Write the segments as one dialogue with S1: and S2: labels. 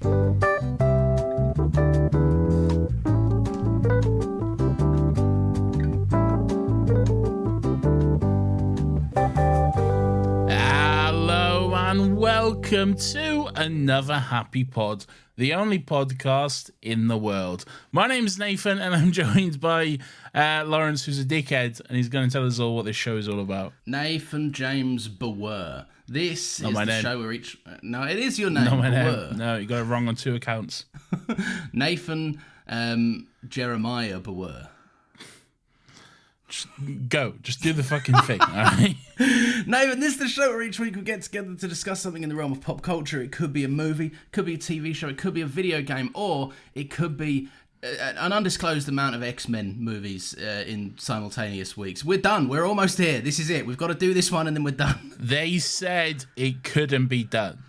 S1: Hello and welcome to another Happy Pod, the only podcast in the world. My name's Nathan and I'm joined by Lawrence, who's a dickhead, and he's going to tell us all what this show is all about.
S2: Nathan James Beware. This is the show where each... No, it is your name,
S1: Not my
S2: Beware.
S1: name. No, you got it wrong on two accounts.
S2: Nathan Jeremiah Beware.
S1: Just do the fucking thing, alright?
S2: Nathan, this is the show where each week we get together to discuss something in the realm of pop culture. It could be a movie, could be a TV show, it could be a video game, or it could be an undisclosed amount of X-Men movies in simultaneous weeks. We're done. We're almost here. This is it. We've got to do this one and then we're done.
S1: They said it couldn't be done.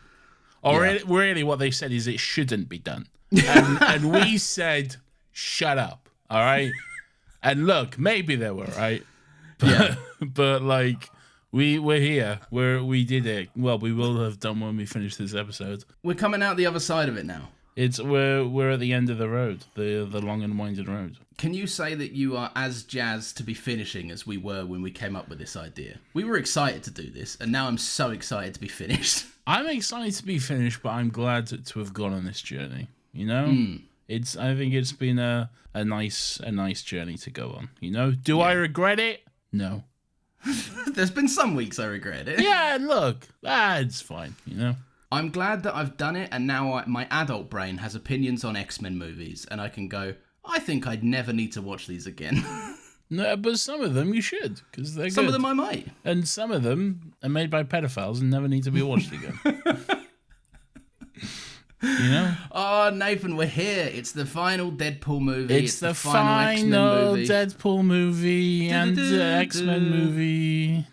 S1: Or really what they said is it shouldn't be done. And we said, shut up, all right? And look, maybe they were, right? But like, we're here. We did it. Well, we will have done when we finish this episode.
S2: We're coming out the other side of it now.
S1: We're at the end of the road, the long and winding road.
S2: Can you say that you are as jazzed to be finishing as we were when we came up with this idea? We were excited to do this, and now I'm so excited to be finished.
S1: I'm excited to be finished, but I'm glad to have gone on this journey. You know, I think it's been a nice journey to go on. You know, do I regret it? No.
S2: There's been some weeks I regret it.
S1: Yeah, look, it's fine. You know.
S2: I'm glad that I've done it, and now my adult brain has opinions on X-Men movies, and I can go, I think I'd never need to watch these again.
S1: No, but some of them you should, because they're
S2: Some
S1: good.
S2: of them I might.
S1: And some of them are made by pedophiles and never need to be watched again. You know?
S2: Oh, Nathan, we're here. It's the final Deadpool movie.
S1: It's the final
S2: X-Men movie.
S1: Deadpool movie and X-Men movie.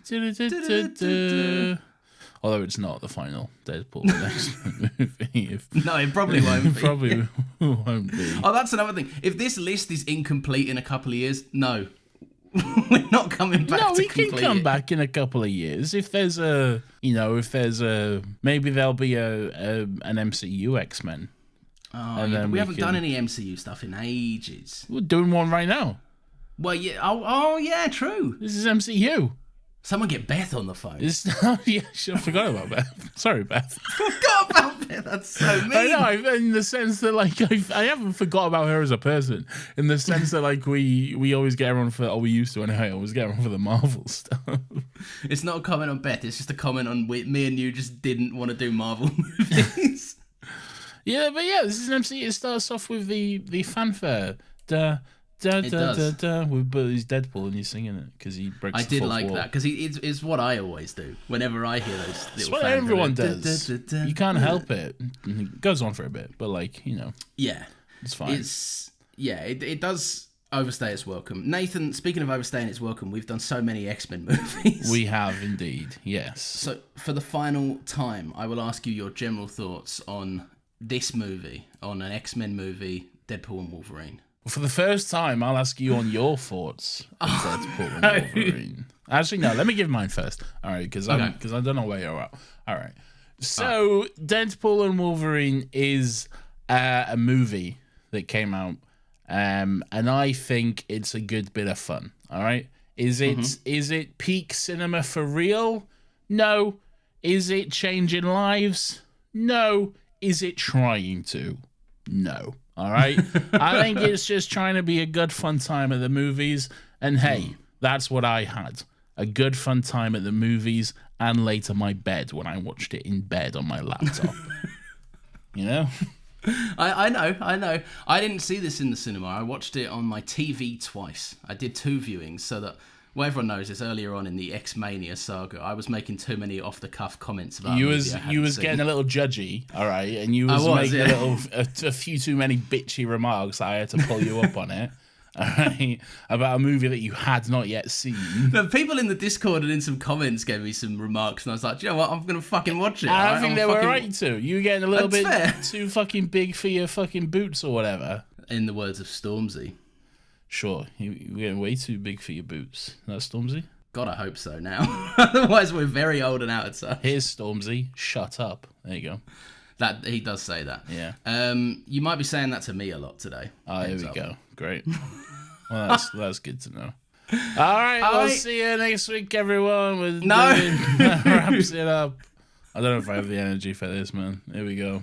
S1: Although it's not the final Deadpool and X-Men movie.
S2: No, it probably won't be.
S1: Probably won't be.
S2: Oh, that's another thing. If this list is incomplete in a couple of years, no. We're not coming back
S1: No,
S2: to
S1: we can
S2: complete
S1: come
S2: it.
S1: back in a couple of years. If there's maybe there'll be an MCU X-Men.
S2: Oh, yeah, but we haven't done any MCU stuff in ages.
S1: We're doing one right now.
S2: Well, yeah. Oh, yeah, true.
S1: This is MCU.
S2: Someone get Beth on the phone.
S1: Yeah, I forgot about Beth. Sorry, Beth.
S2: Forgot about Beth. That's so mean.
S1: I know, in the sense that like I haven't forgot about her as a person. In the sense that like we always get everyone for, we used to anyway. Always get everyone for the Marvel stuff.
S2: It's not a comment on Beth. It's just a comment on me and you just didn't want to do Marvel movies.
S1: Yeah, but yeah, this is an MCU. It starts off with the fanfare. But he's Deadpool and he's singing it because he breaks the fourth wall. I did like
S2: that because it's what I always do whenever I hear those little.
S1: It's what everyone does. You can't help it. It goes on for a bit, but like, you know.
S2: Yeah.
S1: It's fine.
S2: It does overstay its welcome. Nathan, speaking of overstaying its welcome, we've done so many X-Men movies.
S1: We have indeed, yes.
S2: So for the final time, I will ask you your general thoughts on this movie, on an X-Men movie, Deadpool and Wolverine.
S1: For the first time, I'll ask you on your thoughts on Deadpool and Wolverine. Actually, no, let me give mine first. All right, because I don't know where you're at. All right. So, Deadpool and Wolverine is a movie that came out, and I think it's a good bit of fun. All right. Is it peak cinema for real? No. Is it changing lives? No. Is it trying to? No. All right. I think it's just trying to be a good fun time at the movies. And hey, that's what I had. A good fun time at the movies and later my bed when I watched it in bed on my laptop. You know?
S2: I know. I didn't see this in the cinema. I watched it on my TV twice. I did 2 viewings so that, well, everyone knows this, earlier on in the X-Mania saga, I was making too many off-the-cuff comments about
S1: you was getting a little judgy, all right, and you was making a few too many bitchy remarks. I had to pull you up on it, all right, about a movie that you had not yet seen.
S2: The people in the Discord and in some comments gave me some remarks, and I was like, you know what, I'm going to fucking watch it.
S1: I think they were right to. You were getting a little bit too fucking big for your fucking boots or whatever.
S2: In the words of Stormzy.
S1: Sure, you're getting way too big for your boots. That's Stormzy?
S2: God, I hope so now. Otherwise, we're very old and out of touch.
S1: Here's Stormzy. Shut up. There you go.
S2: That he does say that.
S1: Yeah.
S2: You might be saying that to me a lot today.
S1: Oh, here we go. Great. Well, that's good to know. All right, we'll see you next week, everyone. Wraps it up. I don't know if I have the energy for this, man. Here we go.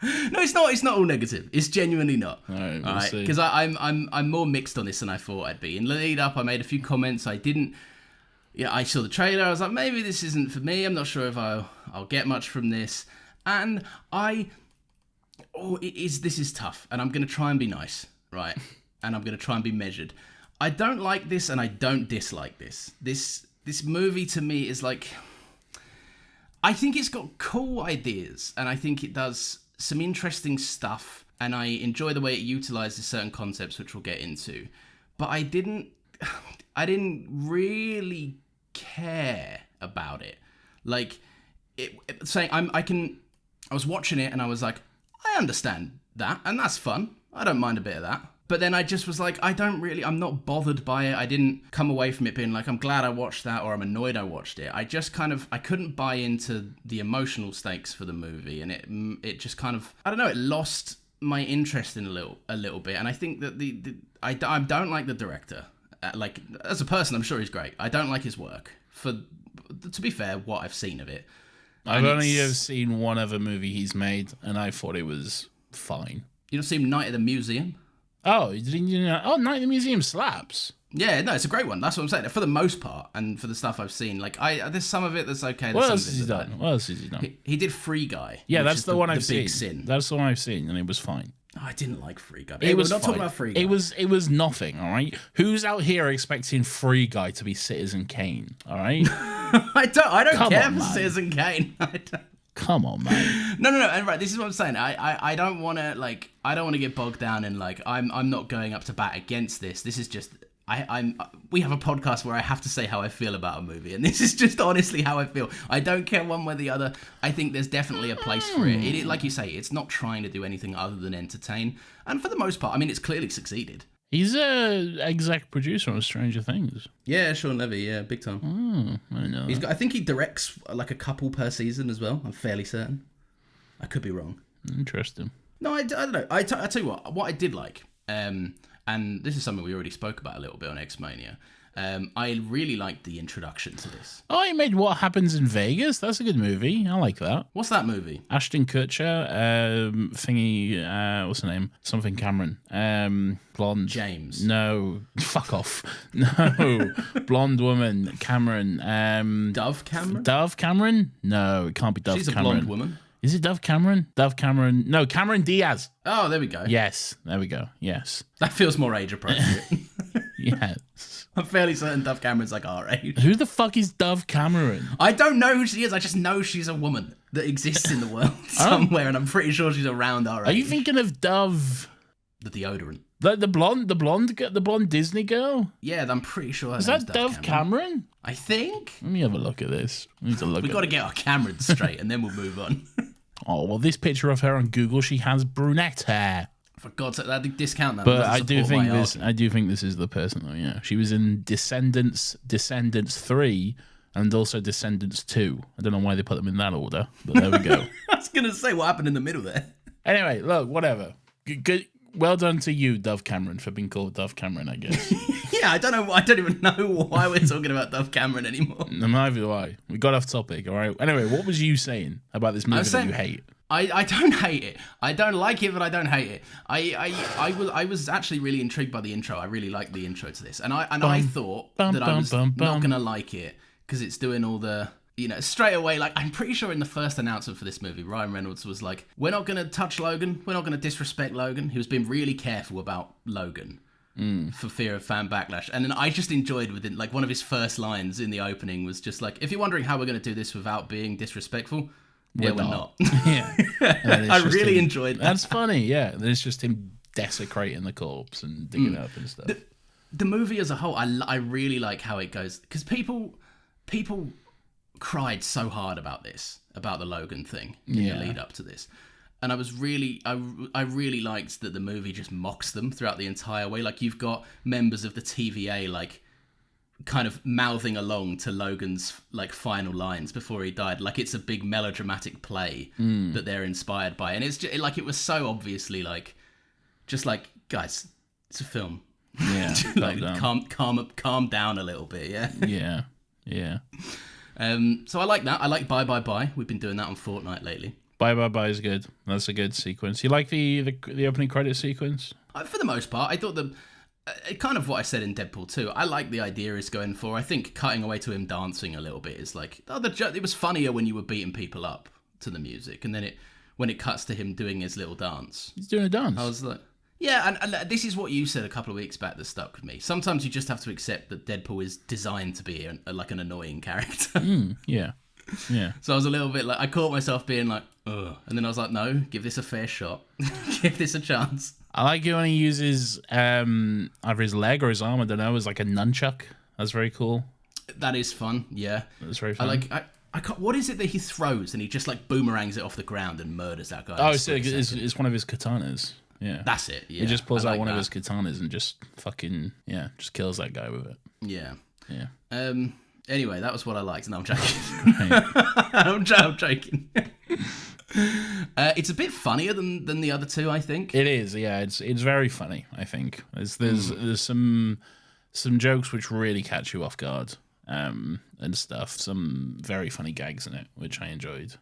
S2: No, it's not. It's not all negative. It's genuinely not.
S1: All right, we'll see.
S2: Because I'm more mixed on this than I thought I'd be. In the lead up, I made a few comments. I didn't. Yeah, I saw the trailer. I was like, maybe this isn't for me. I'm not sure if I'll get much from this. And this is tough. And I'm gonna try and be nice, right? And I'm gonna try and be measured. I don't like this, and I don't dislike this. This movie to me is like, I think it's got cool ideas, and I think it does some interesting stuff, and I enjoy the way it utilizes certain concepts, which we'll get into. But I didn't really care about it. Like, I was watching it, and I was like, I understand that, and that's fun. I don't mind a bit of that. But then I just was like, I'm not bothered by it. I didn't come away from it being like, I'm glad I watched that, or I'm annoyed I watched it. I just I couldn't buy into the emotional stakes for the movie. And it just kind of, I don't know, it lost my interest in a little bit. And I think that I don't like the director. Like, as a person, I'm sure he's great. I don't like his work. To be fair, what I've seen of it.
S1: I've only ever seen one other movie he's made, and I thought it was fine.
S2: You don't see Night at the Museum?
S1: Oh, Night at the Museum slaps.
S2: Yeah, no, it's a great one. That's what I'm saying. For the most part, and for the stuff I've seen, like there's some of it that's okay.
S1: What else has he done? What else has he done?
S2: He did Free Guy.
S1: Yeah, that's the one I've seen.
S2: Big Sin.
S1: That's the one I've seen, and it was fine.
S2: Oh, I didn't like Free Guy.
S1: It was
S2: not
S1: fine.
S2: talking about Free Guy.
S1: It was nothing. All right. Who's out here expecting Free Guy to be Citizen Kane? All right.
S2: I don't care for Citizen Kane.
S1: Come on, man.
S2: No. And right, this is what I'm saying. I don't want to get bogged down in like I'm not going up to bat against this. This is just we have a podcast where I have to say how I feel about a movie, and this is just honestly how I feel. I don't care one way or the other. I think there's definitely a place for it. It. Like you say, it's not trying to do anything other than entertain, and for the most part, I mean, it's clearly succeeded.
S1: He's a exec producer on Stranger Things.
S2: Yeah, Sean Levy, yeah, big time.
S1: Oh, I didn't know.
S2: I think he directs like a couple per season as well. I'm fairly certain. I could be wrong.
S1: Interesting.
S2: No, I don't know. I tell you what I did like, and this is something we already spoke about a little bit on X-Mania. I really liked the introduction to this.
S1: Oh, he made What Happens in Vegas. That's a good movie. I like that.
S2: What's that movie?
S1: Ashton Kutcher, what's her name? Something Cameron. Blonde.
S2: James.
S1: No, fuck off. No, blonde woman, Cameron.
S2: Dove Cameron?
S1: Dove Cameron? No, it can't be Dove Cameron.
S2: She's a blonde woman.
S1: Is it Dove Cameron? Dove Cameron. No, Cameron Diaz.
S2: Oh, there we go.
S1: Yes, there we go. Yes.
S2: That feels more age appropriate.
S1: Yes.
S2: I'm fairly certain Dove Cameron's like our age.
S1: Who the fuck is Dove Cameron?
S2: I don't know who she is. I just know she's a woman that exists in the world somewhere, and I'm pretty sure she's around our age.
S1: Are you thinking of Dove?
S2: The deodorant.
S1: The blonde Disney girl?
S2: Yeah, I'm pretty sure.
S1: Is that Dove Cameron?
S2: I think.
S1: Let me have a look at this. We've
S2: got to get our Camerons straight, and then we'll move on.
S1: Oh well, this picture of her on Google, she has brunette hair.
S2: For God's sake, that discount that.
S1: But I do think this is the person though. Yeah, she was in Descendants 3, and also Descendants 2. I don't know why they put them in that order, but there we go.
S2: I was gonna say what happened in the middle there.
S1: Anyway, look, whatever. Good. Well done to you, Dove Cameron, for being called Dove Cameron, I guess.
S2: Yeah, I don't know. I don't even know why we're talking about Dove Cameron anymore.
S1: No, neither do I. We got off topic, all right? Anyway, what was you saying about this movie that you hate?
S2: I don't hate it. I don't like it, but I don't hate it. I was actually really intrigued by the intro. I really liked the intro to this. And I thought that I was not going to like it because it's doing all the... You know, straight away, like, I'm pretty sure in the first announcement for this movie, Ryan Reynolds was like, we're not going to touch Logan. We're not going to disrespect Logan. He was being really careful about Logan for fear of fan backlash. And then I just enjoyed within, like, one of his first lines in the opening was just like, if you're wondering how we're going to do this without being disrespectful, we're not.
S1: Yeah.
S2: I really enjoyed that.
S1: That's funny, yeah. It's just him desecrating the corpse and digging it up and stuff.
S2: The movie as a whole, I really like how it goes. Because people cried so hard about the Logan thing in the lead up to this, and I really liked that the movie just mocks them throughout the entire way. Like, you've got members of the TVA like kind of mouthing along to Logan's like final lines before he died, like it's a big melodramatic play that they're inspired by, and it's just, like it was so obviously like just like, guys, it's a film.
S1: Yeah,
S2: like calm down a little bit.
S1: Yeah.
S2: So I like that. I like Bye Bye Bye. We've been doing that on Fortnite lately.
S1: Bye Bye Bye is good. That's a good sequence. You like the opening credit sequence?
S2: For the most part, I thought kind of what I said in Deadpool 2. I like the idea it's going for. I think cutting away to him dancing a little bit is like, it was funnier when you were beating people up to the music, and then when it cuts to him doing his little dance.
S1: He's doing a dance.
S2: I was like, yeah, and this is what you said a couple of weeks back that stuck with me. Sometimes you just have to accept that Deadpool is designed to be like an annoying character.
S1: Yeah.
S2: So I was a little bit like, I caught myself being like, ugh. And then I was like, no, give this a fair shot. Give this a chance.
S1: I like it when he uses either his leg or his arm, I don't know, as like a nunchuck. That's very cool.
S2: That is fun, yeah.
S1: That's very fun.
S2: I can't, what is it that he throws and he just like boomerangs it off the ground and murders that guy?
S1: Oh, it's one of his katanas. Yeah.
S2: That's it, yeah.
S1: He just pulls out one of his katanas and just fucking, just kills that guy with it.
S2: Yeah.
S1: Yeah.
S2: Anyway, that was what I liked. No, I'm joking. I'm joking. It's a bit funnier than the other two, I think.
S1: It is, yeah. It's very funny, I think. There's some jokes which really catch you off guard. And stuff. Some very funny gags in it, which I enjoyed.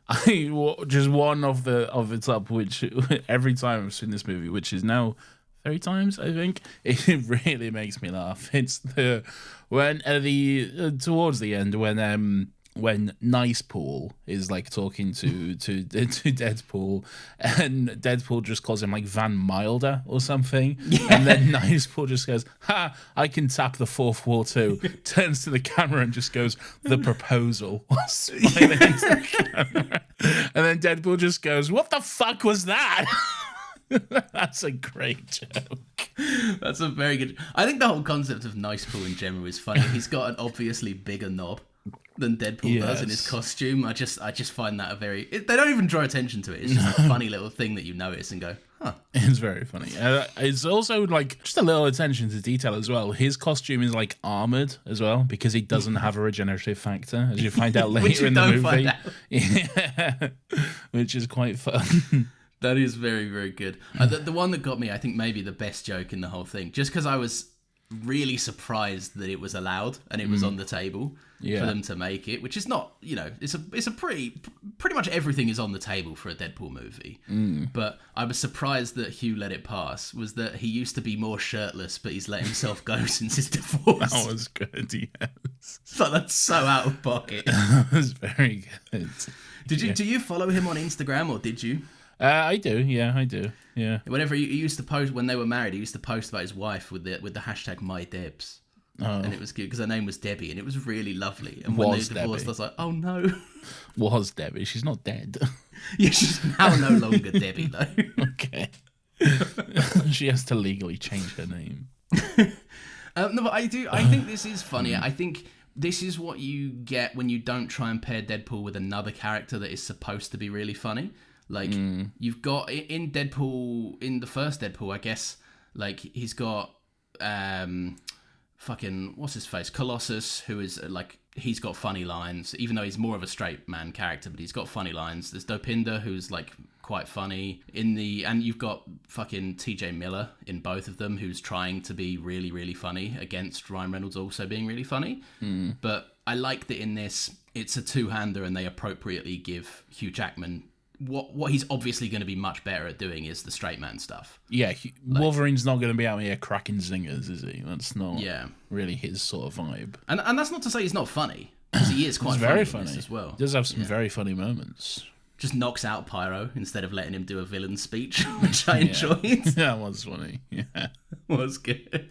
S1: Just one of the top, which every time I've seen this movie, which is now 3 times, I think, it really makes me laugh. It's towards the end when Nice Pool is like talking to Deadpool, and Deadpool just calls him like Van Milder or something, and then Nice Pool just goes, "Ha! I can tap the fourth wall too." Turns to the camera and just goes, "The proposal." Smiling into the camera, and then Deadpool just goes, "What the fuck was that?" That's a great joke.
S2: That's a very good. I think the whole concept of Nice Pool in general is funny. He's got an obviously bigger knob than Deadpool does in his costume. I just find that a very... they don't even draw attention to it. It's just a funny little thing that you notice and go, huh.
S1: It's very funny. It's also like just a little attention to detail as well. His costume is like armored as well because he doesn't have a regenerative factor, as you find out later in the movie. Find out. Yeah. Which is quite fun.
S2: That is very, very good. The one that got me, I think maybe the best joke in the whole thing, just because I was really surprised that it was allowed and it was on the table for them to make it, which is not, it's a pretty much everything is on the table for a Deadpool movie. But I was surprised that Hugh let it pass, was that he used to be more shirtless, but he's let himself go since his divorce.
S1: That was good, yes.
S2: So that's so out of pocket.
S1: That was very good.
S2: Do you follow him on Instagram, or did you?
S1: I do, yeah, I do, yeah.
S2: Whenever he used to post, when they were married, he used to post about his wife with the hashtag #MyDebs. Oh. And it was good because her name was Debbie, and it was really lovely. And when they divorced, I was like, oh no.
S1: Was Debbie? She's not dead.
S2: Yeah, she's now no longer Debbie, though.
S1: Okay. She has to legally change her name.
S2: No, but I think this is funny. I think this is what you get when you don't try and pair Deadpool with another character that is supposed to be really funny. Like, you've got, in Deadpool, in the first Deadpool, I guess, like, he's got, what's his face? Colossus, who is, like, he's got funny lines, even though he's more of a straight man character, but he's got funny lines. There's Dopinder, who's, like, quite funny. And you've got fucking TJ Miller in both of them, who's trying to be really, really funny against Ryan Reynolds also being really funny. But I like that in this, it's a two-hander, and they appropriately give Hugh Jackman what he's obviously going to be much better at doing is the straight man stuff.
S1: Yeah, Wolverine's not going to be out here cracking zingers, is he? That's not really his sort of vibe.
S2: And that's not to say he's not funny, because he is quite
S1: very
S2: funny as well.
S1: He does have some very funny moments.
S2: Just knocks out Pyro instead of letting him do a villain speech, which I enjoyed.
S1: That was funny. Yeah,
S2: was good.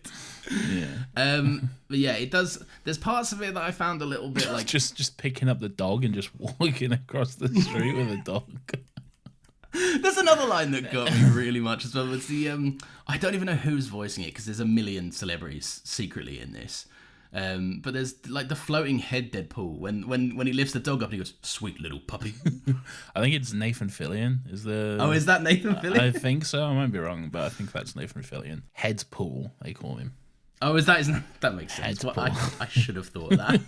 S1: Yeah.
S2: But yeah, it does. There's parts of it that I found a little bit like
S1: just picking up the dog and just walking across the street with a dog.
S2: There's another line that got me really much as well. It's the I don't even know who's voicing it because there's a million celebrities secretly in this. But there's like the floating head Deadpool when he lifts the dog up and he goes, "Sweet little puppy."
S1: I think it's Nathan Fillion. Is
S2: that Nathan Fillion?
S1: I think so. I might be wrong, but I think that's Nathan Fillion. Headpool, they call him.
S2: Oh, that makes sense. Well, I should have thought that.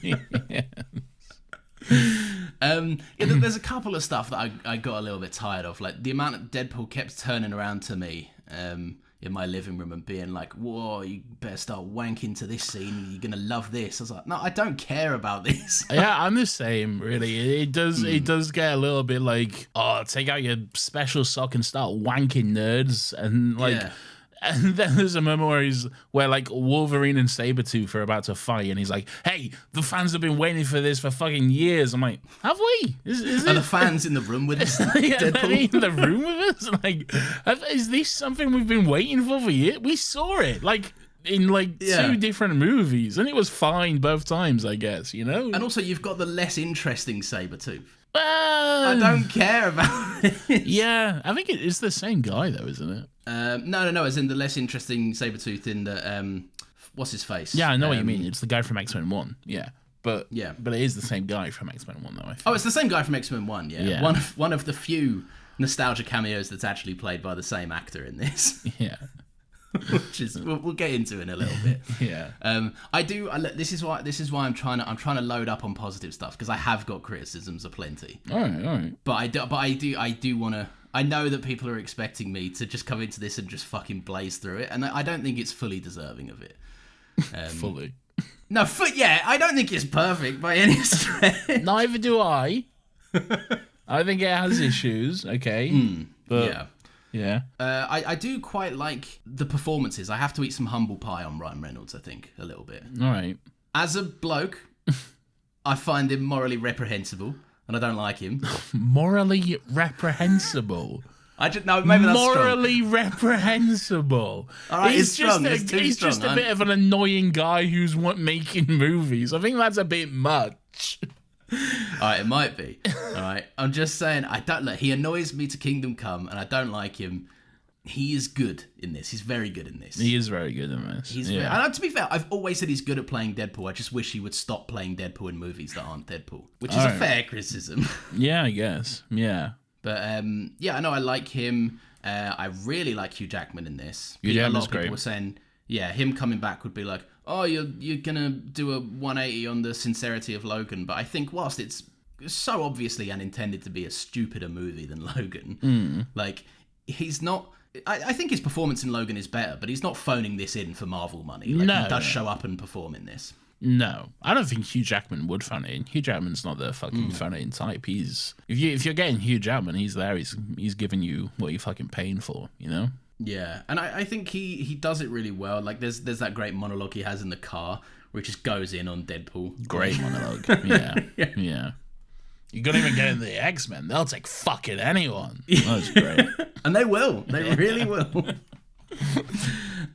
S2: There's a couple of stuff that I got a little bit tired of. Like the amount of Deadpool kept turning around to me in my living room and being like, "Whoa, you better start wanking to this scene. You're gonna love this." I was like, "No, I don't care about this."
S1: Yeah, I'm the same. Really, it does get a little bit like, "Oh, take out your special sock and start wanking, nerds," and like. Yeah. And then there's a moment where like Wolverine and Sabretooth are about to fight, and he's like, "Hey, the fans have been waiting for this for fucking years." I'm like, "Have we?
S2: Are the fans in the room with us?
S1: Yeah, Deadpool in the room with us? Like, is this something we've been waiting for years? We saw it like in like 2 different movies, and it was fine both times, I guess. You know.
S2: And also, you've got the less interesting Sabretooth. I don't care about it.
S1: Yeah, I think it's the same guy though, isn't it?
S2: No. As in the less interesting Sabretooth in the what's his face?
S1: Yeah, I know what you mean. It's the guy from X-Men 1. Yeah. But it is the same guy from X-Men 1 though, I think.
S2: Oh, it's the same guy from X-Men 1, yeah. One of the few nostalgia cameos that's actually played by the same actor in this.
S1: Yeah.
S2: Which is we'll get into in a little bit.
S1: Yeah.
S2: This is why I'm trying to load up on positive stuff, because I have got criticisms aplenty.
S1: All right.
S2: But I do want to. I know that people are expecting me to just come into this and just fucking blaze through it, and I don't think it's fully deserving of it.
S1: Fully.
S2: No, I don't think it's perfect by any stretch.
S1: Neither do I. I think it has issues. Okay. But yeah.
S2: I do quite like the performances. I have to eat some humble pie on Ryan Reynolds, I think, a little bit.
S1: All right.
S2: As a bloke, I find him morally reprehensible, and I don't like him.
S1: Morally reprehensible?
S2: Maybe that's
S1: morally
S2: strong.
S1: Reprehensible.
S2: All right,
S1: he's
S2: strong.
S1: just a bit of an annoying guy who's making movies. I think that's a bit much.
S2: All right, it might be. All right, I'm just saying. He annoys me to Kingdom Come, and I don't like him. He is good in this. He's very good in this.
S1: He is very good in this.
S2: And to be fair, I've always said he's good at playing Deadpool. I just wish he would stop playing Deadpool in movies that aren't Deadpool, which is a fair criticism.
S1: Yeah, I guess. Yeah.
S2: But I know I like him. I really like Hugh Jackman in this.
S1: Hugh Jackman's
S2: a lot of people
S1: great.
S2: were saying, him coming back would be like, oh, you're gonna do a 180 on the sincerity of Logan. But I think whilst it's so obviously and intended to be a stupider movie than Logan, like he's not. I think his performance in Logan is better, but he's not phoning this in for Marvel money. He does show up and perform in this.
S1: No, I don't think Hugh Jackman would phone it in. Hugh Jackman's not the fucking phone it in type. If you're getting Hugh Jackman, he's there. He's giving you what you're fucking paying for. You know.
S2: Yeah, and I think he does it really well. Like there's that great monologue he has in the car, where he just goes in on Deadpool.
S1: Great monologue. Yeah. You're gonna even get into the X-Men. They'll take fucking anyone. That's great.
S2: And they will. They really will.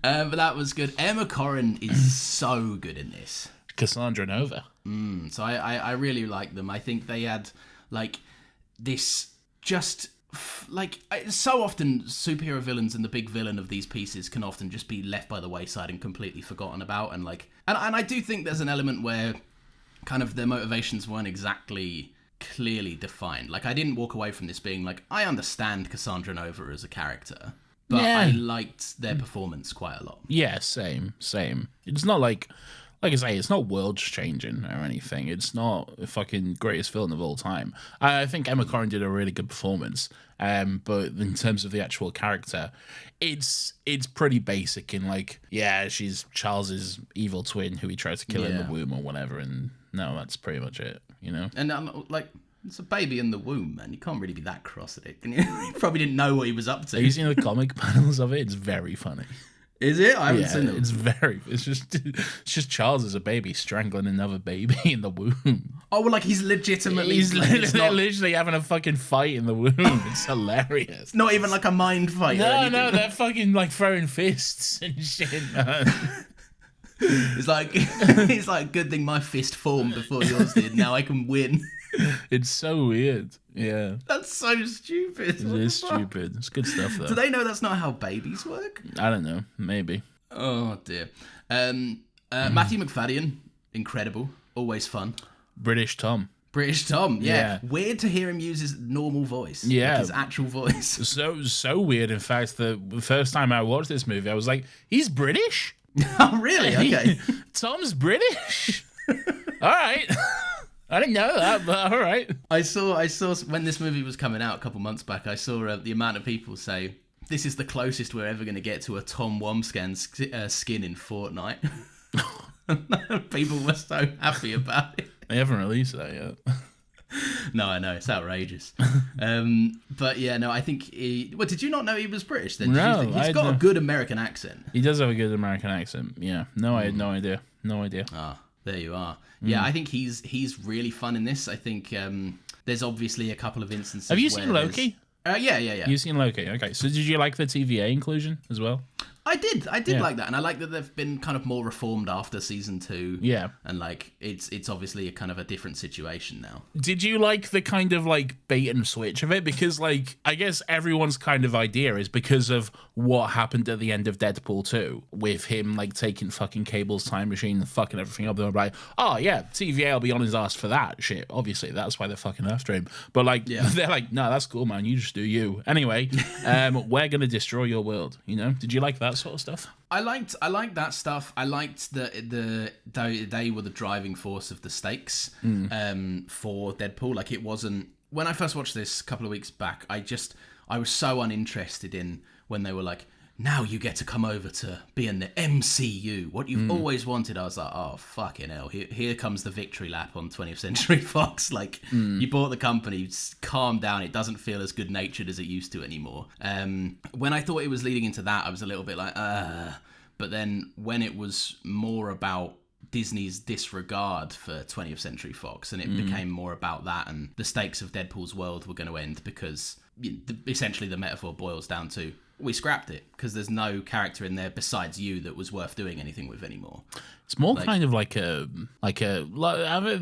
S2: But that was good. Emma Corrin is so good in this.
S1: Cassandra Nova.
S2: So I really like them. I think they had like this just like so often superhero villains and the big villain of these pieces can often just be left by the wayside and completely forgotten about. And I do think there's an element where kind of their motivations weren't exactly clearly defined. Like I didn't walk away from this being like, I understand Cassandra Nova as a character, but I liked their performance quite a lot.
S1: Yeah, same. It's not like I say, it's not world changing or anything. It's not the fucking greatest villain of all time. I think Emma Corrin did a really good performance, but in terms of the actual character, it's pretty basic in like, she's Charles's evil twin who he tried to kill in the womb or whatever, and no, that's pretty much it, you know?
S2: And like, it's a baby in the womb, man. You can't really be that cross at it, can you? He probably didn't know what he was up to.
S1: Have you seen the comic panels of it? It's very funny.
S2: Is it? I haven't seen it.
S1: It's just Charles as a baby strangling another baby in the womb.
S2: Oh, well, like he's legitimately...
S1: They're literally having a fucking fight in the womb. It's hilarious.
S2: Not even like a mind fight or anything.
S1: No, they're fucking like throwing fists and shit, man.
S2: It's like, good thing my fist formed before yours did. Now I can win.
S1: It's so weird. Yeah.
S2: That's so stupid.
S1: It is stupid. It's good stuff, though.
S2: Do they know that's not how babies work?
S1: I don't know. Maybe.
S2: Oh, dear. Matthew McFadden, incredible. Always fun.
S1: British Tom.
S2: Yeah. Weird to hear him use his normal voice.
S1: Yeah.
S2: Like his actual voice.
S1: So weird, in fact, the first time I watched this movie, I was like, he's British?
S2: Oh, really? Okay.
S1: Tom's British. All right. I didn't know that, but all right.
S2: I saw when this movie was coming out a couple months back, I saw the amount of people say, this is the closest we're ever going to get to a Tom Wamscan skin in Fortnite. People were so happy about it.
S1: They haven't released that yet.
S2: No, I know, it's outrageous. But yeah, no, I think did you not know he was British then?
S1: No,
S2: He's got a good American accent.
S1: He does have a good American accent. Yeah. No, I had no idea.
S2: Ah, there you are. Yeah, I think he's really fun in this. I think there's obviously a couple of instances.
S1: Have you seen Loki?
S2: Yeah.
S1: You've seen Loki. Okay. So did you like the TVA inclusion as well?
S2: I did like that, and I like that they've been kind of more reformed after season 2.
S1: Yeah,
S2: and like it's obviously a kind of a different situation now.
S1: Did you like the kind of like bait and switch of it? Because like I guess everyone's kind of idea is because of what happened at the end of Deadpool 2 with him like taking fucking Cable's time machine and fucking everything up. They're like, oh yeah, TVA will be on his ass for that shit. Obviously, that's why they're fucking after him. But like they're like, no, that's cool, man. You just do you. Anyway, we're gonna destroy your world. You know? Did you like that sort of stuff?
S2: I liked that stuff. I liked they were the driving force of the stakes for Deadpool. Like it wasn't when I first watched this a couple of weeks back. I was so uninterested in when they were like, now you get to come over to be in the MCU, what you've always wanted. I was like, oh fucking hell, here comes the victory lap on 20th Century Fox. Like you bought the company, calm down, it doesn't feel as good natured as it used to anymore. When I thought it was leading into that, I was a little bit like but then when it was more about Disney's disregard for 20th Century Fox and it became more about that and the stakes of Deadpool's world were going to end because essentially the metaphor boils down to we scrapped it because there's no character in there besides you that was worth doing anything with anymore.
S1: It's more kind of like the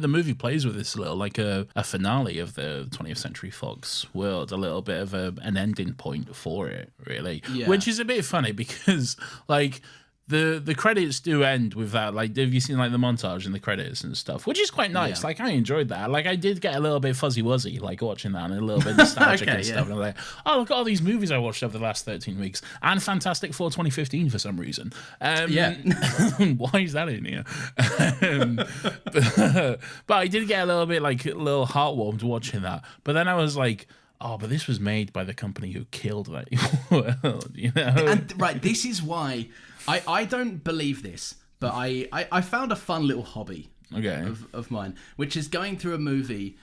S1: movie plays with this a little like a finale of the 20th Century Fox world, a little bit of an ending point for it, really, which is a bit funny because like the credits do end with that. Like, have you seen like the montage in the credits and stuff, which is quite nice. Like, I enjoyed that. Like, I did get a little bit fuzzy wuzzy like watching that and a little bit nostalgic and stuff. And I'm like, oh, look at all these movies I watched over the last 13 weeks and Fantastic Four 2015 for some reason. Why is that in here? But I did get a little bit like a little heartwarmed watching that. But then I was like, oh, but this was made by the company who killed that world, you know?
S2: And right, this is why I don't believe this, but I found a fun little hobby of mine, which is going through a movie.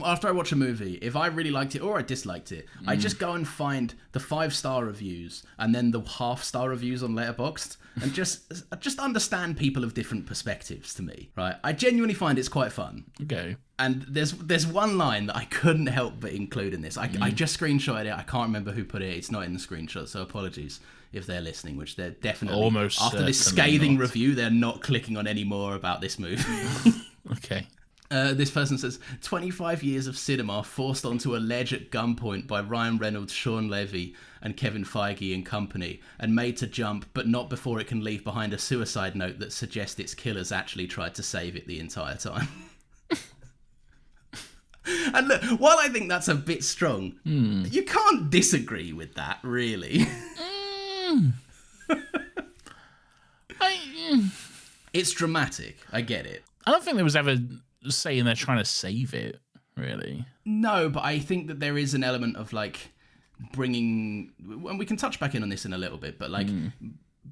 S2: After I watch a movie, if I really liked it or I disliked it, I just go and find the 5-star reviews and then the half-star reviews on Letterboxd and just understand people of different perspectives to me, right? I genuinely find it's quite fun.
S1: Okay.
S2: And there's one line that I couldn't help but include in this. I just screenshotted it. I can't remember who put it. It's not in the screenshot, so apologies if they're listening, which they're definitely.
S1: Almost
S2: after this scathing review, they're not clicking on any more about this movie.
S1: Okay.
S2: This person says, 25 years of cinema forced onto a ledge at gunpoint by Ryan Reynolds, Sean Levy, and Kevin Feige and company, and made to jump, but not before it can leave behind a suicide note that suggests its killers actually tried to save it the entire time. And look, while I think that's a bit strong, you can't disagree with that, really. It's dramatic. I get it.
S1: I don't think there was ever saying they're trying to save it, really.
S2: No, but I think that there is an element of like bringing, and we can touch back in on this in a little bit, but like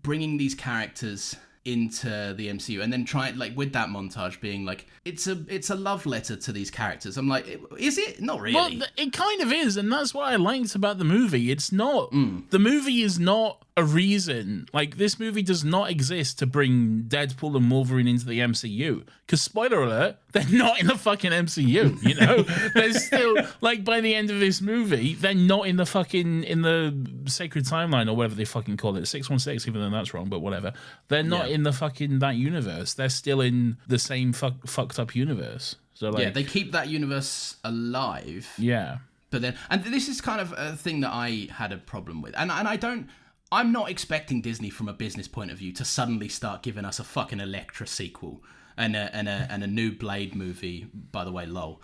S2: bringing these characters into the MCU and then trying like with that montage being like it's a love letter to these characters. I'm like, is it? Not really.
S1: Well, it kind of is, and that's what I liked about the movie. It's not the movie is not a reason. Like, this movie does not exist to bring Deadpool and Wolverine into the MCU. Because, spoiler alert, they're not in the fucking MCU, you know? They're still, like, by the end of this movie, they're not in the fucking, in the sacred timeline or whatever they fucking call it. 616, even though that's wrong, but whatever. They're not in the fucking, that universe. They're still in the same fucked up universe. So, like,
S2: yeah, they keep that universe alive.
S1: Yeah.
S2: But then, and this is kind of a thing that I had a problem with. And I'm not expecting Disney from a business point of view to suddenly start giving us a fucking Elektra sequel and a new Blade movie, by the way, lol.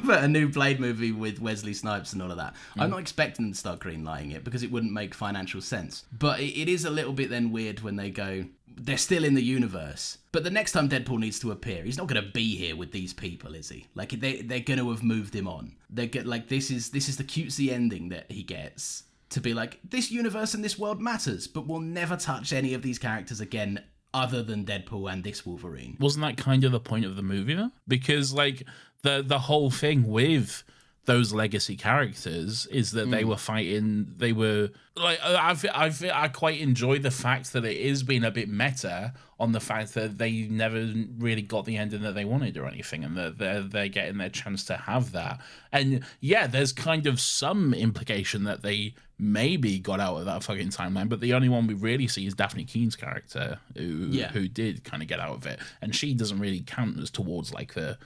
S2: but a new Blade movie with Wesley Snipes and all of that. I'm not expecting them to start greenlighting it because it wouldn't make financial sense. But it is a little bit then weird when they go, they're still in the universe, but the next time Deadpool needs to appear, he's not going to be here with these people, is he? Like they're going to have moved him on. They get like this is the cutesy ending that he gets to be like, this universe and this world matters, but we'll never touch any of these characters again other than Deadpool and this Wolverine.
S1: Wasn't that kind of the point of the movie though? Because like the whole thing with those legacy characters is that they were fighting. They were like, I quite enjoy the fact that it is being a bit meta on the fact that they never really got the ending that they wanted or anything, and that they're getting their chance to have that. And yeah, there's kind of some implication that they maybe got out of that fucking timeline, but the only one we really see is Daphne Keene's character, who did kind of get out of it, and she doesn't really count as towards like a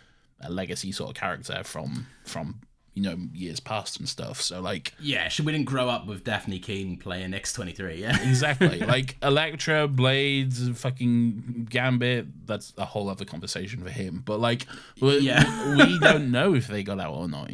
S1: legacy sort of character from years past and stuff. So like,
S2: yeah, we didn't grow up with Daphne Keene playing X-23. Yeah,
S1: exactly. Like Elektra, Blades, fucking Gambit, that's a whole other conversation for him. But like, we don't know if they got out or not.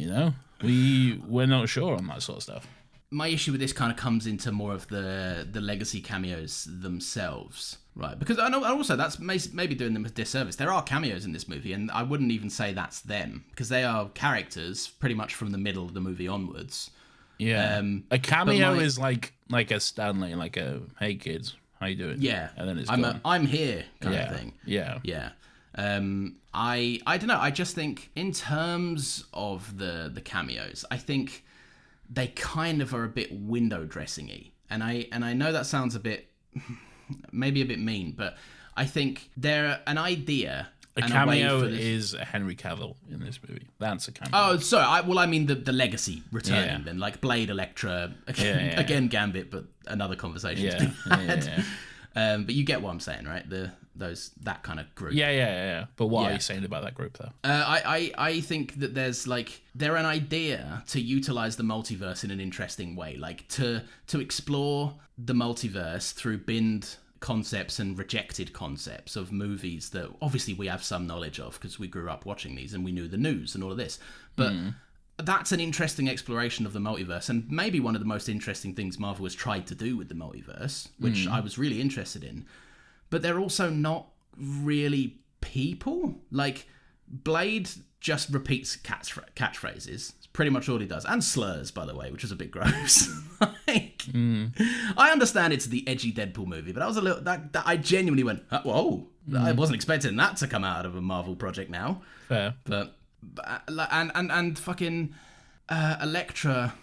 S1: We're not sure on that sort of stuff.
S2: My issue with this kind of comes into more of the legacy cameos themselves, right? Because I know also that's maybe doing them a disservice. There are cameos in this movie, and I wouldn't even say that's them, because they are characters pretty much from the middle of the movie onwards.
S1: Yeah, a cameo is like a Stanley, like a "Hey kids, how you doing?"
S2: Yeah,
S1: and then it's
S2: I'm here kind of thing.
S1: Yeah.
S2: I don't know. I just think in terms of the cameos, I think they kind of are a bit window dressing-y. And I know that sounds a bit, maybe a bit mean, but I think they're an idea.
S1: A cameo is Henry Cavill in this movie. That's a cameo.
S2: Oh, sorry. I mean the legacy returning then, like Blade, Elektra, again Gambit, but another conversation to be had. But you get what I'm saying, right? That kind of group.
S1: Yeah. But what are you saying about that group, though?
S2: I think that they're an idea to utilize the multiverse in an interesting way, like to explore the multiverse through binned concepts and rejected concepts of movies that obviously we have some knowledge of because we grew up watching these and we knew the news and all of this. But that's an interesting exploration of the multiverse, and maybe one of the most interesting things Marvel has tried to do with the multiverse, which I was really interested in. But they're also not really people. Like, Blade just repeats catchphrases. It's pretty much all he does. And slurs, by the way, which is a bit gross. I understand it's the edgy Deadpool movie, but I was a little... That I genuinely went, whoa, I wasn't expecting that to come out of a Marvel project now.
S1: Fair.
S2: But and fucking Elektra,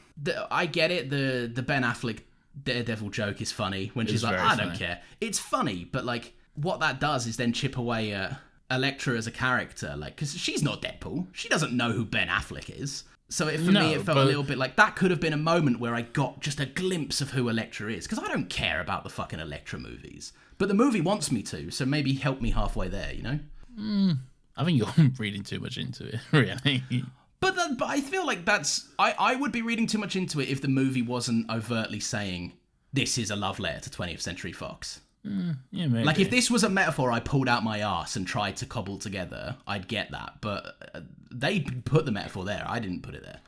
S2: I get it, the Ben Affleck Daredevil joke is funny when she's like, I don't care. It's funny, but like what that does is then chip away at Elektra as a character, like, because she's not Deadpool. She doesn't know who Ben Affleck is. So for me, it felt a little bit like that could have been a moment where I got just a glimpse of who Elektra is, because I don't care about the fucking Elektra movies. But the movie wants me to, so maybe help me halfway there,
S1: I think you're reading too much into it, really.
S2: But I feel like I would be reading too much into it if the movie wasn't overtly saying, this is a love letter to 20th Century Fox.
S1: Yeah, maybe.
S2: Like, if this was a metaphor I pulled out my arse and tried to cobble together, I'd get that. But they put the metaphor there. I didn't put it there.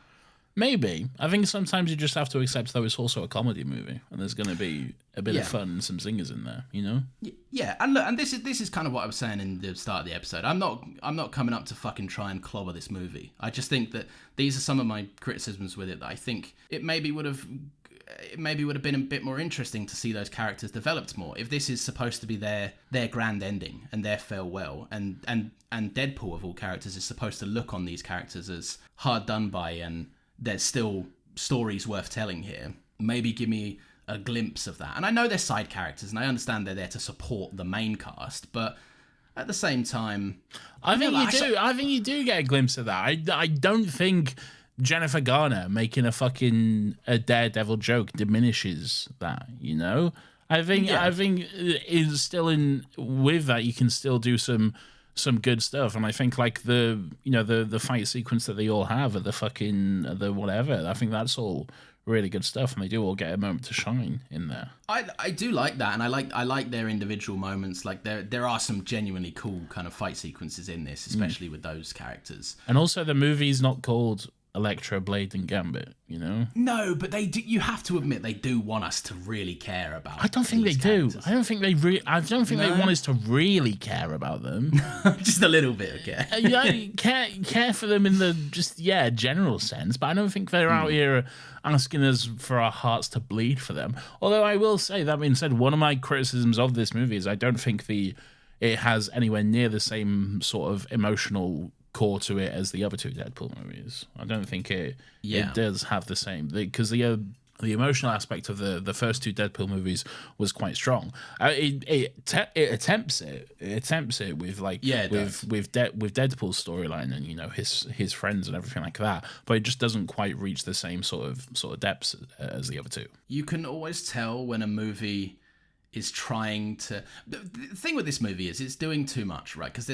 S1: Maybe. I think sometimes you just have to accept, though, it's also a comedy movie, and there's going to be a bit of fun and some singers in there,
S2: Yeah, and look, and this is kind of what I was saying in the start of the episode. I'm not coming up to fucking try and clobber this movie. I just think that these are some of my criticisms with it that I think it maybe would have been a bit more interesting to see those characters developed more. If this is supposed to be their grand ending and their farewell, and Deadpool of all characters is supposed to look on these characters as hard done by, and there's still stories worth telling here, maybe give me a glimpse of that. And I know they're side characters, and I understand they're there to support the main cast, but at the same time,
S1: I think you do get a glimpse of that. I don't think Jennifer Garner making a Daredevil joke diminishes that, I think is still with that you can still do some good stuff, and I think like the fight sequence that they all have at the whatever, I think that's all really good stuff, and they do all get a moment to shine in there.
S2: I do like that, and I like their individual moments. Like there are some genuinely cool kind of fight sequences in this, especially with those characters.
S1: And also, the movie's not called Elektra, Blade, and Gambit, you know?
S2: No, but they do, you have to admit they do want us to really care about.
S1: I don't think they do. I don't think they they want us to really care about them.
S2: Just a little bit of care.
S1: care for them in the general sense, but I don't think they're out here asking us for our hearts to bleed for them. Although I will say, that being said, one of my criticisms of this movie is I don't think it has anywhere near the same sort of emotional core to it as the other two Deadpool movies. I don't think it does have the same, because the emotional aspect of the first two Deadpool movies was quite strong. It attempts it with with Deadpool's storyline and, you know, his friends and everything like that, but it just doesn't quite reach the same sort of depths as the other two.
S2: You can always tell when a movie is trying to. The thing with this movie is it's doing too much, right? Because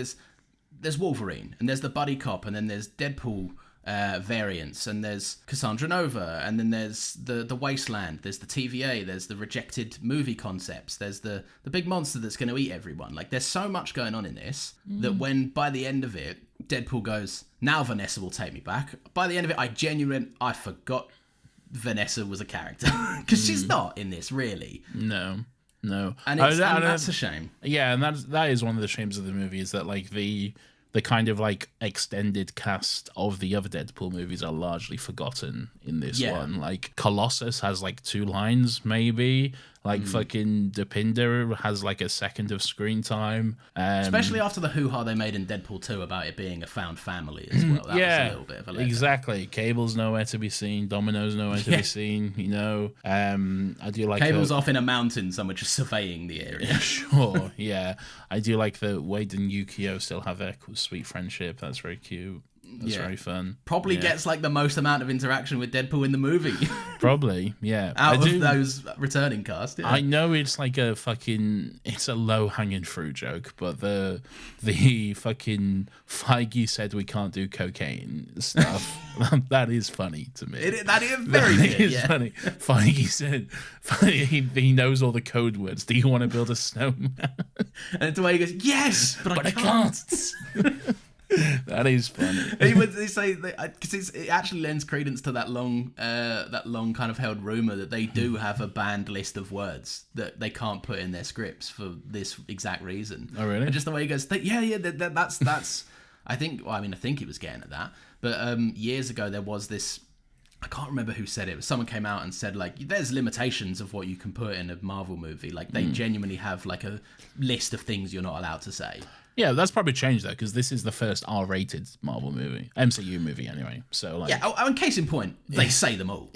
S2: there's Wolverine, and there's the buddy cop, and then there's Deadpool variants, and there's Cassandra Nova, and then there's the Wasteland, there's the TVA, there's the rejected movie concepts, there's the big monster that's going to eat everyone. Like, there's so much going on in this that when, by the end of it, Deadpool goes, now Vanessa will take me back. By the end of it, I forgot Vanessa was a character. Because she's not in this, really.
S1: No.
S2: And that's a shame.
S1: Yeah, and that is one of the shames of the movie, is that, like, the kind of, like, extended cast of the other Deadpool movies are largely forgotten in this one. Like, Colossus has, like, 2 lines, maybe. Like, fucking Dopinder has, like, a second of screen time.
S2: Especially after the hoo-ha they made in Deadpool 2 about it being a found family as well. That was a little bit of a letdown.
S1: Exactly. Cable's nowhere to be seen. Domino's nowhere to be seen, you know. I do like
S2: Cable's off in a mountain somewhere just surveying the area.
S1: Yeah, sure, yeah. I do like that Wade and Yukio still have their sweet friendship. That's very cute. That's very fun.
S2: Probably gets like the most amount of interaction with Deadpool in the movie.
S1: Probably, yeah.
S2: Out of those returning cast. Yeah.
S1: I know it's like it's a low hanging fruit joke, but the fucking Feige said we can't do cocaine stuff. That is funny to me.
S2: That is very good.
S1: It's funny. Feige said he knows all the code words. Do you want to build a snowman?
S2: And the way he goes, yes, but I can't.
S1: That is funny.
S2: They say because it actually lends credence to that long kind of held rumor that they do have a banned list of words that they can't put in their scripts for this exact reason.
S1: Oh, really?
S2: And just the way he goes, that's. I think he was getting at that. But years ago there was this. I can't remember who said it, but someone came out and said, like, there's limitations of what you can put in a Marvel movie. Like, they genuinely have, like, a list of things you're not allowed to say.
S1: Yeah, that's probably changed, though, because this is the first R-rated Marvel movie. MCU movie, anyway. So, like...
S2: Yeah, and case in point, they say them all.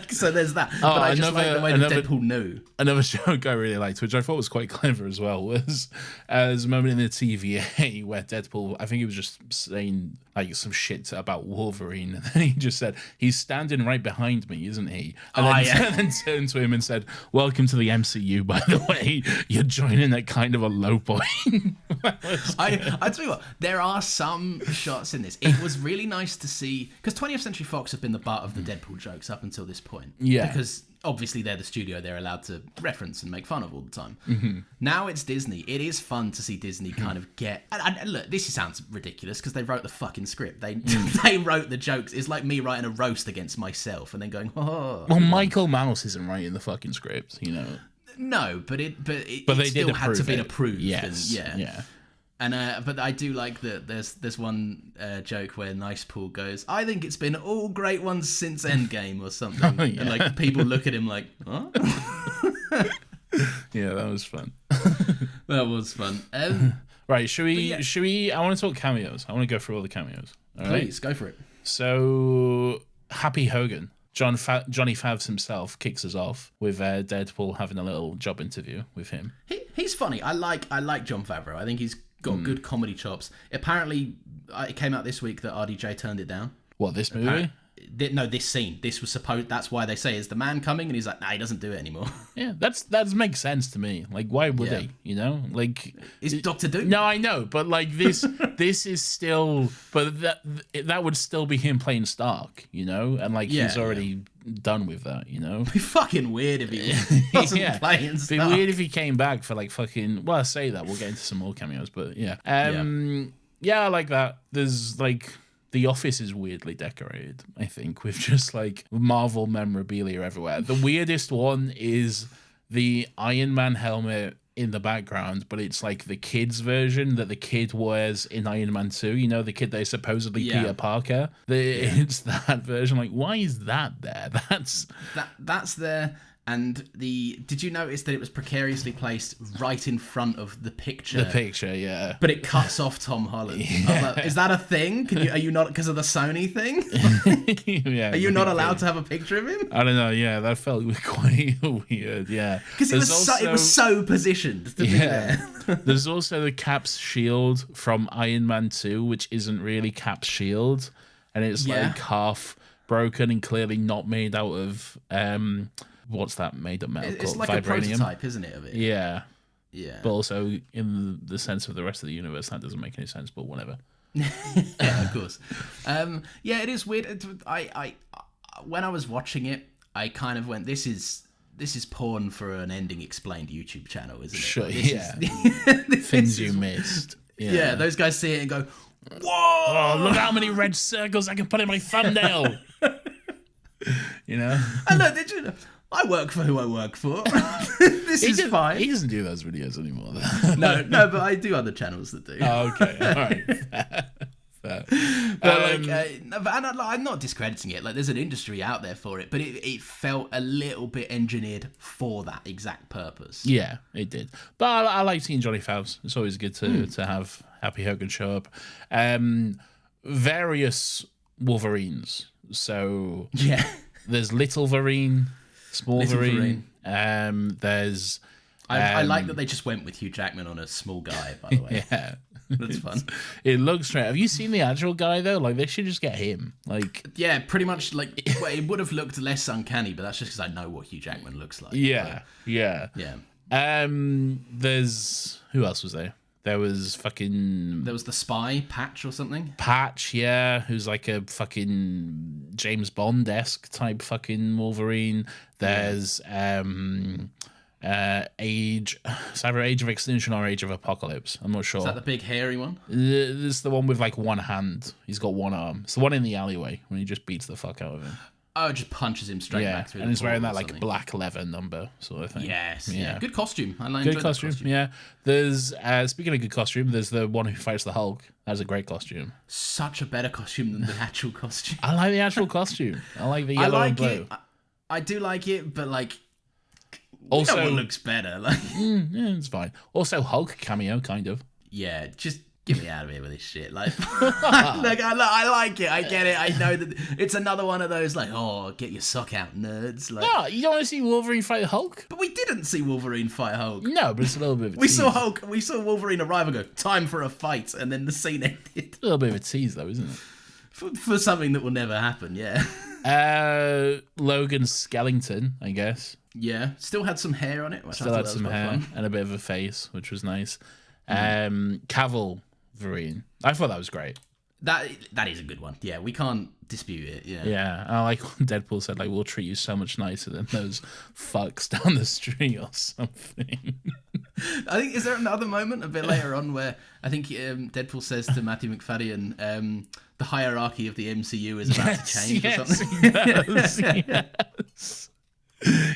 S2: So there's that. But I just like the way that Deadpool knew.
S1: Another joke I really liked, which I thought was quite clever as well, was there's a moment in the TVA where Deadpool, I think he was just saying, like, some shit about Wolverine, and then he just said, he's standing right behind me, isn't he? And then turned to him and said, welcome to the MCU, by the way. You're joining at kind of a low point.
S2: I tell you what, there are some shots in this. It was really nice to see, because 20th Century Fox have been the butt of the Deadpool jokes up until this point.
S1: Yeah.
S2: Because obviously they're the studio they're allowed to reference and make fun of all the time. Now it's Disney. It is fun to see Disney kind of get... And look, this sounds ridiculous because they wrote the fucking script. They wrote the jokes. It's like me writing a roast against myself and then going, oh...
S1: Well, Michael Mouse isn't writing the fucking script, you know.
S2: No, but it
S1: they
S2: still
S1: did
S2: had to be
S1: it.
S2: approved.
S1: Yes.
S2: And, yeah. And but I do like that. There's one joke where Nice Pool goes, "I think it's been all great ones since Endgame" or something, and like people look at him like, "Huh?"
S1: Yeah, that was fun.
S2: That was fun.
S1: Right, should we? I want to talk cameos. I want to go through all the cameos. All
S2: Please go for it.
S1: So, Happy Hogan. Johnny Favs himself kicks us off with Deadpool having a little job interview with him.
S2: He's funny. I like Jon Favreau. I think he's got good comedy chops. Apparently, it came out this week that RDJ turned it down.
S1: What, this movie?
S2: No, this scene. This was supposed. That's why they say, "Is the man coming?" And he's like, "Nah, he doesn't do it anymore."
S1: Yeah, that makes sense to me. Like, why would he? You know, like,
S2: is Doctor Doom?
S1: No, I know, but like this is still, but that would still be him playing Stark, you know, and like he's already done with that, you know?
S2: It'd be fucking weird if he wasn't playing stuff.
S1: It'd be weird if he came back for like fucking. Well, I say that we'll get into some more cameos, but yeah. Yeah, I like that. There's like. The office is weirdly decorated, I think, with just like Marvel memorabilia everywhere. The weirdest one is the Iron Man helmet in the background, but it's like the kid's version that the kid wears in Iron Man 2. You know, the kid that is supposedly Peter Parker. It's that version. Like, why is that there?
S2: That's there. And did you notice that it was precariously placed right in front of the picture?
S1: The picture, yeah.
S2: But it cuts off Tom Holland. Yeah. I was like, is that a thing? Are you not, because of the Sony thing?
S1: Yeah.
S2: Are you not allowed to have a picture of him?
S1: I don't know. Yeah, that felt quite weird. Yeah,
S2: because it was so positioned to be there.
S1: There's also the Cap's shield from Iron Man 2, which isn't really Cap's shield, and it's like half broken and clearly not made out of what's that made of metal called?
S2: It's like
S1: Vibranium.
S2: A prototype, isn't it, of it?
S1: Yeah.
S2: Yeah.
S1: But also in the sense of the rest of the universe, that doesn't make any sense, but whatever.
S2: Yeah, of course. Yeah, it is weird. I when I was watching it, I kind of went, this is porn for an ending explained YouTube channel, isn't it?
S1: Sure,
S2: This
S1: Things you missed.
S2: Yeah, those guys see it and go, whoa!
S1: Oh, look how many red circles I can put in my thumbnail. You know?
S2: And look, did you know? I work for who I work for. This is fine.
S1: He doesn't do those videos anymore, though.
S2: No, but I do other channels that do.
S1: Oh, okay. All right. Fair.
S2: But I'm not discrediting it. Like, there's an industry out there for it, but it felt a little bit engineered for that exact purpose.
S1: Yeah, it did. But I like seeing Johnny Favs. It's always good to have Happy Hogan show up. Various Wolverines. So
S2: yeah,
S1: there's Little Wolverine, Small Wolverine. There's
S2: I like that they just went with Hugh Jackman on a small guy, by the way.
S1: Yeah.
S2: That's fun.
S1: It looks straight. Have you seen the actual guy though? Like, they should just get him. Like,
S2: yeah, pretty much. Like, well, it would have looked less uncanny, but that's just because I know what Hugh Jackman looks like.
S1: Yeah, yeah. There's who else was there? There was
S2: the Spy, Patch or something.
S1: Patch, yeah, who's like a fucking James Bond-esque type fucking Wolverine. There's Age of Extinction or Age of Apocalypse. I'm not sure.
S2: Is that the big hairy one?
S1: This is the one with like one hand. He's got one arm. It's the one in the alleyway when he just beats the fuck out of him.
S2: Oh, it just punches him straight back through.
S1: And he's wearing that like black leather number sort of thing.
S2: Yes, yeah. Good costume. I like
S1: good costume. Yeah. There's speaking of good costume, there's the one who fights the Hulk. That's a great costume.
S2: Such a better costume than the actual costume.
S1: I like the actual costume. I like the yellow and blue.
S2: I do like it, but like
S1: also
S2: it looks better. Like
S1: yeah, it's fine. Also Hulk cameo, kind of.
S2: Yeah, just get me out of here with this shit. Like, I like it. I get it. I know that it's another one of those like, oh, get your sock out, nerds. Like,
S1: no, you don't want to see Wolverine fight Hulk?
S2: But we didn't see Wolverine fight Hulk.
S1: No, but it's a little bit of a
S2: we
S1: tease.
S2: saw Hulk. We saw Wolverine arrive and go, time for a fight, and then the scene ended.
S1: A little bit of a tease, though, isn't it?
S2: For something that will never happen. Yeah.
S1: Logan Skellington, I guess.
S2: Yeah, still had some hair on it.
S1: Still had some hair and a bit of a face, which was nice. Cavill. Wolverine. I thought that was great.
S2: That is a good one. Yeah, we can't dispute it. Yeah.
S1: Yeah, I like when Deadpool said like, "We'll treat you so much nicer than those fucks down the street" or something.
S2: I think is there another moment a bit later on where I think Deadpool says to Matthew McFadden, "The hierarchy of the MCU is about to change" or something.
S1: He does, yes.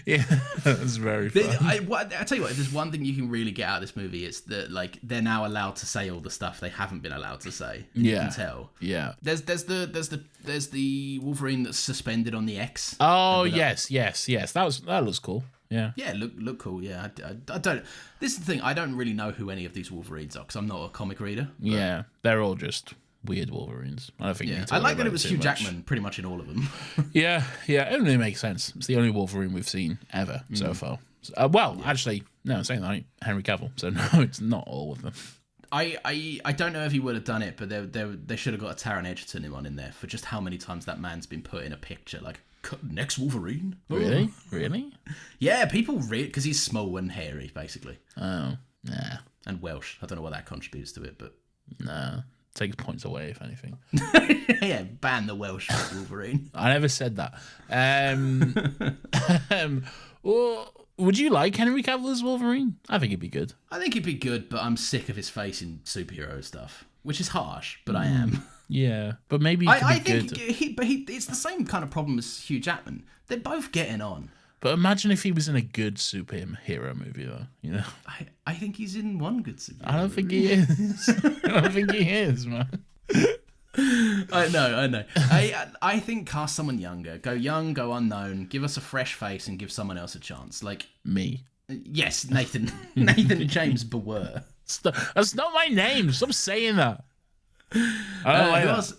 S1: Yeah, that's very fun.
S2: I tell you what, if there's one thing you can really get out of this movie, it's that like they're now allowed to say all the stuff they haven't been allowed to say. You can tell.
S1: Yeah.
S2: There's the Wolverine that's suspended on the X.
S1: Oh yes. That looks cool. Yeah.
S2: Yeah, look cool. Yeah, I don't. This is the thing. I don't really know who any of these Wolverines are because I'm not a comic reader. But...
S1: Yeah, they're all just weird Wolverines. I don't think.
S2: Yeah. I like that it was Hugh Jackman pretty much in all of them.
S1: yeah, it only makes sense. It's the only Wolverine we've seen ever so far. Actually, no, I'm saying that Henry Cavill. So no, it's not all of them.
S2: I don't know if he would have done it, but they should have got a Taron Egerton him on in there for just how many times that man's been put in a picture. Like, next Wolverine.
S1: Really?
S2: Yeah, people read because he's small and hairy, basically.
S1: Oh, nah.
S2: And Welsh. I don't know what that contributes to it, but
S1: no. takes points away, if anything.
S2: Yeah, ban the Welsh Wolverine.
S1: I never said that. Well, would you like Henry Cavill as Wolverine? I think he'd be good.
S2: I think he'd be good, but I'm sick of his face in superhero stuff, which is harsh, but I am.
S1: Yeah, but maybe he could
S2: I
S1: be
S2: think
S1: good.
S2: it's the same kind of problem as Hugh Jackman. They're both getting on.
S1: But imagine if he was in a good superhero movie, though. You know,
S2: I think he's in one good superhero.
S1: I don't think he is. I don't think he is, man.
S2: I know. I think cast someone younger. Go young, go unknown. Give us a fresh face and give someone else a chance. Like
S1: Me.
S2: yes, Nathan James Bower.
S1: That's not my name. Stop saying that. I don't like
S2: who
S1: that.
S2: else?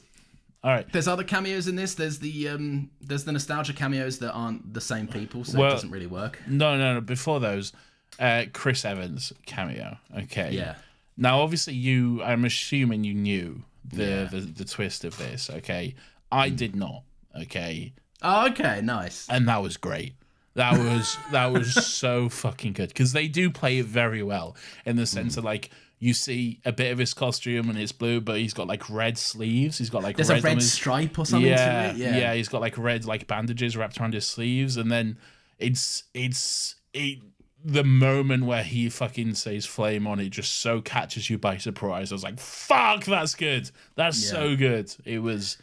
S1: All right.
S2: There's other cameos in this. There's the nostalgia cameos that aren't the same people, so it doesn't really work.
S1: No. Before those, Chris Evans cameo. Okay.
S2: Yeah.
S1: Now, obviously, I'm assuming you knew the twist of this. Okay. I did not. Okay.
S2: Oh, okay. Nice.
S1: And that was great. That was so fucking good because they do play it very well in the sense of like. You see a bit of his costume and it's blue, but he's got like red sleeves. He's got like
S2: there's a red stripe or something to it.
S1: Yeah. He's got like red like bandages wrapped around his sleeves, and then it's the moment where he fucking says "flame on," it just so catches you by surprise. I was like, "Fuck, that's good. That's so good." It was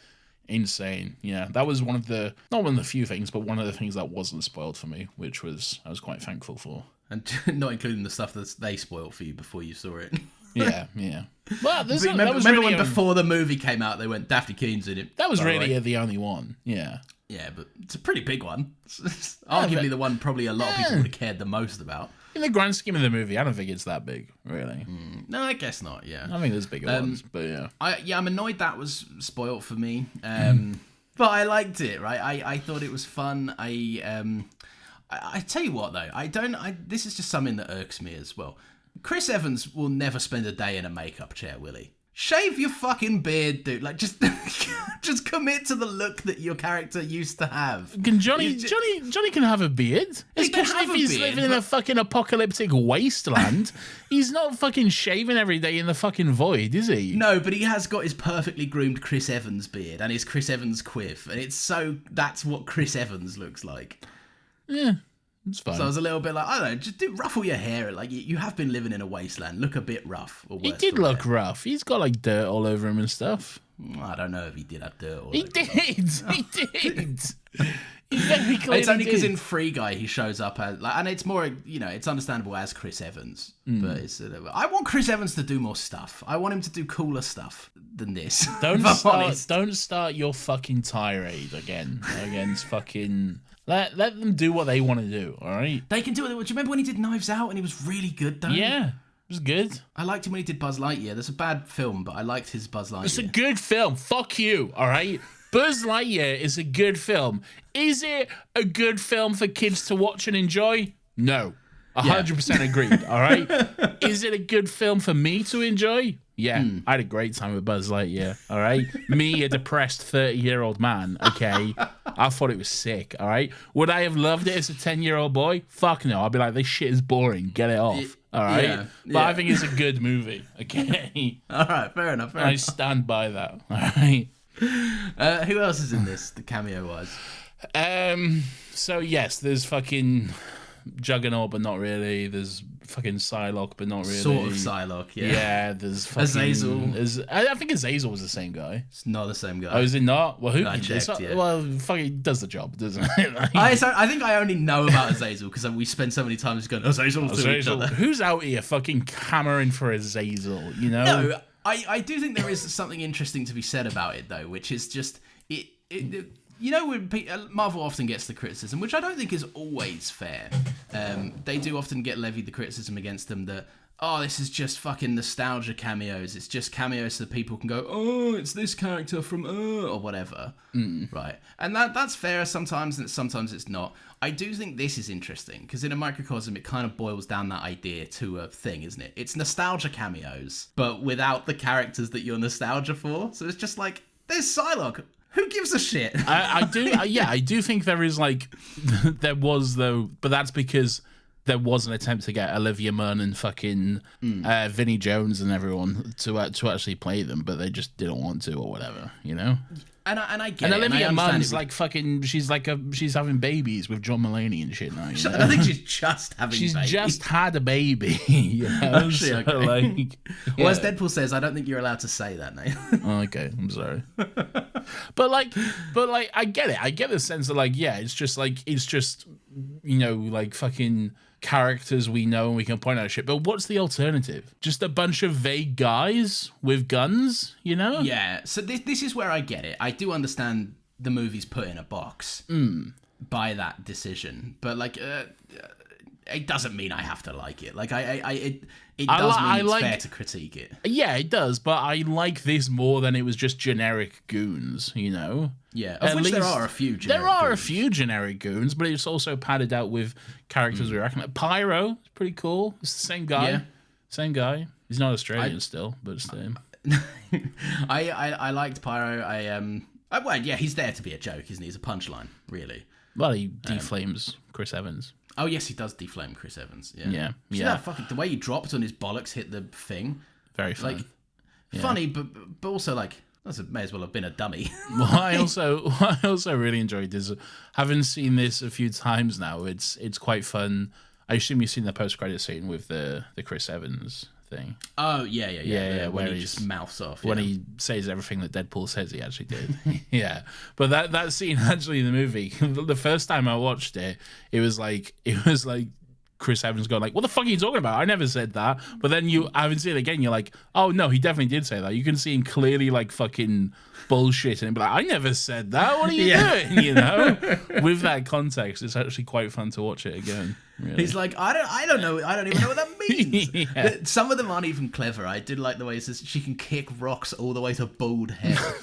S1: insane. Yeah, that was not one of the few things, but one of the things that wasn't spoiled for me, which I was quite thankful for.
S2: And not including the stuff that they spoiled for you before you saw it.
S1: Yeah. Well,
S2: remember when before the movie came out, they went Daphne Keen's in it.
S1: That was really the only one. Yeah.
S2: Yeah, but it's a pretty big one. It's arguably the one probably a lot of people would have cared the most about.
S1: In the grand scheme of the movie, I don't think it's that big, really.
S2: No, I guess not. Yeah.
S1: I think there's bigger ones, but yeah.
S2: I'm annoyed that was spoiled for me. But I liked it. Right. I thought it was fun. I tell you what though, this is just something that irks me as well. Chris Evans will never spend a day in a makeup chair, will he? Shave your fucking beard, dude. Like just commit to the look that your character used to have.
S1: Can Johnny can have a beard? Especially if he's living in a fucking apocalyptic wasteland. He's not fucking shaving every day in the fucking void, is he?
S2: No, but he has got his perfectly groomed Chris Evans beard and his Chris Evans quiff, and that's what Chris Evans looks like.
S1: Yeah, it's fine.
S2: So I was a little bit like, I don't know, just ruffle your hair. Like, you have been living in a wasteland. Look a bit rough. Or
S1: he did look rough. He's got, like, dirt all over him and stuff.
S2: I don't know if he did have dirt all over him.
S1: He did. It's
S2: only because in Free Guy he shows up as, like, and it's more, it's understandable as Chris Evans. But I want Chris Evans to do more stuff. I want him to do cooler stuff than this.
S1: Don't start your fucking tirade against fucking... Let them do what they want to do, all right?
S2: They can do it. Do you remember when he did Knives Out and he was really good, though?
S1: Yeah, it was good.
S2: I liked him when he did Buzz Lightyear. That's a bad film, but I liked his Buzz Lightyear.
S1: It's a good film. Fuck you, all right? Buzz Lightyear is a good film. Is it a good film for kids to watch and enjoy? No. 100% agreed, all right? Is it a good film for me to enjoy? Yeah, I had a great time with Buzz Lightyear, all right? Me, a depressed 30-year-old man, okay? I thought it was sick, all right? Would I have loved it as a 10-year-old boy? Fuck no. I'd be like, this shit is boring. Get it off, all right?
S2: Yeah,
S1: but I think it's a good movie, okay?
S2: All right, fair enough.
S1: I stand by that, all right?
S2: Who else is in this, the cameo-wise?
S1: So, yes, there's fucking... Juggernaut, but not really. There's fucking Psylocke, but not really.
S2: Sort of Psylocke, yeah.
S1: Yeah, there's fucking...
S2: Azazel.
S1: I think Azazel was the same guy.
S2: It's not the same guy.
S1: Oh, is it not? Well, who...
S2: I checked, yeah.
S1: Well, fucking does the job, doesn't it? Like,
S2: I think I only know about Azazel because we spend so many times going, Azazel to each other.
S1: Who's out here fucking hammering for Azazel, you know?
S2: No, I do think there is something interesting to be said about it, though, which is just... when Marvel often gets the criticism, which I don't think is always fair. They do often get levied the criticism against them that, this is just fucking nostalgia cameos. It's just cameos so that people can go, it's this character from, or whatever. Right. And that's fair sometimes, and sometimes it's not. I do think this is interesting, because in a microcosm, it kind of boils down that idea to a thing, isn't it? It's nostalgia cameos, but without the characters that you're nostalgia for. So it's just like, there's Psylocke. Who gives a shit?
S1: I do think there is there was though, but that's because there was an attempt to get Olivia Munn and fucking Vinnie Jones and everyone to actually play them, but they just didn't want to or whatever, you know?
S2: And I get
S1: and
S2: it.
S1: Olivia
S2: and
S1: Munn's like fucking, she's having babies with John Mulaney and shit now. You know?
S2: I think she's just having
S1: She's
S2: babies.
S1: just had a baby. You know?
S2: Actually,
S1: So,
S2: okay.
S1: like,
S2: Well, as Deadpool says, I don't think you're allowed to say that, Nathan.
S1: okay, I'm sorry. but like I get it. I get the sense that like, yeah, it's just you know, like fucking characters we know and we can point out shit. But what's the alternative? Just a bunch of vague guys with guns, you know?
S2: Yeah. So this is where I get it. I do understand the movie's put in a box by that decision, but like, it doesn't mean I have to like it. Like it does mean it's fair to critique it.
S1: Yeah, it does. But I like this more than it was just generic goons, you know?
S2: Yeah, of which there are a few generic
S1: There are
S2: goons.
S1: a few generic goons, but it's also padded out with characters we reckon. Like Pyro is pretty cool. It's the same guy.
S2: Yeah.
S1: Same guy. He's not Australian still, but it's the same.
S2: I liked Pyro. Well, yeah, he's there to be a joke, isn't he? He's a punchline, really.
S1: Well, he deflames Chris Evans.
S2: Oh, yes, he does deflame Chris Evans. Yeah.
S1: Yeah.
S2: See
S1: Yeah.
S2: that fucking, the way he dropped when his bollocks hit the thing.
S1: Very fun.
S2: Like, funny, but also, like, that may as well have been a dummy.
S1: What I also really enjoyed is having seen this a few times now. It's quite fun. I assume you've seen the post-credit scene with the Chris Evans thing.
S2: Oh, yeah.
S1: Where
S2: When he just mouths off.
S1: When he says everything that Deadpool says he actually did. Yeah. But that scene actually in the movie, the first time I watched it, it was like Chris Evans going like, what the fuck are you talking about? I never said that. But then I haven't seen it again. You're like, oh no, he definitely did say that. You can see him clearly like fucking bullshit and be like, I never said that. What are you doing? You know, with that context, it's actually quite fun to watch it again. Really.
S2: He's like, I don't know. I don't even know what that means.
S1: Yeah.
S2: Some of them aren't even clever. I did like the way he says she can kick rocks all the way to bald hell.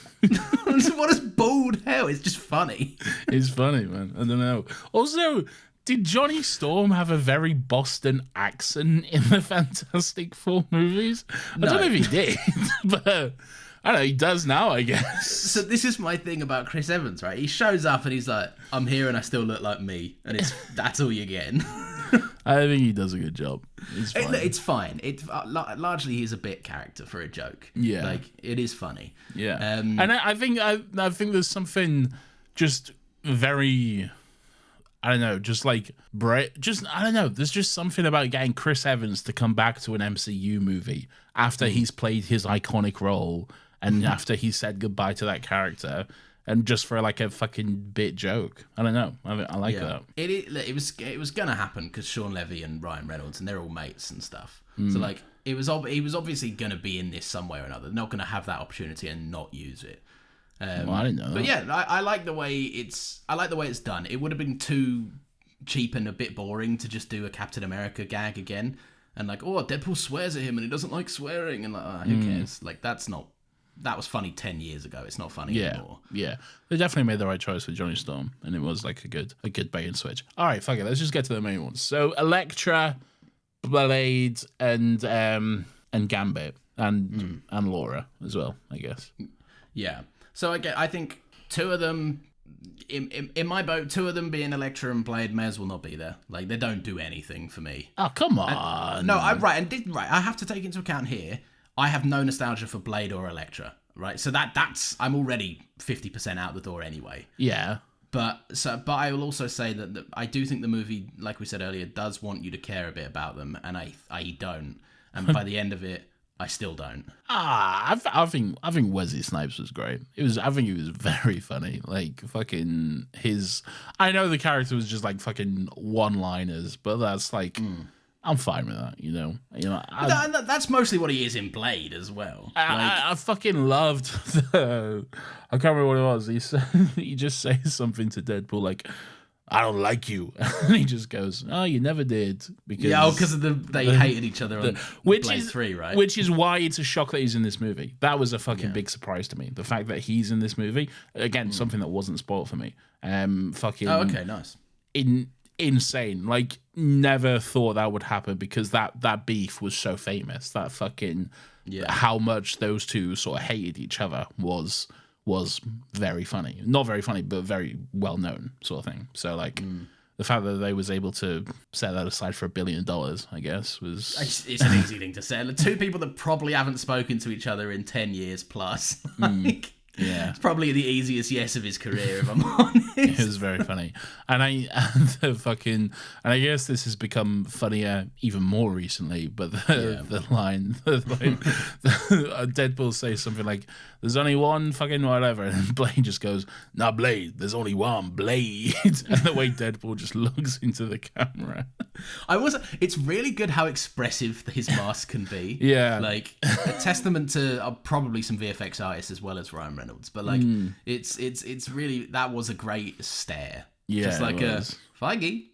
S2: What is bald hell? It's just funny.
S1: It's funny, man. I don't know. Also, did Johnny Storm have a very Boston accent in the Fantastic Four movies? I don't know if he did, but I don't know, he does now, I guess.
S2: So this is my thing about Chris Evans, right? He shows up and he's like, I'm here and I still look like me. And that's all you're getting.
S1: I think he does a good job.
S2: It's fine. It's largely he's a bit character for a joke.
S1: Yeah.
S2: Like, it is funny.
S1: Yeah. And I think there's something just very... I don't know, just like I don't know. There's just something about getting Chris Evans to come back to an MCU movie after he's played his iconic role and after he said goodbye to that character, and just for like a fucking bit joke. I don't know. I like that.
S2: It was gonna happen because Sean Levy and Ryan Reynolds and they're all mates and stuff. So like he was obviously gonna be in this some way or another. They're not gonna have that opportunity and not use it.
S1: Well, I didn't know that.
S2: But yeah, I like the way it's done. It would have been too cheap and a bit boring to just do a Captain America gag again, and like, oh, Deadpool swears at him and he doesn't like swearing, and like, who cares? Like, that was funny 10 years ago. It's not funny anymore.
S1: Yeah, they definitely made the right choice with Johnny Storm, and it was like a good bait and switch. All right, fuck it, let's just get to the main ones. So Elektra, Blade, and Gambit, and Laura as well, I guess.
S2: Yeah. So I think two of them, in my boat, two of them being Elektra and Blade may as well not be there. Like, they don't do anything for me.
S1: Oh, come on.
S2: I have to take into account here, I have no nostalgia for Blade or Elektra, right? So that's I'm already 50% out the door anyway.
S1: Yeah.
S2: But I will also say that I do think the movie, like we said earlier, does want you to care a bit about them, and I don't. And by the end of it, I still don't.
S1: I think Wesley Snipes was great. I think he was very funny. Like fucking I know the character was just like fucking one-liners, but that's like I'm fine with that. You know.
S2: That's mostly what he is in Blade as well.
S1: I fucking loved I can't remember what it was. He just says something to Deadpool like, I don't like you. And he just goes, oh, you never did.
S2: Because they hated each other on Blade 3, right?
S1: Which is why it's a shock that he's in this movie. That was a fucking big surprise to me. The fact that he's in this movie, again, something that wasn't spoiled for me. Fucking
S2: oh, okay, nice.
S1: Insane. Like, never thought that would happen because that beef was so famous. That fucking how much those two sort of hated each other was very funny. Not very funny, but very well known sort of thing. So like the fact that they was able to set that aside for $1 billion, I guess, was...
S2: It's an easy thing to say. Two people that probably haven't spoken to each other in 10 years plus. Like,
S1: yeah.
S2: It's probably the easiest yes of his career, if I'm honest.
S1: It was very funny. And I guess this has become funnier even more recently, but the line, Deadpool says something like, there's only one fucking whatever, and Blade just goes, nah, Blade, there's only one Blade. And the way Deadpool just looks into the camera.
S2: It's really good how expressive his mask can be.
S1: Yeah.
S2: Like, a testament to probably some VFX artists as well as Ryan Reynolds, but like, it's really, that was a great stare.
S1: Yeah,
S2: just like Feige,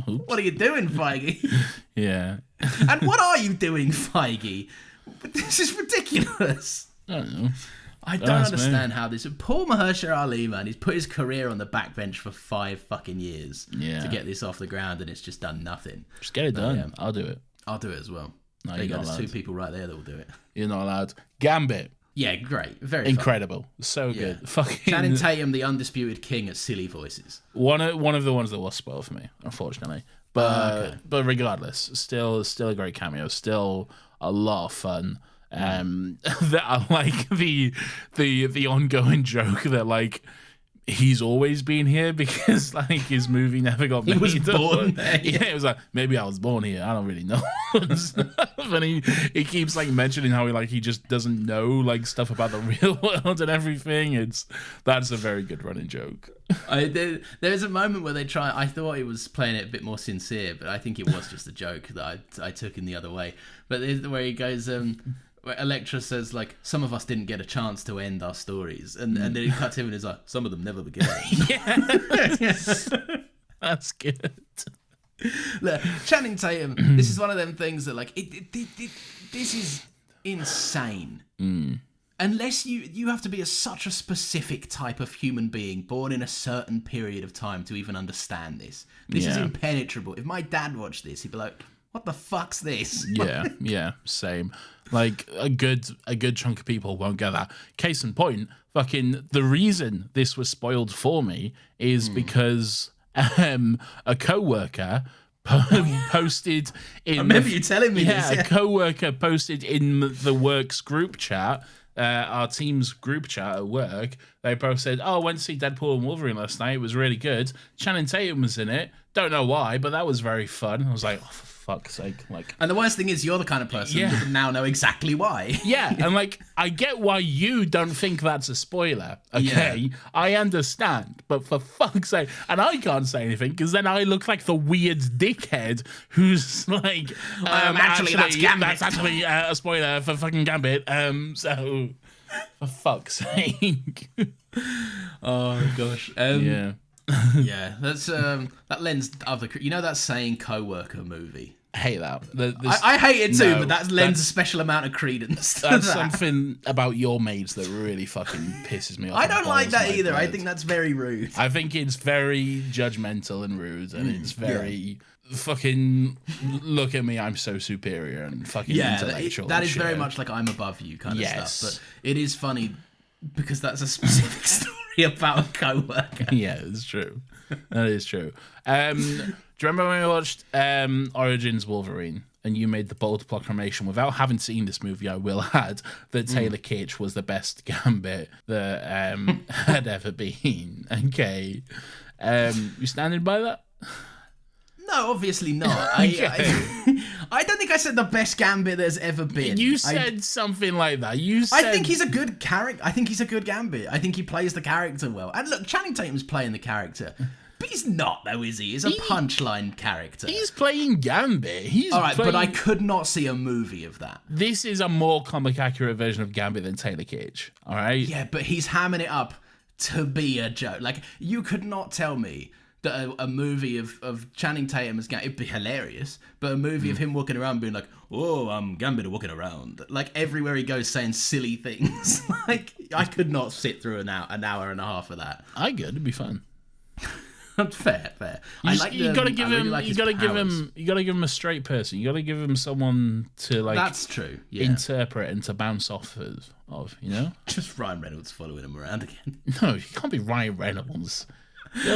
S2: what are you doing, Feige?
S1: Yeah.
S2: And what are you doing, Feige? This is ridiculous.
S1: I don't know.
S2: I don't understand how this... Paul Mahershala Ali, man, he's put his career on the backbench for 5 fucking years to get this off the ground, and it's just done nothing.
S1: Just get it done. Yeah. I'll do it.
S2: I'll do it as well.
S1: No,
S2: there you go. There's 2 people right there that will do it.
S1: You're not allowed. Gambit.
S2: Yeah, great. Very
S1: incredible. Fun. So good.
S2: Yeah.
S1: Fucking
S2: Channing Tatum, the undisputed king at silly voices.
S1: One of the ones that was spoiled for me, unfortunately. But regardless, still a great cameo. Still a lot of fun. That I like the ongoing joke that like he's always been here because like his movie never got made.
S2: He was born there.
S1: Yeah, it was like, maybe I was born here. I don't really know. And he keeps like mentioning how he just doesn't know like stuff about the real world and everything. That's a very good running joke.
S2: There's a moment where I thought he was playing it a bit more sincere, but I think it was just a joke that I took in the other way. But where he goes, where Elektra says, like, some of us didn't get a chance to end our stories. And then he cuts him and he's like, some of them never began.
S1: Yeah. That's good.
S2: Look, Channing Tatum, this is one of them things that, like, this is insane. Unless you have to be such a specific type of human being born in a certain period of time to even understand this. This is impenetrable. If my dad watched this, he'd be like, what the fuck's this?
S1: Yeah, same. Like a good chunk of people won't get that. Case in point, fucking the reason this was spoiled for me is because a coworker posted in.
S2: I remember you telling me this.
S1: Yeah, a coworker posted in the works group chat. Our team's group chat at work, they posted, I went to see Deadpool and Wolverine last night. It was really good. Channing Tatum was in it. Don't know why, but that was very fun. I was like, oh, for fuck's sake. Like,
S2: and the worst thing is you're the kind of person that now know exactly why.
S1: Yeah, and like, I get why you don't think that's a spoiler, okay? Yeah. I understand, but for fuck's sake, and I can't say anything, because then I look like the weird dickhead who's like,
S2: actually, that's Gambit.
S1: That's actually a spoiler for fucking Gambit, so, for fuck's sake.
S2: Oh, gosh.
S1: Yeah.
S2: Yeah, that's that lends other. You know that saying "coworker movie."
S1: I hate that.
S2: I hate it too, but that lends a special amount of credence.
S1: That's something about your mates that really fucking pisses me off.
S2: I don't like that either. I think that's very rude.
S1: I think it's very judgmental and rude, and it's very fucking look at me, I'm so superior and fucking intellectual.
S2: That is very much like I'm above you kind of stuff. But it is funny because that's a specific story about a coworker.
S1: Yeah, it's true. That is true. Do you remember when we watched Origins Wolverine and you made the bold proclamation, without having seen this movie, I will add, that Taylor Kitsch was the best Gambit that had ever been. Okay. You standing by that?
S2: No, obviously not. I don't think I said the best Gambit there's ever been.
S1: You said something like that.
S2: I think he's a good character. I think he's a good Gambit. I think he plays the character well. And look, Channing Tatum's playing the character. But he's not, though, is he? He's a punchline character.
S1: He's playing Gambit.
S2: But I could not see a movie of that.
S1: This is a more comic accurate version of Gambit than Taylor Kitsch, all right?
S2: Yeah, but he's hamming it up to be a joke. Like, you could not tell me that a movie of Channing Tatum as Gambit, it'd be hilarious, but a movie of him walking around being like, oh, I'm Gambit walking around. Like, everywhere he goes saying silly things. Like, I could not sit through an hour and a half of that.
S1: I could. It'd be fun.
S2: Fair.
S1: You gotta give him a straight person. You gotta give him someone to like.
S2: That's true. Yeah.
S1: Interpret and to bounce off of. You know.
S2: Just Ryan Reynolds following him around again.
S1: No, you can't be Ryan Reynolds.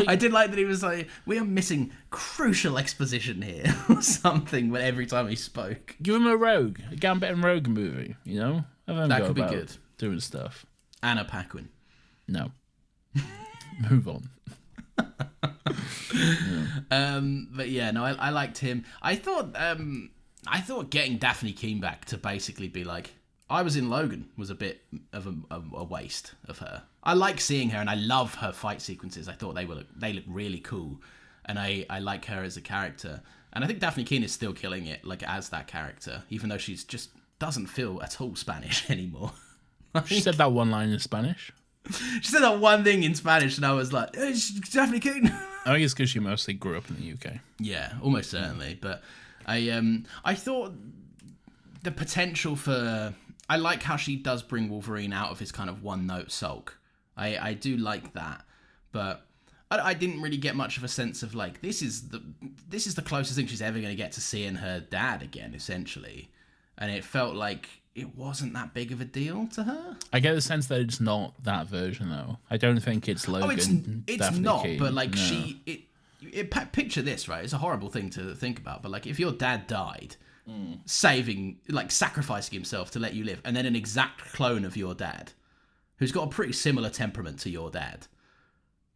S2: I did like that he was like, we are missing crucial exposition here, or something, but every time he spoke.
S1: Give him a Gambit and Rogue movie, you know? Have him
S2: That
S1: go
S2: could be
S1: about
S2: good.
S1: doing stuff.
S2: Anna Paquin.
S1: No. Move on.
S2: But yeah, no, I liked him. I thought getting Daphne Keane back to basically be like, I was in Logan was a bit of a waste of her. I like seeing her and I love her fight sequences. I thought they look really cool, and I like her as a character. And I think Daphne Keane is still killing it, like as that character, even though she's just doesn't feel at all Spanish anymore.
S1: She said that one line in Spanish.
S2: She said that one thing in Spanish, and I was like, hey, Daphne Keane.
S1: I think it's because she mostly grew up in the UK.
S2: Yeah, almost certainly. But I thought the potential for... I like how she does bring Wolverine out of his kind of one-note sulk. I do like that. But I didn't really get much of a sense of, like, this is the closest thing she's ever going to get to seeing her dad again, essentially. And it felt like it wasn't that big of a deal to her.
S1: I get the sense that it's not that version, though. I don't think it's Logan.
S2: It's not,
S1: Keane.
S2: but like
S1: No.
S2: picture this, right? It's a horrible thing to think about, but like if your dad died, sacrificing himself to let you live, and then an exact clone of your dad, who's got a pretty similar temperament to your dad,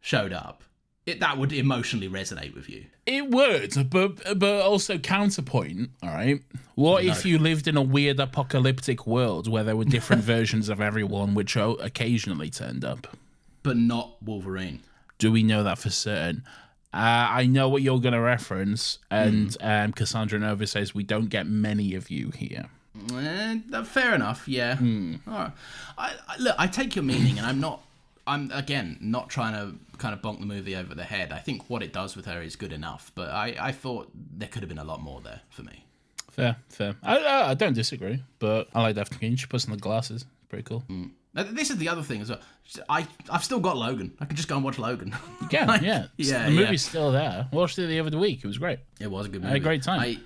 S2: showed up, that would emotionally resonate with you.
S1: It would, but also counterpoint, all right? What if you lived in a weird apocalyptic world where there were different versions of everyone which occasionally turned up?
S2: But not Wolverine.
S1: Do we know that for certain? I know what you're going to reference, and Cassandra Nova says we don't get many of you here.
S2: Fair enough, yeah. All right. Look, I take your meaning, and I'm again not trying to kind of bonk the movie over the head. I think what it does with her is good enough, but I thought there could have been a lot more there for me.
S1: Fair. I don't disagree, but I like Daphne Keane. She puts on the glasses. Pretty cool.
S2: Now, this is the other thing as well. I've still got Logan. I can just go and watch Logan.
S1: You can, yeah. The movie's still there. I watched it the other week. It was great.
S2: It was a good movie.
S1: I had a great time.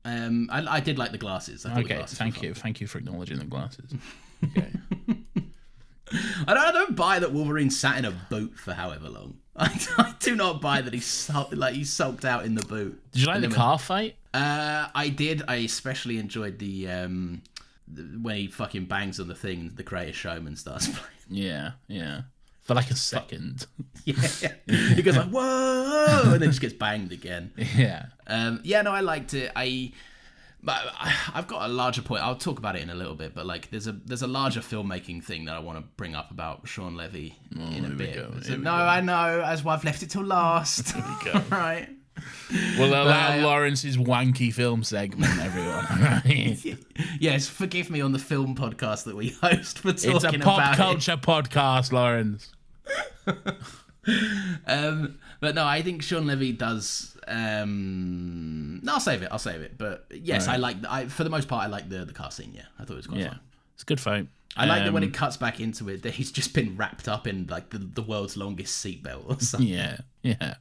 S2: I did like the glasses.
S1: Okay, thank you. Thank you for acknowledging the glasses. Okay.
S2: I don't buy that Wolverine sat in a boot for however long. I do not buy that he sulked out in the boot.
S1: Did you like the car fight?
S2: I did. I especially enjoyed the when he fucking bangs on the thing, the Greatest Showman starts playing.
S1: Yeah. For like a second.
S2: Yeah. He goes like, whoa, and then just gets banged again.
S1: Yeah.
S2: No, I liked it. I've got a larger point. I'll talk about it in a little bit, but like there's a larger filmmaking thing that I want to bring up about Sean Levy in a bit. I know, as why I've left it till last.
S1: Here we go.
S2: Right.
S1: We'll allow Lawrence's wanky film segment, everyone. Right?
S2: Yes, forgive me on the film podcast that we host for talking about it.
S1: It's a pop culture podcast, Lawrence.
S2: But no, I think Sean Levy does. No, I'll save it. But yes, right. For the most part, I like the car scene. Yeah, I thought it was quite fun.
S1: It's a good fight.
S2: I like that when it cuts back into it, that he's just been wrapped up in like the world's longest seatbelt or something.
S1: Yeah.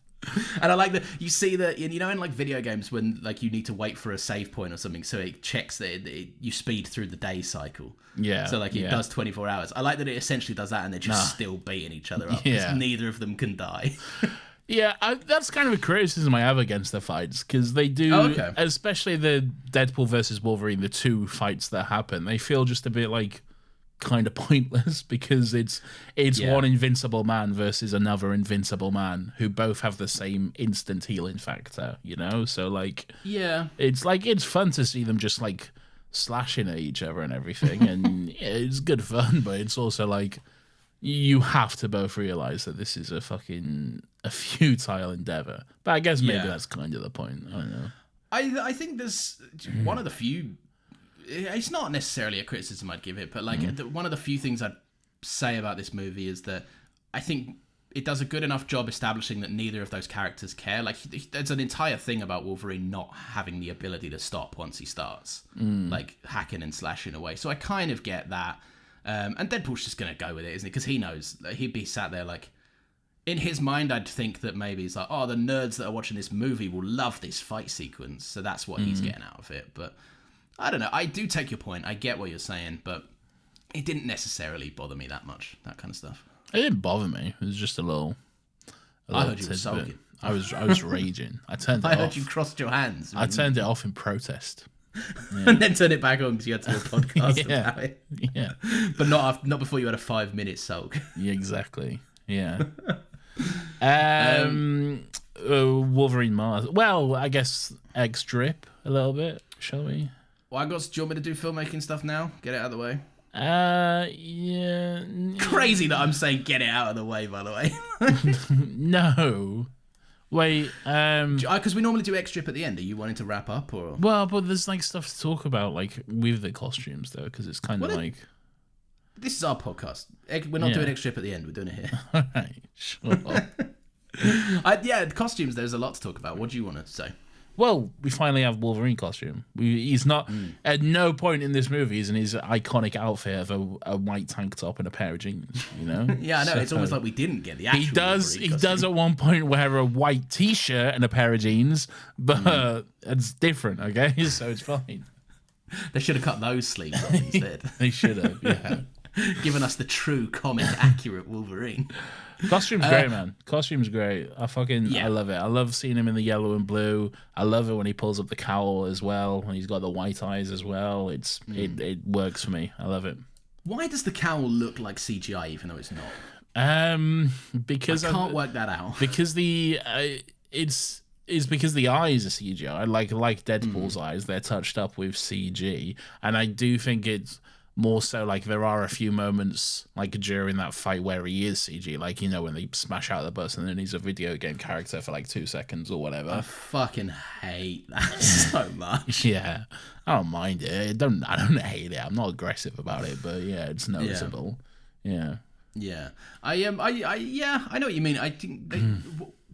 S2: And I like that you see that, you know, in like video games when like you need to wait for a save point or something, so it checks that you speed through the day cycle.
S1: Yeah.
S2: So like it does 24 hours. I like that it essentially does that, and they're just still beating each other up because neither of them can die.
S1: Yeah, that's kind of a criticism I have against the fights, because they do, especially the Deadpool versus Wolverine, the two fights that happen, they feel just a bit like kind of pointless, because it's one invincible man versus another invincible man who both have the same instant healing factor, you know? So like, it's fun to see them just like slashing at each other and everything, and it's good fun, but it's also like you have to both realize that this is a futile endeavor. But I guess maybe that's kind of the point. I don't know.
S2: I think there's one of the few. It's not necessarily a criticism I'd give it, but like one of the few things I'd say about this movie is that I think it does a good enough job establishing that neither of those characters care. Like, there's an entire thing about Wolverine not having the ability to stop once he starts, like hacking and slashing away. So I kind of get that. And Deadpool's just going to go with it, isn't he? Because he knows that he'd be sat there like, in his mind, I'd think that maybe he's like, oh, the nerds that are watching this movie will love this fight sequence. So that's what he's getting out of it. But I don't know. I do take your point. I get what you're saying, but it didn't necessarily bother me that much, that kind of stuff.
S1: It didn't bother me. It was just a little
S2: I heard you were sulking.
S1: I was raging. I turned it off.
S2: I heard you crossed your hands.
S1: I turned it off in protest.
S2: Yeah. And then turned it back on because you had to do a podcast about it.
S1: Yeah.
S2: But not before you had a 5-minute sulk.
S1: Yeah, exactly. Yeah. Wolverine Mars. Well, I guess X-Drip a little bit, shall we?
S2: Well, do you want me to do filmmaking stuff now? Get it out of the way.
S1: Yeah.
S2: Crazy that I'm saying get it out of the way, by the way.
S1: No. Wait,
S2: because we normally do X-Strip at the end. Are you wanting to wrap up, or?
S1: Well, but there's like stuff to talk about, like with the costumes, though, because it's kind of like.
S2: This is our podcast. We're not doing X-Strip at the end. We're doing it here.
S1: All right, sure.
S2: The costumes. There's a lot to talk about. What do you want to say?
S1: Well, we finally have Wolverine costume. He's not at no point in this movie is in his iconic outfit of a white tank top and a pair of jeans. You know?
S2: Yeah, I know. It's almost like we didn't get the actual.
S1: He does at one point wear a white t-shirt and a pair of jeans, but it's different. Okay, so it's fine.
S2: They should have cut those sleeves off instead.
S1: They should have. Yeah.
S2: Given us the true comic accurate Wolverine.
S1: Costume's great, man. Costume's great. I love it. I love seeing him in the yellow and blue. I love it when he pulls up the cowl as well, when he's got the white eyes as well. It works for me. I love it.
S2: Why does the cowl look like CGI even though it's not?
S1: Because
S2: I can't work that out.
S1: Because it's because the eyes are CGI. Like Deadpool's eyes, they're touched up with CG, and I do think it's more so like there are a few moments like during that fight where he is CG, like, you know, when they smash out the bus and then he's a video game character for like 2 seconds or whatever.
S2: I fucking hate that so much.
S1: Yeah, I don't mind it. I don't hate it. I'm not aggressive about it, but yeah, it's noticeable. Yeah. I know what you mean. I think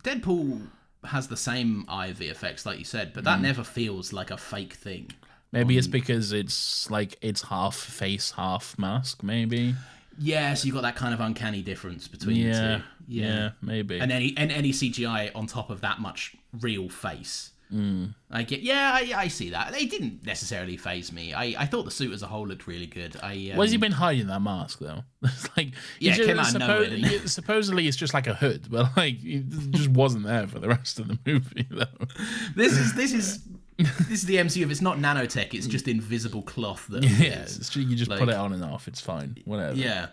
S1: Deadpool has the same eye VFX like you said, but that never feels like a fake thing. Maybe it's because it's like it's half face, half mask, maybe.
S2: Yeah, so you've got that kind of uncanny difference between the two.
S1: Yeah, maybe.
S2: And any CGI on top of that much real face. I get. Yeah, I see that. They didn't necessarily faze me. I thought the suit as a whole looked really good.
S1: Where's he been hiding that mask though? It's like
S2: it came out of nowhere, didn't it?
S1: Supposedly it's just like a hood, but like it just wasn't there for the rest of the movie though.
S2: This is the MCU. If it's not nanotech, it's just invisible cloth. That
S1: you just put it on and off. It's fine. Whatever.
S2: Yeah.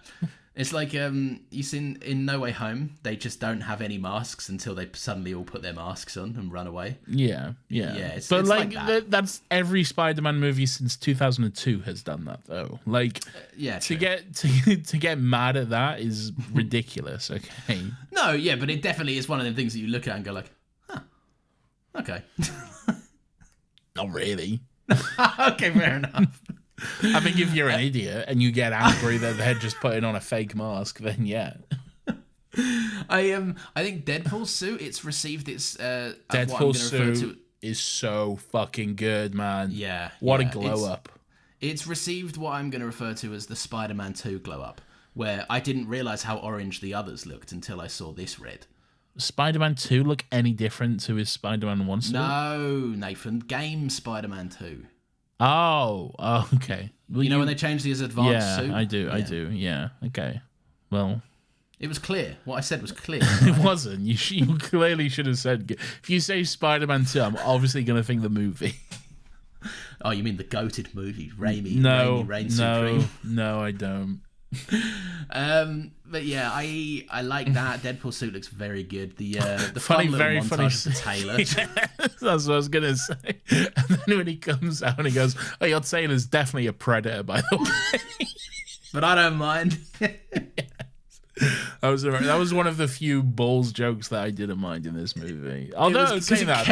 S2: It's like you seen in No Way Home, they just don't have any masks until they suddenly all put their masks on and run away.
S1: Yeah.
S2: It's
S1: like
S2: that.
S1: That's every Spider-Man movie since 2002 has done that though. Like, to get mad at that is ridiculous. Okay.
S2: No, yeah, but it definitely is one of the things that you look at and go like, huh, okay.
S1: Not really.
S2: Okay, fair enough.
S1: I think if you're an idiot and you get angry that they're just putting on a fake mask, then yeah.
S2: I think Deadpool's suit, it's received its
S1: Deadpool's suit is so fucking good, man.
S2: Yeah.
S1: What a glow up.
S2: It's received what I'm going to refer to as the Spider-Man 2 glow up, where I didn't realize how orange the others looked until I saw this red.
S1: Spider-Man 2 look any different to his Spider-Man 1 suit?
S2: No, Nathan. Game Spider-Man 2.
S1: Oh, okay. Well,
S2: you know when they changed his advanced suit?
S1: I do. Yeah, okay. Well,
S2: it was clear. What I said was clear.
S1: It wasn't. You clearly should have said... If you say Spider-Man 2, I'm obviously going to think the movie.
S2: Oh, you mean the goated movie? Raimi Reigns Supreme?
S1: No, I don't.
S2: But yeah, I like that. Deadpool suit looks very good. The
S1: funny, very funny
S2: Taylor.
S1: That's what I was gonna say. And then when he comes out and he goes, "Oh, your Taylor's definitely a predator, by the way."
S2: But I don't mind.
S1: That was one of the few balls jokes that I didn't mind in this movie. Although saying that,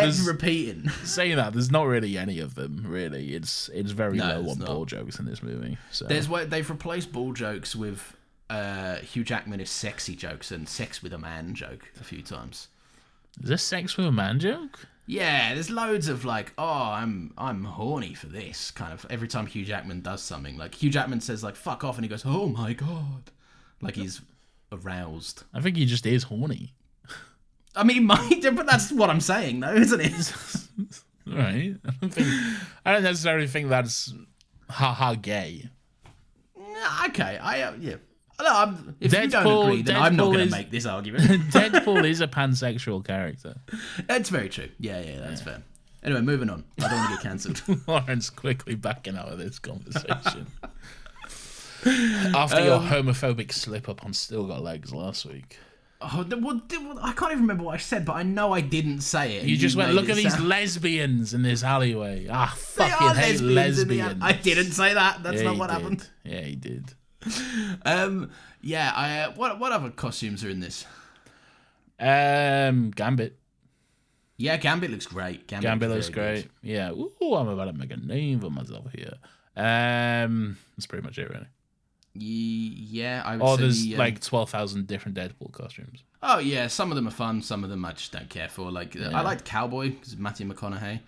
S1: there's not really any of them. Really, it's very low on ball jokes in this movie. So
S2: they've replaced ball jokes with Hugh Jackman is sexy jokes and sex with a man joke a few times.
S1: Is this sex with a man joke?
S2: Yeah, there's loads of like, oh, I'm horny for this kind of every time Hugh Jackman does something. Like Hugh Jackman says like fuck off and he goes, oh my god, like he's aroused.
S1: I think he just is horny.
S2: I mean, but that's what I'm saying, though, isn't it?
S1: Right. I don't necessarily think that's haha gay.
S2: Okay. If you don't agree, then I'm not going to make this argument.
S1: Deadpool is a pansexual character.
S2: It's very true. Yeah, that's fair. Anyway, moving on. I don't want to get cancelled.
S1: Lawrence quickly backing out of this conversation. After your homophobic slip-up on Still Got Legs last week.
S2: I can't even remember what I said, but I know I didn't say it.
S1: You just went, look at these lesbians in this alleyway. Fucking hate lesbians.
S2: I didn't say that. That's not what happened.
S1: Yeah, he did.
S2: What other costumes are in this?
S1: Gambit.
S2: Yeah, Gambit looks great.
S1: Gambit looks great. Good. Yeah. Ooh, I'm about to make a name for myself here. That's pretty much it, really.
S2: Yeah, I would say.
S1: There's like 12,000 different Deadpool costumes.
S2: Oh yeah, some of them are fun. Some of them I just don't care for. Like I liked Cowboy because Matthew McConaughey.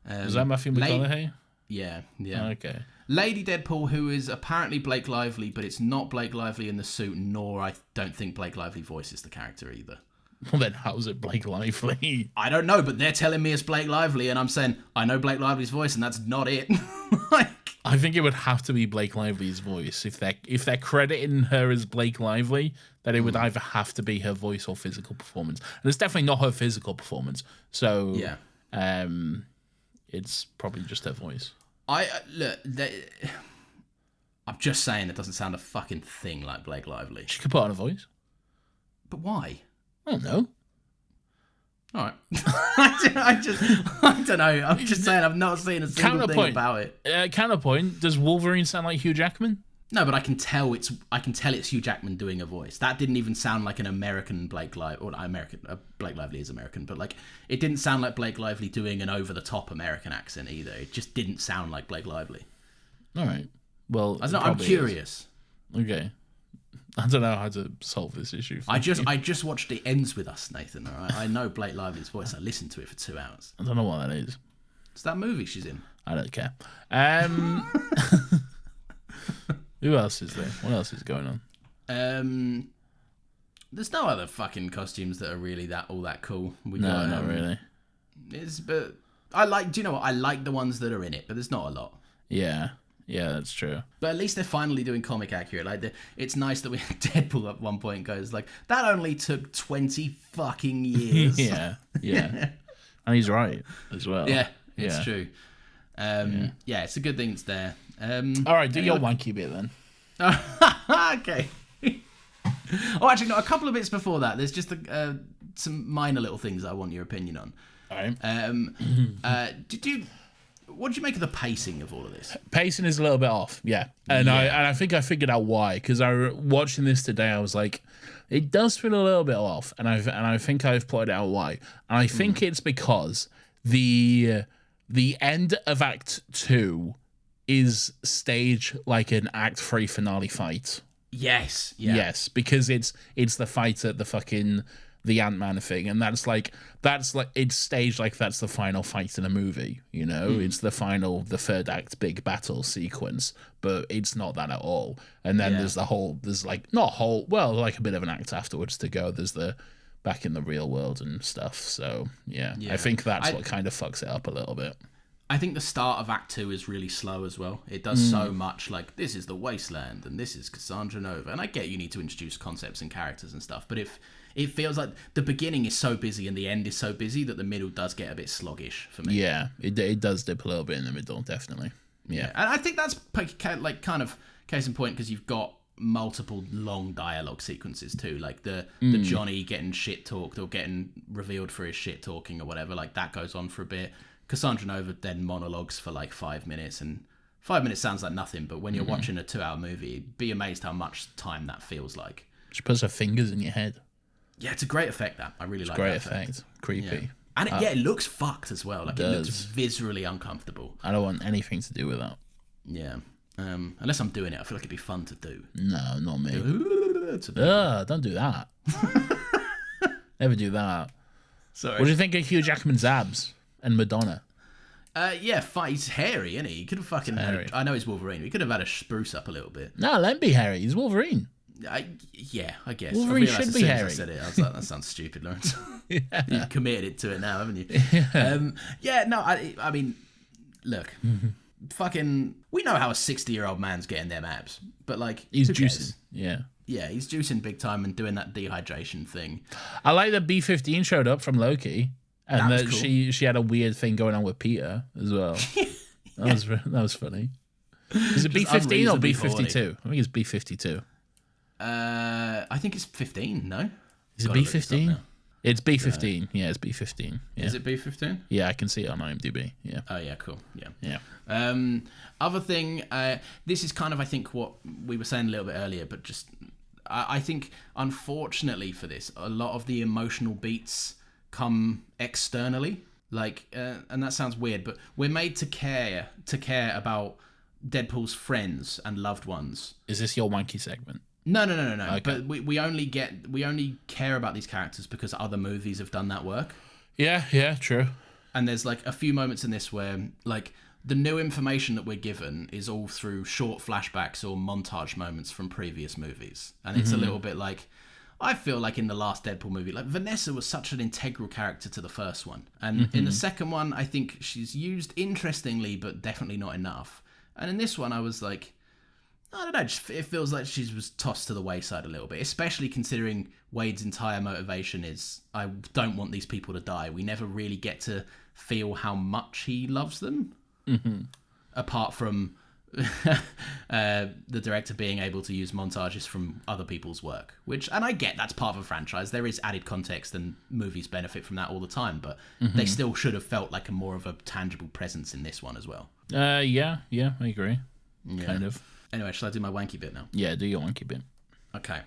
S1: Was that Matthew McConaughey?
S2: Yeah.
S1: Okay.
S2: Lady Deadpool, who is apparently Blake Lively, but it's not Blake Lively in the suit, nor I don't think Blake Lively voices the character either.
S1: Well, then how's it Blake Lively?
S2: I don't know, but they're telling me it's Blake Lively, and I'm saying, I know Blake Lively's voice, and that's not it.
S1: I think it would have to be Blake Lively's voice. If they're crediting her as Blake Lively, then it would either have to be her voice or physical performance. And it's definitely not her physical performance. So, it's probably just her voice. I'm just saying it doesn't sound a fucking thing like Blake Lively. She could put on a voice.
S2: But why?
S1: I don't know.
S2: All right. I don't know. I'm just saying I've not seen a single thing about it.
S1: Counterpoint, does Wolverine sound like Hugh Jackman?
S2: No, but I can tell it's Hugh Jackman doing a voice. That didn't even sound like an American Blake Lively, or American Blake Lively is American, but like it didn't sound like Blake Lively doing an over-the-top American accent either. It just didn't sound like Blake Lively.
S1: All right. Well,
S2: I'm curious.
S1: Okay. I don't know how to solve this issue.
S2: I just watched It Ends With Us, Nathan. All right? I know Blake Lively's voice. I listened to it for 2 hours.
S1: I don't know what that is.
S2: It's that movie she's in.
S1: I don't care. Who else is there? What else is going
S2: on? There's no other fucking costumes that are really all that cool.
S1: Not really.
S2: But I like. Do you know what? I like the ones that are in it, but there's not a lot.
S1: Yeah, that's true.
S2: But at least they're finally doing comic accurate. Like, it's nice that we Deadpool at one point goes like, that only took 20 fucking years.
S1: yeah, and he's right as well.
S2: Yeah, it's true. It's a good thing it's there.
S1: All right, do your wanky bit then.
S2: Okay. Oh, actually, no. A couple of bits before that. There's just some minor little things I want your opinion on.
S1: All right.
S2: What did you make of the pacing of all of this?
S1: Pacing is a little bit off, yeah. And I think I figured out why, because watching this today, I was like, it does feel a little bit off, and I think I've plotted out why. And I think it's because the end of Act 2 is staged like an Act 3 finale fight.
S2: Yes. Yeah.
S1: Yes, because it's the fight at the Ant-Man thing, and that's like it's staged like that's the final fight in a movie, you know? It's the third act big battle sequence, but it's not that at all. And then there's like a bit of an act afterwards to go. There's the back in the real world and stuff. So yeah. I think that's what kind of fucks it up a little bit.
S2: I think the start of Act 2 is really slow as well. It does so much like, this is the wasteland and this is Cassandra Nova. And I get you need to introduce concepts and characters and stuff, but if it feels like the beginning is so busy and the end is so busy that the middle does get a bit sluggish for me.
S1: Yeah, it does dip a little bit in the middle, definitely. Yeah.
S2: And I think that's like kind of case in point because you've got multiple long dialogue sequences too, like the Johnny getting shit talked or getting revealed for his shit talking or whatever, like that goes on for a bit. Cassandra Nova then monologues for like 5 minutes, and 5 minutes sounds like nothing, but when you're watching a 2-hour movie, be amazed how much time that feels like.
S1: She puts her fingers in your head.
S2: Yeah, it's a great effect. That I really like. Great effect.
S1: Creepy.
S2: Yeah. And it looks fucked as well. Like it looks viscerally uncomfortable.
S1: I don't want anything to do with that.
S2: Yeah. Unless I'm doing it, I feel like it'd be fun to do.
S1: No, not me. Don't do that. Never do that.
S2: Sorry.
S1: What do you think of Hugh Jackman's abs and Madonna?
S2: He's hairy, isn't he? He could have fucking. I know he's Wolverine. He could have had a spruce up a little bit.
S1: No, let him be hairy. He's Wolverine.
S2: I guess.
S1: Wolverine should be hairy.
S2: I said it. I was like, that sounds stupid, Lawrence. You've committed it to it now, haven't you? I mean, look, fucking, we know how a 60-year-old man's getting them abs, but like,
S1: he's juicing. Yeah.
S2: Yeah, he's juicing big time and doing that dehydration thing.
S1: I like that B-15 showed up from Loki, and that
S2: cool.
S1: she had a weird thing going on with Peter as well. That was funny. Is it B-15 or B-52? I think it's B-52.
S2: I think it's 15. No,
S1: is it B-15? It's B-15. Yeah, it's B-15. Yeah.
S2: Is it B-15?
S1: Yeah, I can see it on IMDb. Yeah.
S2: Oh yeah, cool. Yeah.
S1: Yeah.
S2: Other thing, this is kind of I think what we were saying a little bit earlier, but just I think unfortunately for this, a lot of the emotional beats come externally. Like, and that sounds weird, but we're made to care about Deadpool's friends and loved ones.
S1: Is this your wanky segment?
S2: No.
S1: Okay.
S2: But we only care about these characters because other movies have done that work.
S1: Yeah, true.
S2: And there's like a few moments in this where like the new information that we're given is all through short flashbacks or montage moments from previous movies. And it's a little bit like, I feel like in the last Deadpool movie, like Vanessa was such an integral character to the first one. And in the second one, I think she's used interestingly, but definitely not enough. And in this one, I was like, I don't know, it feels like she was tossed to the wayside a little bit, especially considering Wade's entire motivation is, I don't want these people to die. We never really get to feel how much he loves them, apart from the director being able to use montages from other people's work, and I get that's part of a franchise. There is added context and movies benefit from that all the time, but they still should have felt like more of a tangible presence in this one as well.
S1: Yeah, I agree. Yeah. Kind of.
S2: Anyway, shall I do my wanky bit now?
S1: Yeah, do your wanky bit.
S2: Okay.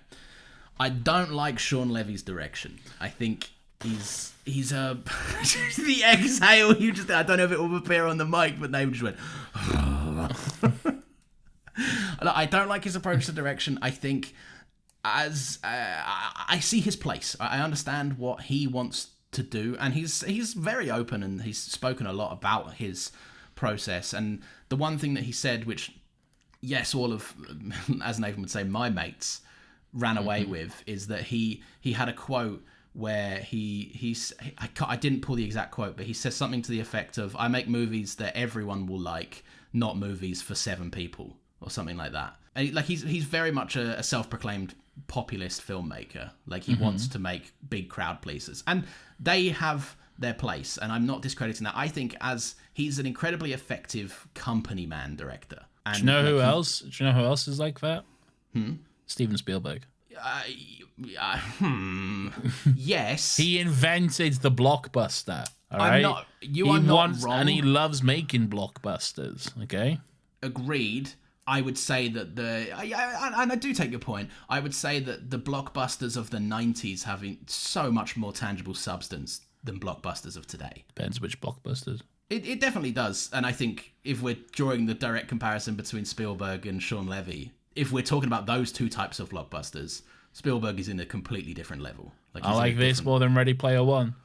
S2: I don't like Sean Levy's direction. I think he's the exhale you just, I don't know if it will appear on the mic, but Nate just went I don't like his approach to direction. I think as I see his place. I understand what he wants to do, and he's very open, and he's spoken a lot about his process. And the one thing that he said, which yes, all of, as Nathan would say, my mates ran away with, is that he had a quote where I didn't pull the exact quote, but he says something to the effect of, I make movies that everyone will like, not movies for 7 people, or something like that. And he's very much a self-proclaimed populist filmmaker. Like, he wants to make big crowd pleasers, and they have their place, and I'm not discrediting that. I think as he's an incredibly effective company man director. And
S1: do you know who else? Do you know who else is like that? Steven Spielberg.
S2: Yes.
S1: He invented the blockbuster. All right?
S2: You are not wrong.
S1: And he loves making blockbusters. Okay.
S2: Agreed. I would say that and I do take your point. I would say that the blockbusters of the 90s having so much more tangible substance than blockbusters of today.
S1: Depends which blockbusters.
S2: It definitely does. And I think if we're drawing the direct comparison between Spielberg and Sean Levy, if we're talking about those two types of blockbusters, Spielberg is in a completely different level.
S1: I like this more than Ready Player One.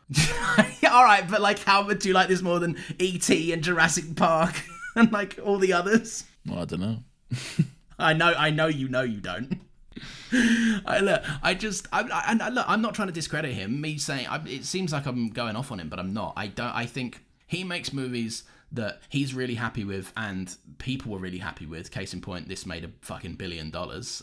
S2: All right, but like, how do you like this more than E.T. and Jurassic Park and like all the others?
S1: Well, I don't know.
S2: I know you don't. I'm not trying to discredit him. Me saying it seems like I'm going off on him, but I'm not. I think he makes movies that he's really happy with and people were really happy with. Case in point, this made a fucking $1 billion.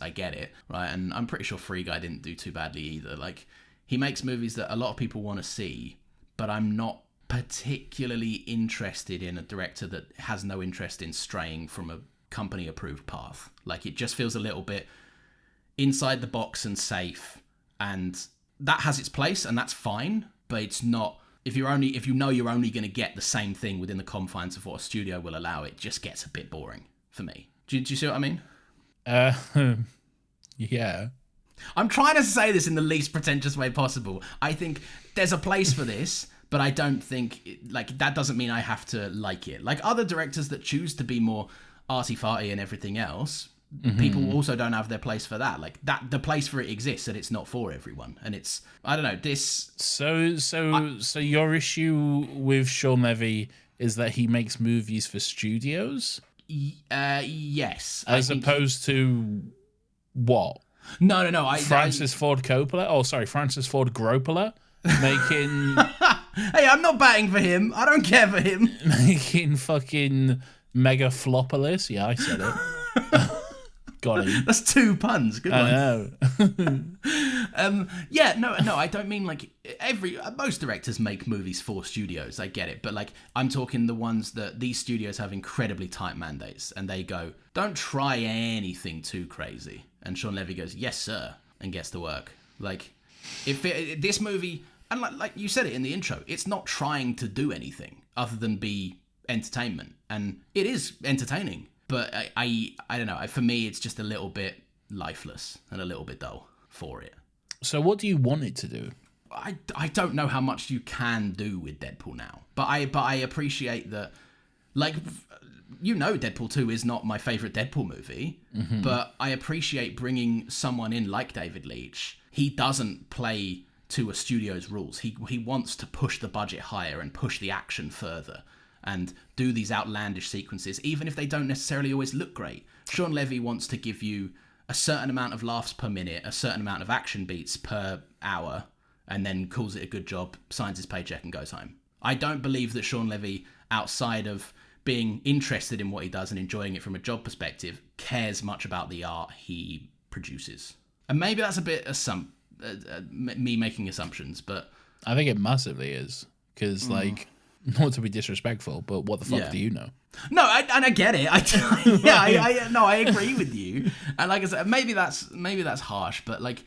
S2: I get it, right? And I'm pretty sure Free Guy didn't do too badly either. Like, he makes movies that a lot of people want to see, but I'm not particularly interested in a director that has no interest in straying from a company approved path. Like, it just feels a little bit inside the box and safe, and that has its place and that's fine, but it's not. If you know you're only going to get the same thing within the confines of what a studio will allow, it just gets a bit boring for me. Do you see what I mean?
S1: Yeah.
S2: I'm trying to say this in the least pretentious way possible. I think there's a place for this, but I don't think that doesn't mean I have to like it. Like other directors that choose to be more arty-farty and everything else, people also don't have their place for that. Like that, the place for it exists, and it's not for everyone. And it's, I don't know, this.
S1: So your issue with Sean Levy is that he makes movies for studios?
S2: Yes.
S1: As opposed to what?
S2: No.
S1: Francis Ford Coppola making.
S2: Hey, I'm not batting for him. I don't care for him.
S1: Making fucking Megaflopolis. Yeah, I said it. Got him.
S2: That's 2 puns. Good one.
S1: I know.
S2: I don't mean like most directors make movies for studios. I get it, but like I'm talking the ones that these studios have incredibly tight mandates, and they go, don't try anything too crazy. And Sean Levy goes, yes sir, and gets to work. Like this movie, and like you said it in the intro, it's not trying to do anything other than be entertainment, and it is entertaining. But I don't know. For me, it's just a little bit lifeless and a little bit dull for it.
S1: So what do you want it to do?
S2: I don't know how much you can do with Deadpool now. But I appreciate that, like, Deadpool 2 is not my favourite Deadpool movie. Mm-hmm. But I appreciate bringing someone in like David Leitch. He doesn't play to a studio's rules. He wants to push the budget higher and push the action further and do these outlandish sequences, even if they don't necessarily always look great. Sean Levy wants to give you a certain amount of laughs per minute, a certain amount of action beats per hour, and then calls it a good job, signs his paycheck, and goes home. I don't believe that Sean Levy, outside of being interested in what he does and enjoying it from a job perspective, cares much about the art he produces. And maybe that's a bit me making assumptions, but
S1: I think it massively is, because not to be disrespectful, but what the fuck do you know?
S2: No, I get it. I agree with you. And like I said, maybe that's harsh, but like,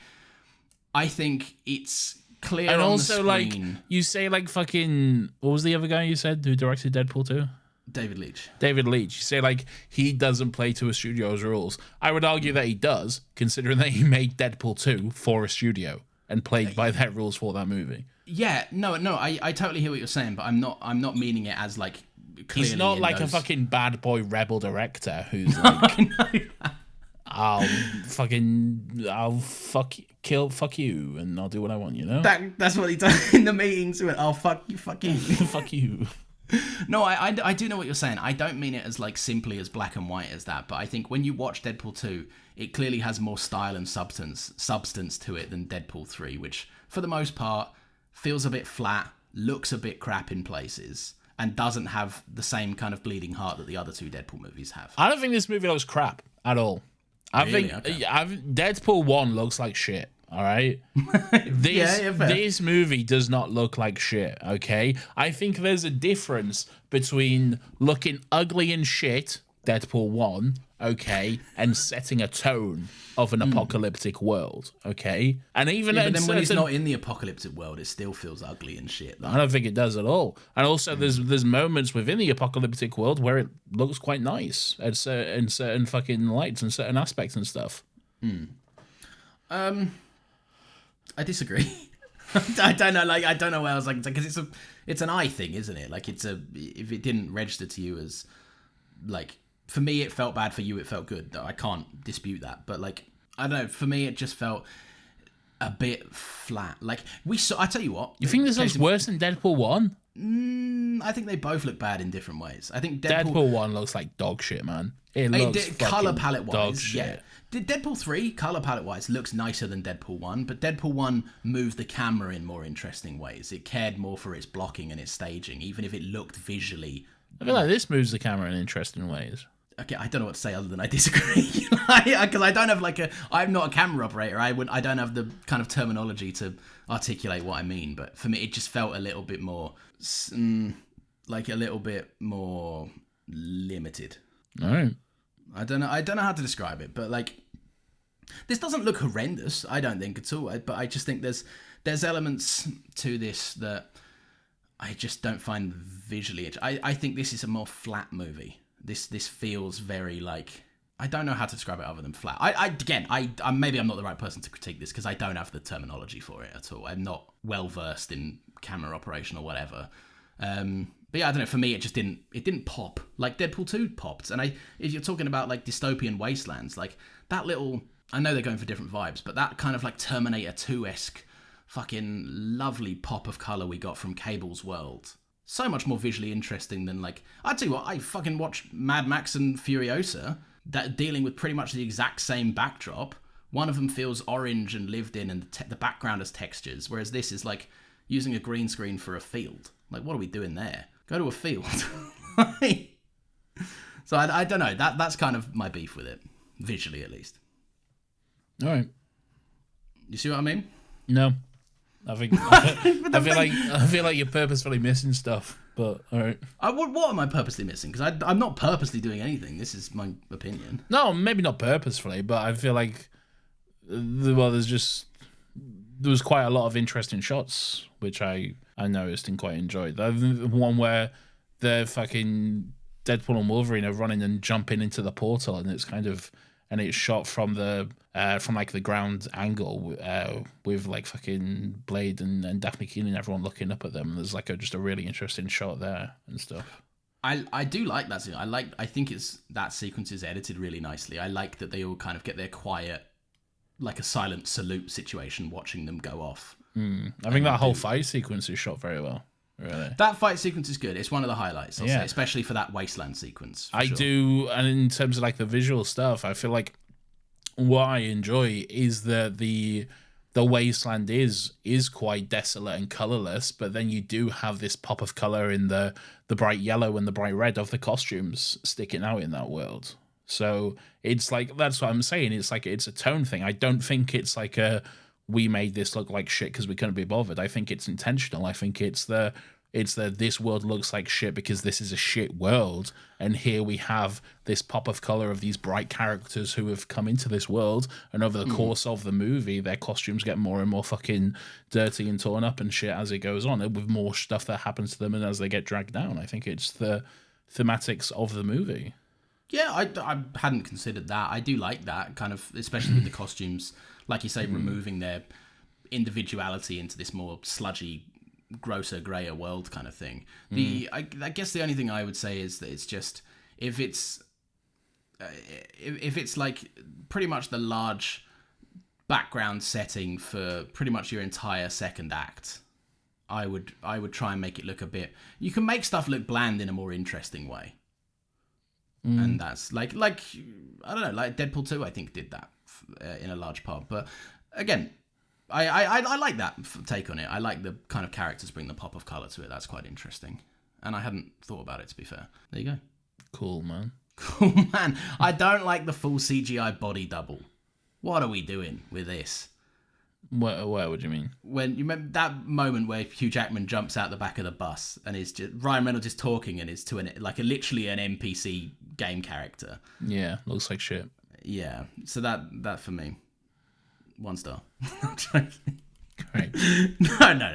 S2: I think it's clear. And on
S1: also,
S2: the screen,
S1: like, you say like fucking, what was the other guy you said who directed Deadpool 2?
S2: David Leitch.
S1: You say like he doesn't play to a studio's rules. I would argue that he does, considering that he made Deadpool 2 for a studio and played by their rules for that movie.
S2: Yeah, no, I totally hear what you're saying, but I'm not meaning it as like clearly.
S1: He's not like a fucking bad boy rebel director who's like, I'll fuck you, and I'll do what I want, you know?
S2: That's what he does in the meetings. He went, "I'll fuck you,
S1: fuck you."
S2: No, I do know what you're saying. I don't mean it as like simply as black and white as that, but I think when you watch Deadpool 2, it clearly has more style and substance to it than Deadpool 3, which for the most part feels a bit flat, looks a bit crap in places, and doesn't have the same kind of bleeding heart that the other 2 Deadpool movies have.
S1: I don't think this movie looks crap at all. I think Deadpool 1 looks like shit. All right, this movie does not look like shit. Okay, I think there's a difference between looking ugly and shit, Deadpool 1, okay, and setting a tone of an apocalyptic world, okay, and even
S2: but then when he's not in the apocalyptic world, it still feels ugly and shit.
S1: I don't think it does at all. And also, there's moments within the apocalyptic world where it looks quite nice in certain fucking lights and certain aspects and stuff.
S2: I disagree. I don't know. Like, I don't know where I was like, because it's an eye thing, isn't it? Like, if it didn't register to you as, like, for me it felt bad, for you it felt good. I can't dispute that. But like, I don't know. For me, it just felt a bit flat. Like I tell you what.
S1: You think this looks worse than Deadpool 1?
S2: I think they both look bad in different ways. I think
S1: Deadpool 1 looks like dog shit, man. It looks
S2: color palette wise,
S1: dog shit.
S2: Yeah. Deadpool 3, colour palette wise, looks nicer than Deadpool 1, but Deadpool 1 moved the camera in more interesting ways. It cared more for its blocking and its staging, even if it looked visually.
S1: I feel like this moves the camera in interesting ways.
S2: Okay, I don't know what to say other than I disagree. Because I don't have I'm not a camera operator. I don't have the kind of terminology to articulate what I mean. But for me, it just felt a little bit more, limited.
S1: All right.
S2: I don't know how to describe it, but like, this doesn't look horrendous, I don't think at all. But I just think there's elements to this that I just don't find visually. I think this is a more flat movie. This feels very like, I don't know how to describe it other than flat. Maybe I'm not the right person to critique this because I don't have the terminology for it at all. I'm not well versed in camera operation or whatever. But yeah, I don't know. For me, it didn't pop like Deadpool 2 popped. And if you're talking about like dystopian wastelands, like that little, I know they're going for different vibes, but that kind of like Terminator 2-esque fucking lovely pop of color we got from Cable's world. So much more visually interesting than like, I'll tell you what, I fucking watched Mad Max and Furiosa that dealing with pretty much the exact same backdrop. One of them feels orange and lived in, and the background has textures, whereas this is like using a green screen for a field. Like, what are we doing there? Go to a field. So I don't know. That's kind of my beef with it. visually at least.
S1: All right.
S2: You see what I mean?
S1: No, I feel like you're purposefully missing stuff. But all right.
S2: What am I purposely missing? Because I'm not purposely doing anything. This is my opinion.
S1: No, maybe not purposefully, but I feel like there was quite a lot of interesting shots, which I noticed and quite enjoyed. The one where the fucking Deadpool and Wolverine are running and jumping into the portal, and it's shot from the ground angle with like fucking Blade and Daphne Keane and everyone looking up at them. And there's like just a really interesting shot there and stuff.
S2: I do like that scene. I think that sequence is edited really nicely. I like that they all kind of get their quiet, like a silent salute situation, watching them go off.
S1: I think that whole fight sequence is shot very well. Really,
S2: that fight sequence is good. It's one of the highlights, I'll say, especially for that wasteland sequence.
S1: I do, and in terms of like the visual stuff, I feel like what I enjoy is that the wasteland is quite desolate and colorless, but then you do have this pop of color in the bright yellow and the bright red of the costumes sticking out in that world. So it's like, that's what I'm saying. It's like, it's a tone thing. I don't think it's like we made this look like shit because we couldn't be bothered. I think it's intentional. I think it's this world looks like shit because this is a shit world, and here we have this pop of color of these bright characters who have come into this world, and over the course of the movie their costumes get more and more fucking dirty and torn up and shit as it goes on, with more stuff that happens to them and as they get dragged down. I think it's the thematics of the movie.
S2: Yeah, I hadn't considered that. I do like that kind of, especially with the costumes, like you say, removing their individuality into this more sludgy, grosser, grayer world kind of thing. I guess the only thing I would say is that it's just, if it's like pretty much the large background setting for pretty much your entire second act, I would try and make it look a bit, you can make stuff look bland in a more interesting way. And that's like I don't know, like Deadpool 2 I think did that in a large part. But again, I like that take on it. I like the kind of characters bring the pop of colour to it. That's quite interesting. And I hadn't thought about it, to be fair. There you go.
S1: Cool, man.
S2: Cool, man. I don't like the full CGI body double. What are we doing with this?
S1: Where would you mean?
S2: When you remember that moment where Hugh Jackman jumps out the back of the bus and is just Ryan Reynolds is talking and is to literally an NPC game character.
S1: Yeah, looks like shit.
S2: Yeah, so that for me, 1 star.
S1: Great.
S2: No.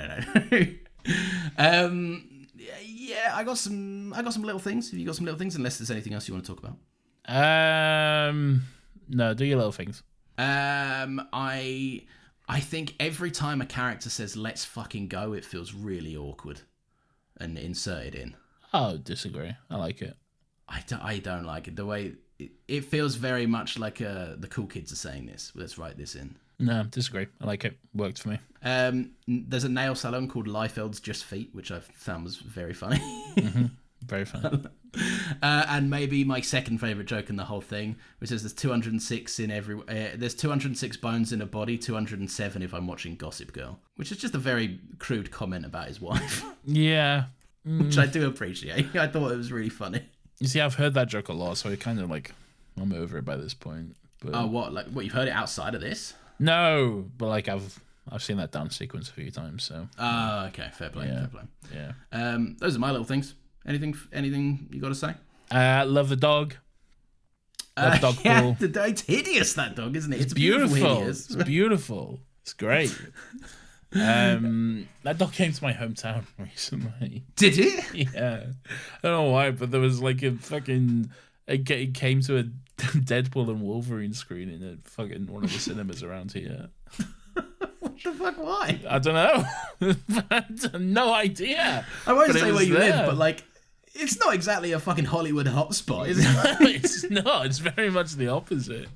S2: Yeah, I got some little things. Have you got some little things? Unless there's anything else you want to talk about.
S1: No, do your little things.
S2: I think every time a character says "let's fucking go," it feels really awkward and inserted in.
S1: Oh, disagree. I like it.
S2: I don't like it. The way it feels very much like the cool kids are saying this. Let's write this in.
S1: No, disagree. I like it. Worked for me.
S2: There's a nail salon called Liefeld's Just Feet, which I found was very funny.
S1: Very funny.
S2: And maybe my second favorite joke in the whole thing, which is there's 206 in every. There's 206 bones in a body, 207 if I'm watching Gossip Girl, which is just a very crude comment about his wife.
S1: Yeah,
S2: which I do appreciate. I thought it was really funny.
S1: You see, I've heard that joke a lot, so I kind of like I'm over it by this point. But...
S2: Oh, what? Like what? You've heard it outside of this?
S1: No, but like I've seen that dance sequence a few times. So.
S2: Oh, okay. Fair play.
S1: Yeah.
S2: Fair play.
S1: Yeah.
S2: Those are my little things. Anything you got to say?
S1: Love the dog. Love the dog pool.
S2: It's hideous, that dog, isn't it?
S1: It's beautiful. It's beautiful. It's great. That dog came to my hometown recently.
S2: Did it?
S1: Yeah. I don't know why, but there was like a fucking... It came to a Deadpool and Wolverine screening at fucking one of the cinemas around here.
S2: What the fuck? Why?
S1: I don't know. I have no idea.
S2: I won't say where you live, but like, it's not exactly a fucking Hollywood hotspot, is it?
S1: It's not. It's very much the opposite.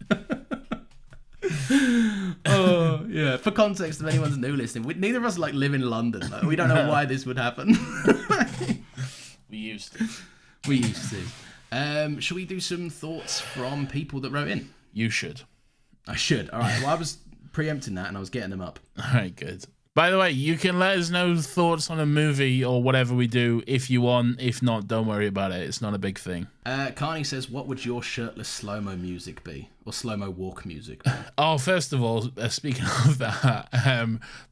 S2: Oh yeah. For context, if anyone's new listening, neither of us like live in London. Like, we don't know why this would happen.
S1: We used
S2: to. Should we do some thoughts from people that wrote in?
S1: You should.
S2: I should. All right. Well, I was preempting that and I was getting them up.
S1: All right, good. By the way, you can let us know thoughts on a movie or whatever we do if you want. If not, don't worry about it. It's not a big thing.
S2: Carney says, what would your shirtless slow-mo music be? Or slow-mo walk music be?
S1: Oh, first of all, speaking of that,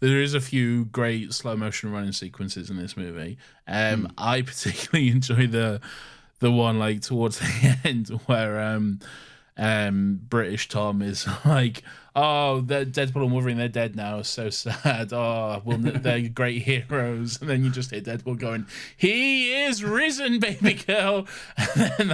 S1: there is a few great slow-motion running sequences in this movie. I particularly enjoy the one like towards the end where British Tom is like, oh, Deadpool and Wolverine, they're dead now, so sad. Oh, well, they're great heroes. And then you just hear Deadpool going, he is risen, baby girl. And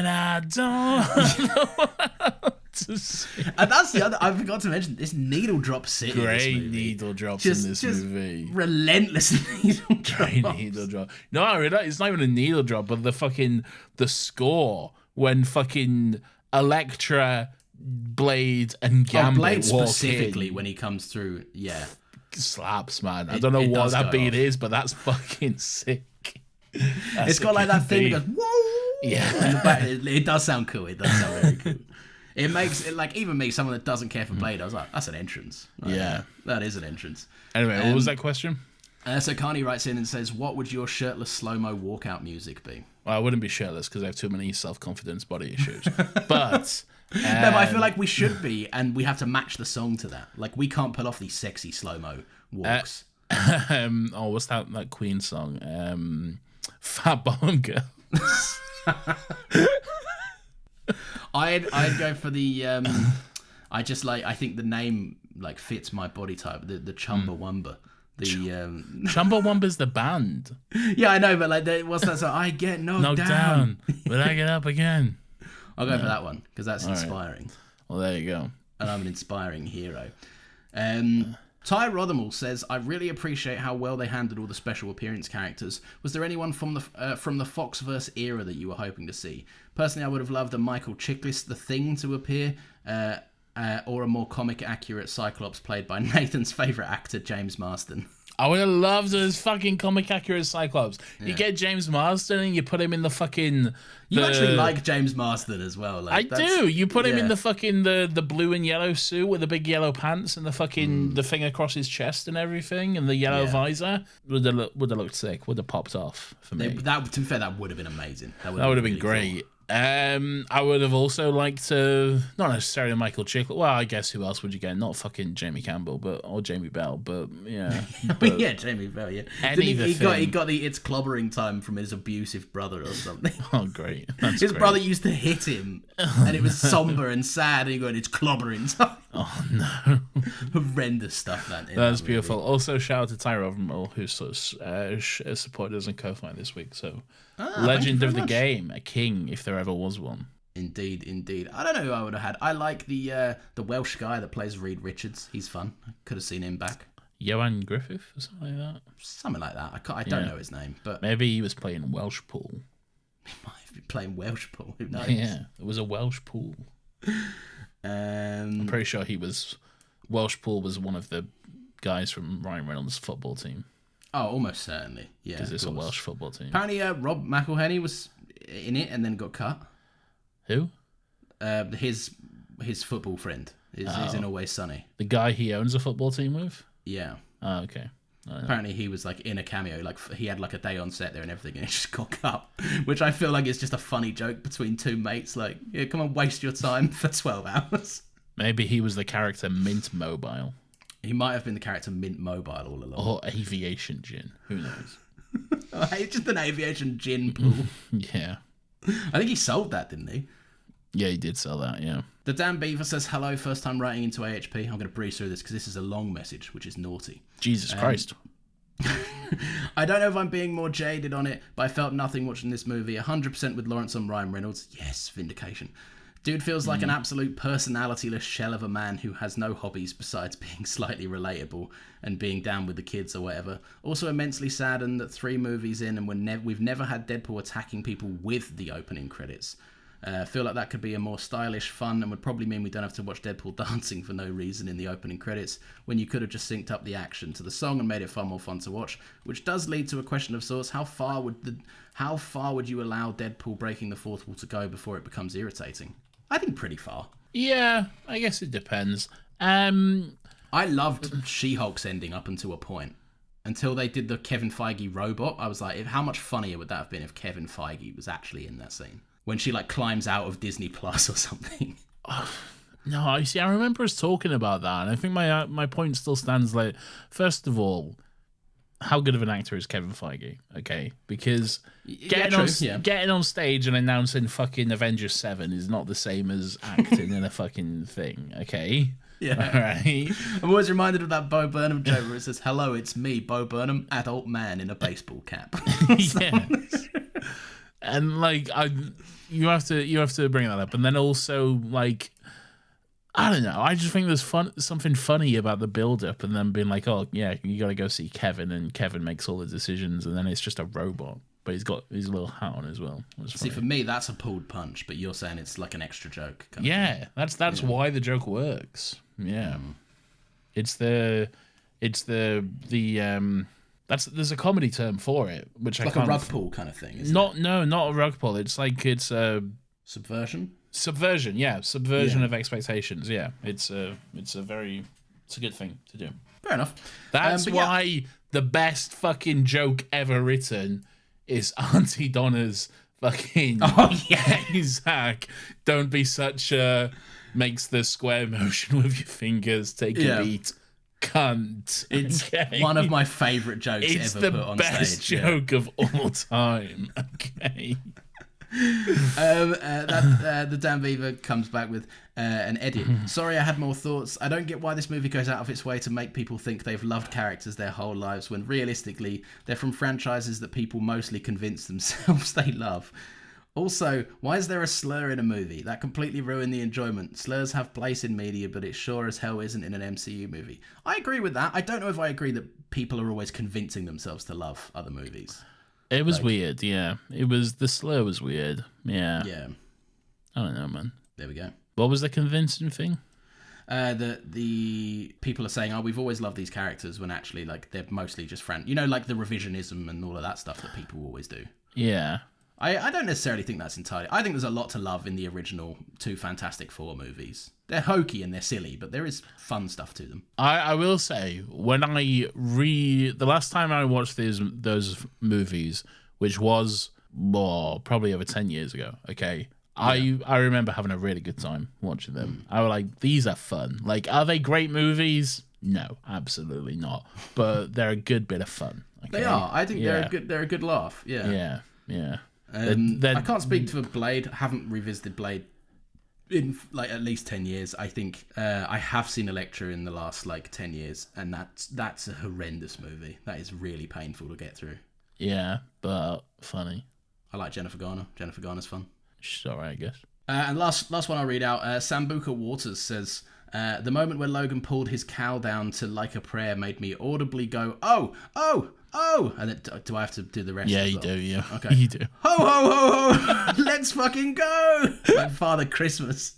S1: I don't know what to say.
S2: And that's the other, I forgot to mention, this needle drop scene.
S1: Great needle drops in this movie.
S2: Relentless needle drops.
S1: Great needle drop. No, it's not even a needle drop, but the score when fucking Elektra, Blade, and Gambit
S2: Blade
S1: walk
S2: specifically
S1: in,
S2: when he comes through, yeah.
S1: Slaps, man. I don't know what that beat is, but that's fucking sick.
S2: It's got like that thing that goes, whoa!
S1: Yeah.
S2: It does sound cool. It does sound very cool. It makes it like, even me, someone that doesn't care for Blade, I was like, that's an entrance. Like,
S1: yeah.
S2: That is an entrance.
S1: Anyway, what was that question?
S2: So Carney writes in and says, what would your shirtless slow-mo walkout music be?
S1: Well, I wouldn't be shirtless because I have too many self-confidence body issues. But
S2: no, but I feel like we should be, and we have to match the song to that. Like, we can't pull off these sexy slow-mo walks.
S1: What's that Queen song? Fat Bottom Girls.
S2: I'd go for the I think the name like fits my body type, the Chumbawamba. The
S1: Chumbawamba's the band.
S2: Yeah, I know, but like what's that song? I get knocked down,
S1: but I get up again.
S2: I'll go for that one because that's inspiring.
S1: Right. Well, there you go.
S2: And I'm an inspiring hero. Ty Rothermall says, I really appreciate how well they handled all the special appearance characters. Was there anyone from the Foxverse era that you were hoping to see? Personally, I would have loved a Michael Chiklis The Thing to appear, or a more comic accurate Cyclops played by Nathan's favourite actor, James Marsden.
S1: I would have loved his fucking comic accurate Cyclops. Yeah. You get James Marsden and you put him in the fucking...
S2: You actually like James Marsden as well. Like,
S1: I do. You put him in the fucking the blue and yellow suit with the big yellow pants and the fucking the thing across his chest and everything and the yellow visor. Would have looked sick. Would have popped off for me.
S2: To be fair, that would have been amazing.
S1: That would have been really great. Cool. I would have also liked to, not necessarily Michael Chiklis. Well, I guess who else would you get? Not fucking Jamie Campbell, or Jamie Bell, but yeah.
S2: But yeah, Jamie Bell. Yeah, he got the it's clobbering time from his abusive brother or something.
S1: Oh, great!
S2: His brother used to hit him, and it was somber and sad. And he going, it's clobbering time.
S1: Oh no!
S2: Horrendous stuff.
S1: That's beautiful. Movie. Also, shout out to Ty Rothermall, who supported us and co-fight this week. So, legend of the game, a king if there ever was one.
S2: Indeed. I don't know who I would have had. I like the Welsh guy that plays Reed Richards. He's fun. I could have seen him back.
S1: Johan Griffith or something like that.
S2: Something like that. I don't know his name, but
S1: maybe he was playing Welsh pool.
S2: He might have been playing Welsh pool. Who knows?
S1: Yeah, it was a Welsh pool. I'm pretty sure Welsh pool was one of the guys from Ryan Reynolds' football team.
S2: Oh, almost certainly. Yeah,
S1: because it's a Welsh football team.
S2: Apparently, Rob McElhenney was in it and then got cut.
S1: Who?
S2: His football friend is in Always Sunny.
S1: The guy he owns a football team with?
S2: Yeah.
S1: Oh, okay.
S2: Apparently he was like in a cameo, like he had like a day on set there and everything, and it just got cut, which I feel like is just a funny joke between two mates. Like, yeah, come on, waste your time for 12 hours.
S1: Maybe he was the character Mint Mobile.
S2: He might have been the character Mint Mobile all along.
S1: Or Aviation Gin. Who knows?
S2: It's just an Aviation Gin pool.
S1: Yeah.
S2: I think he sold that, didn't he?
S1: Yeah, he did sell that, yeah.
S2: The Dan Beaver says, hello, first time writing into AHP. I'm going to breeze through this because this is a long message, which is naughty.
S1: Jesus Christ.
S2: I don't know if I'm being more jaded on it, but I felt nothing watching this movie. 100% with Lawrence on Ryan Reynolds. Yes, vindication. Dude feels like an absolute personalityless shell of a man who has no hobbies besides being slightly relatable and being down with the kids or whatever. Also immensely saddened that 3 movies in and we've never had Deadpool attacking people with the opening credits. Feel like that could be a more stylish, fun, and would probably mean we don't have to watch Deadpool dancing for no reason in the opening credits, when you could have just synced up the action to the song and made it far more fun to watch. Which does lead to a question of sorts: how far would you allow Deadpool breaking the fourth wall to go before it becomes irritating? I think pretty far.
S1: Yeah, I guess it depends.
S2: I loved She-Hulk's ending up until a point. Until they did the Kevin Feige robot, I was like, how much funnier would that have been if Kevin Feige was actually in that scene? When she like climbs out of Disney Plus or something.
S1: No, I see. I remember us talking about that, and I think my point still stands. Like, first of all, how good of an actor is Kevin Feige? Okay, because getting on stage and announcing fucking Avengers 7 is not the same as acting in a fucking thing. Okay.
S2: Yeah.
S1: All right.
S2: I'm always reminded of that Bo Burnham joke where it says, "Hello, it's me, Bo Burnham, adult man in a baseball cap."
S1: Yes. And like you have to bring that up, and then also like I don't know. I just think there's something funny about the build up, and then being like, "Oh yeah, you got to go see Kevin," and Kevin makes all the decisions, and then it's just a robot, but he's got his little hat on as well.
S2: See, for me, that's a pulled punch, but you're saying it's like an extra joke.
S1: Yeah, that's why the joke works. Yeah, it's there's a comedy term for it, which
S2: it's like a rug pull kind of thing. Isn't it?
S1: Not a rug pull. It's like it's a
S2: subversion.
S1: Subversion, yeah, subversion of expectations. Yeah, it's a good thing to do.
S2: Fair enough.
S1: That's why the best fucking joke ever written is Auntie Donna's fucking Zach. Don't be such a makes the square motion with your fingers. Take a beat. Cunt.
S2: It's one of my favourite jokes ever put on stage.
S1: It's the best joke of all time. Okay.
S2: The Dan Beaver comes back with an edit. Sorry, I had more thoughts. I don't get why this movie goes out of its way to make people think they've loved characters their whole lives when realistically they're from franchises that people mostly convince themselves they love. Also, why is there a slur in a movie? That completely ruined the enjoyment. Slurs have place in media, but it sure as hell isn't in an MCU movie. I agree with that. I don't know if I agree that people are always convincing themselves to love other movies.
S1: It was weird, yeah. The slur was weird, yeah.
S2: Yeah.
S1: I don't know, man.
S2: There we go.
S1: What was the convincing thing?
S2: The people are saying, "Oh, we've always loved these characters," when actually, like, they're mostly just like the revisionism and all of that stuff that people always do.
S1: Yeah.
S2: I don't necessarily think that's entirely. I think there's a lot to love in the original two Fantastic Four movies. They're hokey and they're silly, but there is fun stuff to them.
S1: I will say, when the last time I watched those movies, which was probably over 10 years ago, okay, yeah. I remember having a really good time watching them. I was like, these are fun. Like, are they great movies? No, absolutely not. But they're a good bit of fun. Okay?
S2: They are. I think they're a good laugh. Yeah.
S1: Yeah.
S2: I can't speak for Blade. I haven't revisited Blade in like at least 10 years. I think I have seen Elektra in the last like 10 years, and that's a horrendous movie. That is really painful to get through.
S1: Yeah, but funny.
S2: I like Jennifer Garner. Jennifer Garner's fun.
S1: She's alright, I guess.
S2: And last one I'll read out. Sambuca Waters says, the moment where Logan pulled his cowl down to Like a Prayer made me audibly go, oh, and then, do I have to do the rest?
S1: Yeah, you do, yeah. Okay. You do.
S2: Ho, ho, ho, ho, let's fucking go! Like Father Christmas.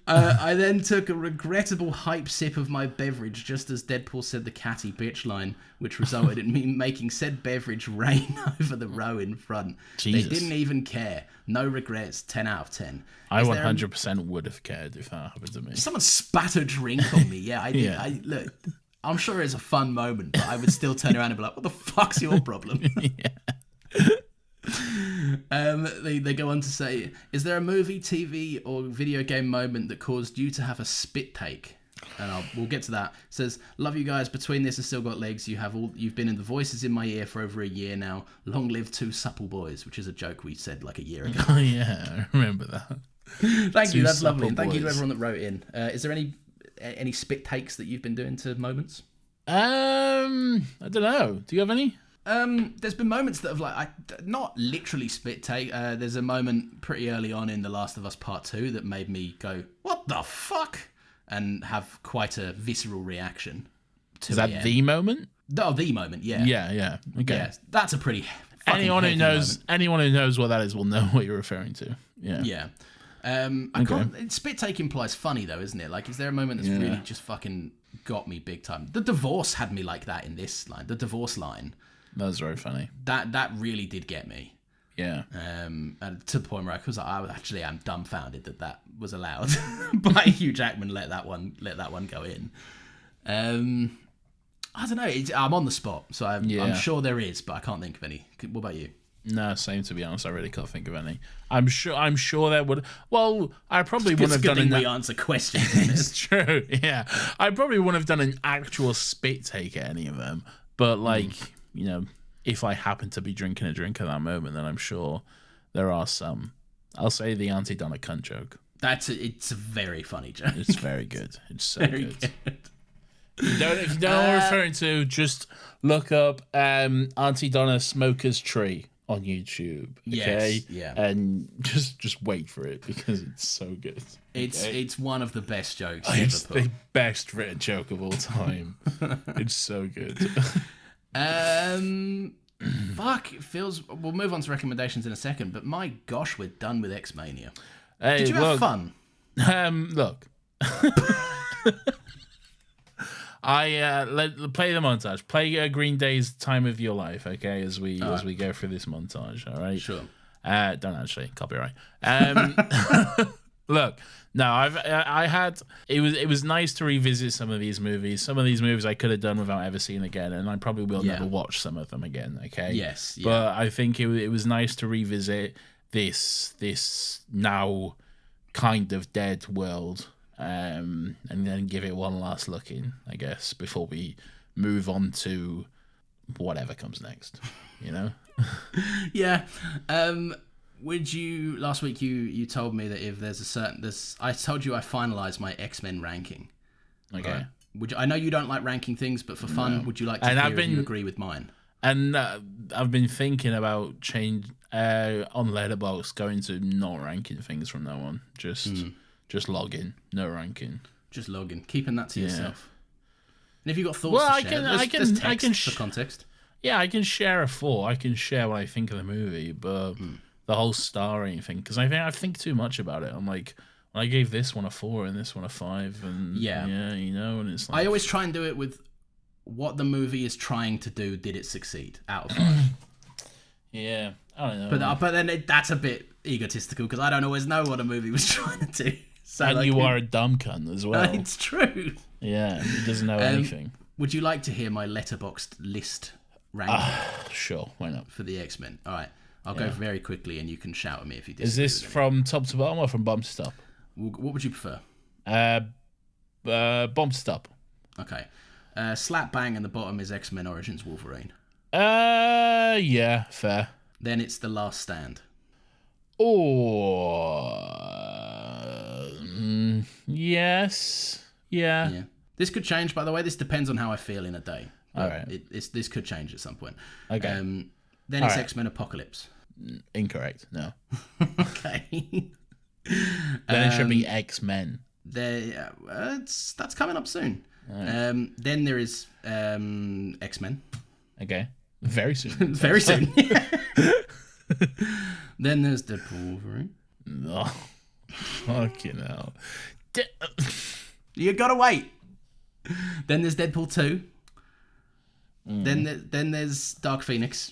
S2: I then took a regrettable hype sip of my beverage just as Deadpool said the catty bitch line, which resulted in me making said beverage rain over the row in front. Jesus. They didn't even care. No regrets. 10 out of 10.
S1: I 100% would have cared if that happened to me.
S2: Someone spat a drink on me. Yeah, I did. Yeah. Look, I'm sure it's a fun moment, but I would still turn around and be like, what the fuck's your problem?
S1: Yeah.
S2: They go on to say, is there a movie, TV, or video game moment that caused you to have a spit take? And we'll get to that. It says, love you guys. Between this has still got legs. You've been in the voices in my ear for over a year now. Long live two supple boys, which is a joke we said like a year ago.
S1: Oh yeah, I remember that.
S2: Thank you. That's lovely. And thank you to everyone that wrote in. Is there any spit takes that you've been doing to moments?
S1: I don't know. Do you have any?
S2: There's been moments that have not literally spit take. There's a moment pretty early on in The Last of Us Part 2 that made me go, what the fuck? And have quite a visceral reaction.
S1: Is that the moment?
S2: Oh, the moment, yeah.
S1: Yeah. Okay.
S2: Yeah, that's a pretty
S1: anyone who knows
S2: moment.
S1: What that is will know what you're referring to. Yeah.
S2: Yeah. I can't. Spit take implies funny though, isn't it? Like, is there a moment that's really just fucking got me big time? The divorce had me like that in this line. The divorce line.
S1: That was very funny.
S2: That really did get me.
S1: Yeah.
S2: And to the point where I am dumbfounded that was allowed by Hugh Jackman. Let that one go in. I don't know. I'm on the spot, so I'm sure there is, but I can't think of any. What about you?
S1: No, same, to be honest. I really can't think of any. I'm sure that would. Well, I probably wouldn't have done.
S2: It's a good thing we answer questions.
S1: It's true. Yeah, I probably wouldn't have done an actual spit take at any of them. But if I happen to be drinking a drink at that moment, then I'm sure there are some. I'll say the Auntie Donna cunt joke.
S2: It's a very funny joke.
S1: It's very good. It's so good. If you don't know what I'm referring to, just look up Auntie Donna Smoker's Tree on YouTube. Okay?
S2: Yes, yeah.
S1: And just wait for it because it's so good.
S2: It's one of the best jokes.
S1: It's the best written joke of all time. It's so good.
S2: Fuck, it feels. We'll move on to recommendations in a second, but my gosh, we're done with X-Mania.
S1: Hey,
S2: Did you have fun?
S1: Look. Play the montage. Play Green Day's "Time of Your Life," okay? As we go through this montage, all right?
S2: Sure.
S1: Don't actually copyright. Look, no, I had. It was nice to revisit some of these movies. Some of these movies I could have done without ever seeing again, and I probably will never watch some of them again. Okay.
S2: Yes. Yeah.
S1: But I think it was nice to revisit this now kind of dead world. And then give it one last look in, I guess, before we move on to whatever comes next,
S2: Yeah. Last week you told me that if there's I told you I finalized my X-Men ranking.
S1: Okay.
S2: I know you don't like ranking things, but for fun, would you like to hear if you agree with mine?
S1: And I've been thinking about change on Letterboxd going to not ranking things from now on. Just log in, no ranking.
S2: Just log in, keeping that to yourself. And if you've got thoughts to share, there's text for context.
S1: Yeah, I can share a thought. I can share what I think of the movie, but the whole star rating thing, because I think too much about it. I'm like, I gave this one a 4 and this one a 5, and and it's like,
S2: I always try and do it with what the movie is trying to do. Did it succeed? Out of 5.
S1: Yeah, I don't know.
S2: But then that's a bit egotistical because I don't always know what a movie was trying to do. So
S1: and you are a dumb cunt as well.
S2: It's true.
S1: Yeah, he doesn't know anything.
S2: Would you like to hear my Letterboxd list ranking?
S1: Sure, why not?
S2: For the X-Men. All right, I'll go very quickly and you can shout at me if you disagree.
S1: Is this from top to bottom or from bottom to top?
S2: What would you prefer?
S1: Bottom to top.
S2: Okay. Slap bang in the bottom is X-Men Origins Wolverine.
S1: Yeah, fair.
S2: Then it's The Last Stand.
S1: Yes. Yeah.
S2: This could change, by the way. This depends on how I feel in a day.
S1: All right.
S2: This could change at some point.
S1: Okay.
S2: Then it's X-Men Apocalypse.
S1: Incorrect. No.
S2: Okay.
S1: Then it should be X-Men.
S2: That's coming up soon.
S1: Right.
S2: Then there is X-Men.
S1: Okay. Very soon.
S2: Very soon. Then there's Deadpool Wolverine.
S1: Oh, fucking hell.
S2: You gotta wait. Then there's Deadpool 2. Then there's Dark Phoenix.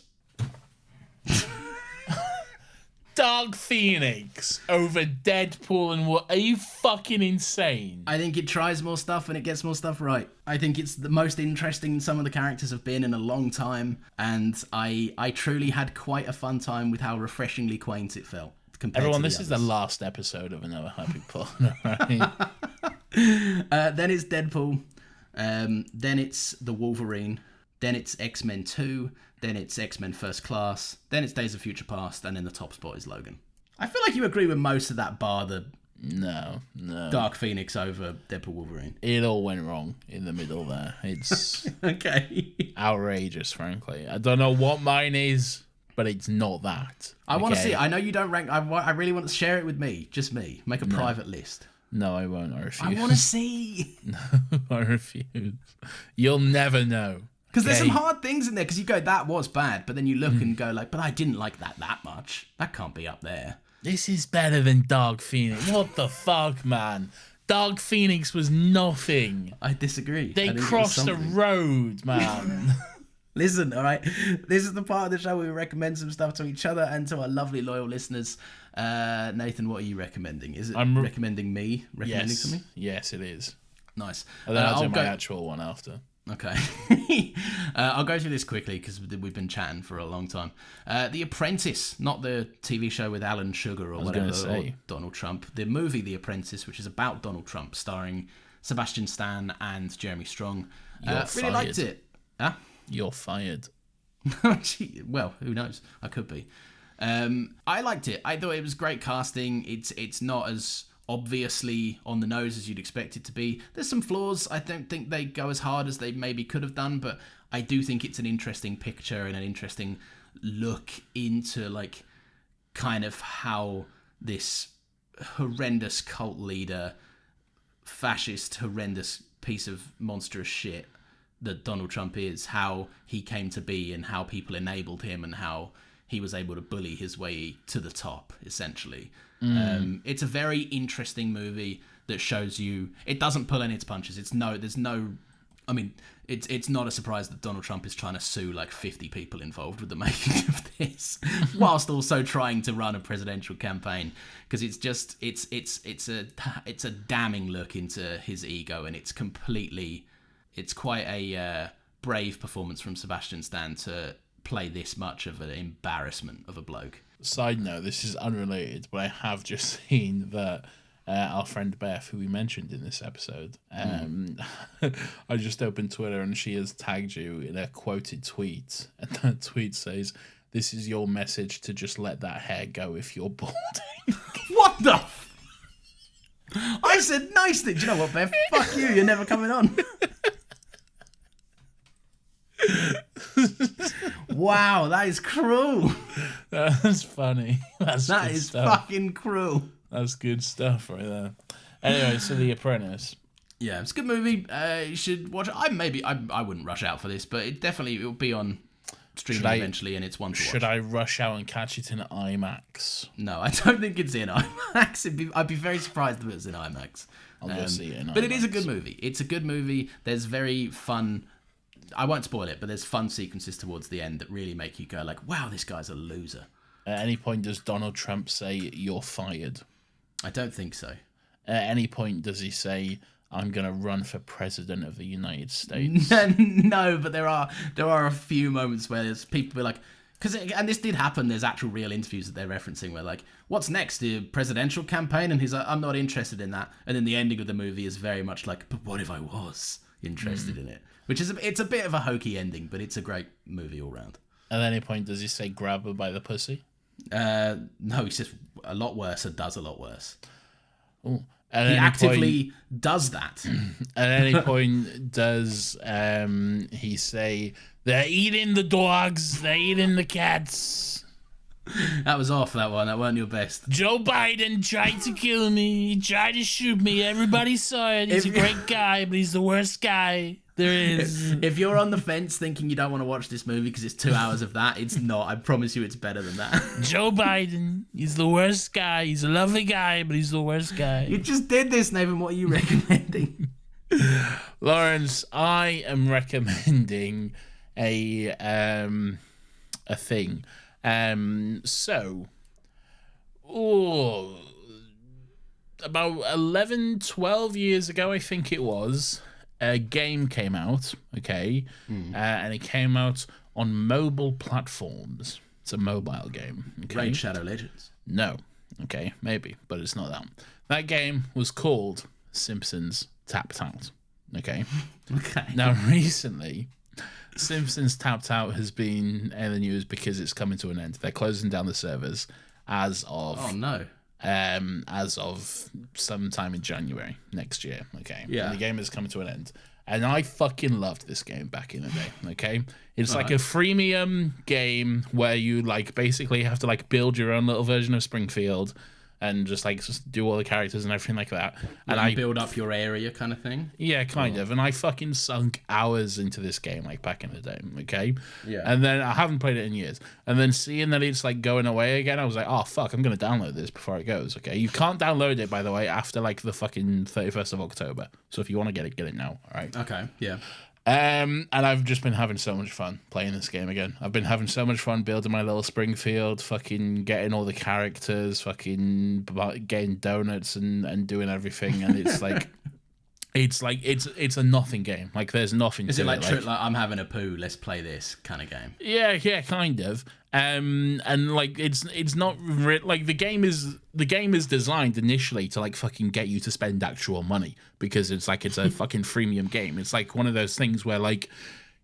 S1: Dark Phoenix over Deadpool and what? Are you fucking insane?
S2: I think it tries more stuff and it gets more stuff right. I think it's the most interesting some of the characters have been in a long time, and I truly had quite a fun time with how refreshingly quaint it felt.
S1: Everyone, this is the last episode of Another Happy Pod, right?
S2: Then it's Deadpool. Then it's the Wolverine. Then it's X-Men 2. Then it's X-Men First Class. Then it's Days of Future Past. And then the top spot is Logan. I feel like you agree with most of that, bar the
S1: No.
S2: Dark Phoenix over Deadpool Wolverine.
S1: It all went wrong in the middle there. It's
S2: okay.
S1: Outrageous, frankly. I don't know what mine is, but it's not that.
S2: I want to see it. I know you don't rank. I really want to share it with me. Just me. Make a private list.
S1: No, I won't. I refuse.
S2: I want to see.
S1: No, I refuse. You'll never know.
S2: Because there's some hard things in there. Because you go, that was bad. But then you look and go like, but I didn't like that much. That can't be up there.
S1: This is better than Dark Phoenix. What the fuck, man? Dark Phoenix was nothing.
S2: I disagree.
S1: They crossed the road, man.
S2: Listen, all right. This is the part of the show where we recommend some stuff to each other and to our lovely loyal listeners. Nathan, what are you recommending? Is it recommending me? Recommending to me?
S1: Yes, it is.
S2: Nice.
S1: And then I'll do my actual one after.
S2: Okay. I'll go through this quickly because we've been chatting for a long time. The Apprentice, not the TV show with Alan Sugar or whatever, or Donald Trump. The movie The Apprentice, which is about Donald Trump, starring Sebastian Stan and Jeremy Strong. Really liked it. Huh?
S1: You're fired.
S2: Well, who knows? I could be. I liked it. I thought it was great casting. It's not as obviously on the nose as you'd expect it to be. There's some flaws. I don't think they go as hard as they maybe could have done, but I do think it's an interesting picture and an interesting look into like kind of how this horrendous cult leader, fascist, horrendous piece of monstrous shit that Donald Trump is, how he came to be and how people enabled him and how he was able to bully his way to the top, essentially. It's a very interesting movie that shows you it doesn't pull any its punches. It's not a surprise that Donald Trump is trying to sue like 50 people involved with the making of this, whilst also trying to run a presidential campaign, because it's a damning look into his ego, and it's quite a brave performance from Sebastian Stan to play this much of an embarrassment of a bloke.
S1: Side note, this is unrelated, but I have just seen that our friend Beth, who we mentioned in this episode, I just opened Twitter and she has tagged you in a quoted tweet, and that tweet says, "This is your message to just let that hair go if you're balding."
S2: What the I said nice thing. Do you know what, Beth? Fuck you, you're never coming on. Wow, that is cruel.
S1: That's funny.
S2: That is fucking cruel.
S1: That's good stuff right there. Anyway, so The Apprentice.
S2: Yeah, it's a good movie. You should watch it. I wouldn't rush out for this, but it will be on streaming eventually, and it's one to watch.
S1: Should I rush out and catch it in IMAX?
S2: No, I don't think it's in IMAX. I'd be very surprised if it was in IMAX.
S1: I'll go see it in IMAX.
S2: But it is a good movie. It's a good movie. There's very fun... I won't spoil it, but there's fun sequences towards the end that really make you go like, wow, this guy's a loser.
S1: At any point does Donald Trump say, "You're fired"?
S2: I don't think so.
S1: At any point does he say, "I'm going to run for president of the United States"?
S2: No, but there are a few moments where there's people be like, and this did happen, there's actual real interviews that they're referencing where like, what's next, the presidential campaign? And he's like, I'm not interested in that. And then the ending of the movie is very much like, but what if I was interested in it? Which is it's a bit of a hokey ending, but it's a great movie all round.
S1: At any point does he say, "Grab her by the pussy"?
S2: No, he says a lot worse or does a lot worse.
S1: Ooh.
S2: He actively does that.
S1: At any point does he say, "They're eating the dogs, they're eating the cats"?
S2: That was off, that one. That weren't your best.
S1: Joe Biden tried to kill me. He tried to shoot me. Everybody saw it. He's a great guy, but he's the worst guy there is.
S2: If you're on the fence thinking you don't want to watch this movie because it's 2 hours of that, it's not. I promise you it's better than that.
S1: Joe Biden, he's the worst guy. He's a lovely guy, but he's the worst guy.
S2: You just did this, Nathan. What are you recommending?
S1: Lawrence, I am recommending a thing. About 11, 12 years ago, I think it was, a game came out, okay? And it came out on mobile platforms. It's a mobile game, okay?
S2: Raid Shadow Legends.
S1: No. Okay, maybe, but it's not that. That game was called Simpsons Tapped Out, okay?
S2: Okay.
S1: Now, recently... Simpsons Tapped Out has been in the news because it's coming to an end. They're closing down the servers as of as of sometime in January next year. Okay,
S2: yeah,
S1: and the game is coming to an end, and I fucking loved this game back in the day. Okay, it's like a freemium game where you like basically have to like build your own little version of Springfield. And just do all the characters and everything like that. And I
S2: build up your area kind of thing?
S1: Yeah, kind of. And I fucking sunk hours into this game, like back in the day, okay?
S2: Yeah.
S1: And then I haven't played it in years. And then seeing that it's like going away again, I was like, oh, fuck, I'm going to download this before it goes, okay? You can't download it, by the way, after like the fucking 31st of October. So if you want to get it now, all right?
S2: Okay, yeah.
S1: And I've just been having so much fun playing this game again. I've been having so much fun building my little Springfield, fucking getting all the characters, fucking getting donuts and doing everything. And it's like, it's a nothing game. Like there's nothing.
S2: Is
S1: to
S2: it like
S1: I'm
S2: having a poo? Let's play this kind of game.
S1: Yeah, kind of. And like it's not like the game is designed initially to like fucking get you to spend actual money because it's a fucking freemium game. It's like one of those things where like,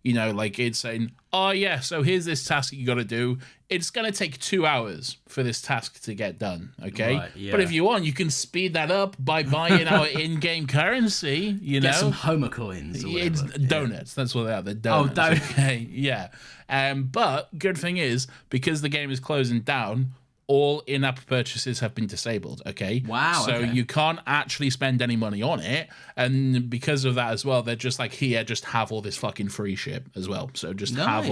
S1: you know, like it's saying, oh yeah, so here's this task that you got to do. It's gonna take 2 hours for this task to get done. Okay,
S2: right, yeah.
S1: But if you want, you can speed that up by buying our in-game currency. You know,
S2: get some Homer coins. Or
S1: it's donuts. That's what they are. They're donuts.
S2: Oh, donuts.
S1: Okay, yeah. But good thing is because the game is closing down, all in-app purchases have been disabled. Okay.
S2: Wow.
S1: So you can't actually spend any money on it, and because of that as well, they're just like, here, just have all this fucking free shit as well. So just have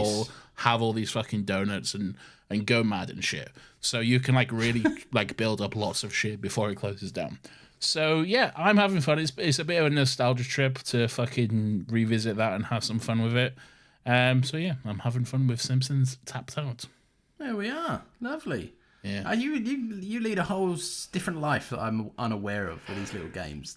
S1: all these fucking donuts and go mad and shit. So you can like really like build up lots of shit before it closes down. So yeah, I'm having fun. It's a bit of a nostalgia trip to fucking revisit that and have some fun with it. So yeah, I'm having fun with Simpsons Tapped Out.
S2: There we are. Lovely.
S1: Yeah.
S2: You lead a whole different life that I'm unaware of with these little games.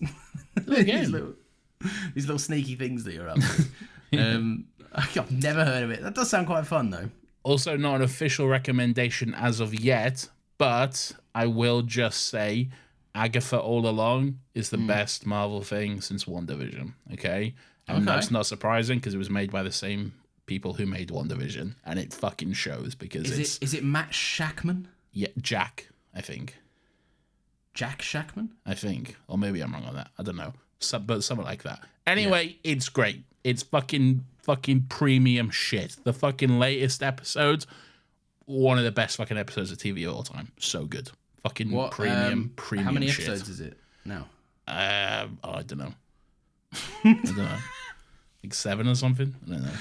S2: These little sneaky things that you're up to. I've never heard of it. That does sound quite fun though.
S1: Also, not an official recommendation as of yet, but I will just say Agatha All Along is the best Marvel thing since WandaVision. Okay? And that's not surprising because it was made by the same people who made WandaVision, and it fucking shows because
S2: is it Matt Shackman?
S1: Yeah, Jack, I think.
S2: Jack Shackman?
S1: I think. Or maybe I'm wrong on that. I don't know. But something like that. Anyway, It's great. It's fucking premium shit. The fucking latest episodes, one of the best fucking episodes of TV of all time. So good. Fucking premium
S2: How many
S1: shit.
S2: episodes is it now?
S1: I don't know. I don't know. Like 7 or something? I don't know.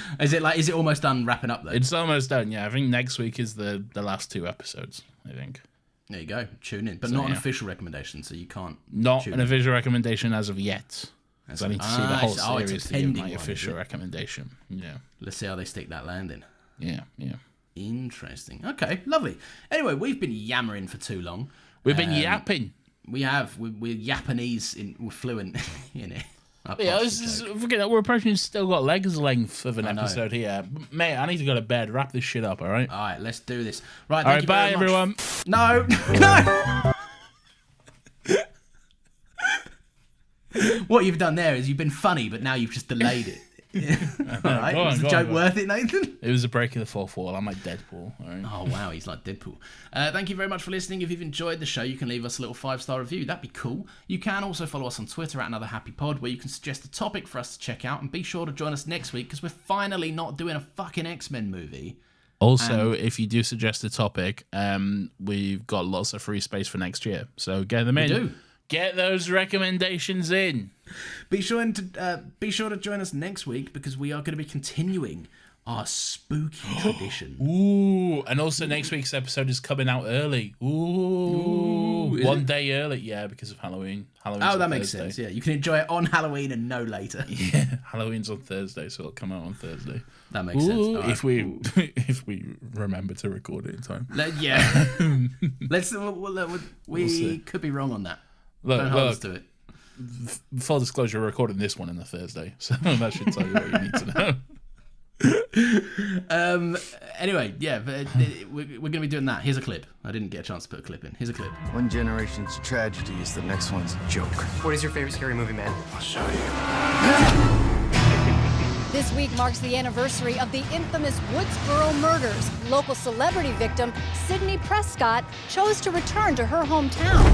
S2: Is it almost done wrapping up though?
S1: It's almost done, yeah. I think next week is the last 2 episodes, I think.
S2: There you go. Tune in. But not an official recommendation, so you can't.
S1: Not an official recommendation as of yet. So I need to see the whole series to give my official recommendation. Yeah.
S2: Let's see how they stick that landing.
S1: Yeah.
S2: Interesting. Okay, lovely. Anyway, we've been yammering for too long.
S1: We've been yapping.
S2: We have. We're Japanese. We're fluent in it.
S1: Yeah, forget that. We're approaching still got legs length of an episode here. Mate, I need to go to bed. Wrap this shit up, all right?
S2: All right, let's do this. Right,
S1: all right, bye, everyone.
S2: No, no. What you've done there is you've been funny, but now you've just delayed it. All right, was the joke worth it, Nathan?
S1: It was a break of the fourth wall. I'm like Deadpool. All right.
S2: Oh, wow, he's like Deadpool. Thank you very much for listening. If you've enjoyed the show, you can leave us a little 5-star review. That'd be cool. You can also follow us on Twitter at @AnotherHappyPod, where you can suggest a topic for us to check out. And be sure to join us next week, because we're finally not doing a fucking X-Men movie.
S1: Also, if you do suggest a topic, we've got lots of free space for next year. So get them in.
S2: We do.
S1: Get those recommendations in.
S2: Be sure to join us next week, because we are going to be continuing our spooky tradition.
S1: Ooh, and also next week's episode is coming out early. Ooh, one day early, yeah, because of Halloween.
S2: Halloween's that makes sense. Yeah, you can enjoy it on Halloween and no later.
S1: Yeah, Halloween's on Thursday, so it'll come out on Thursday.
S2: That makes sense. Right,
S1: if we remember to record it in time.
S2: Yeah, we could be wrong on that. Don't hold us to it.
S1: Full disclosure, we're recording this one on a Thursday, so that should tell you what you need to know.
S2: Anyway, yeah, but we're going to be doing that. Here's a clip. I didn't get a chance to put a clip in. Here's a clip.
S3: One generation's tragedy is the next one's a joke.
S4: What is your favorite scary movie, man?
S3: I'll show you.
S5: This week marks the anniversary of the infamous Woodsboro murders. Local celebrity victim Sydney Prescott chose to return to her hometown.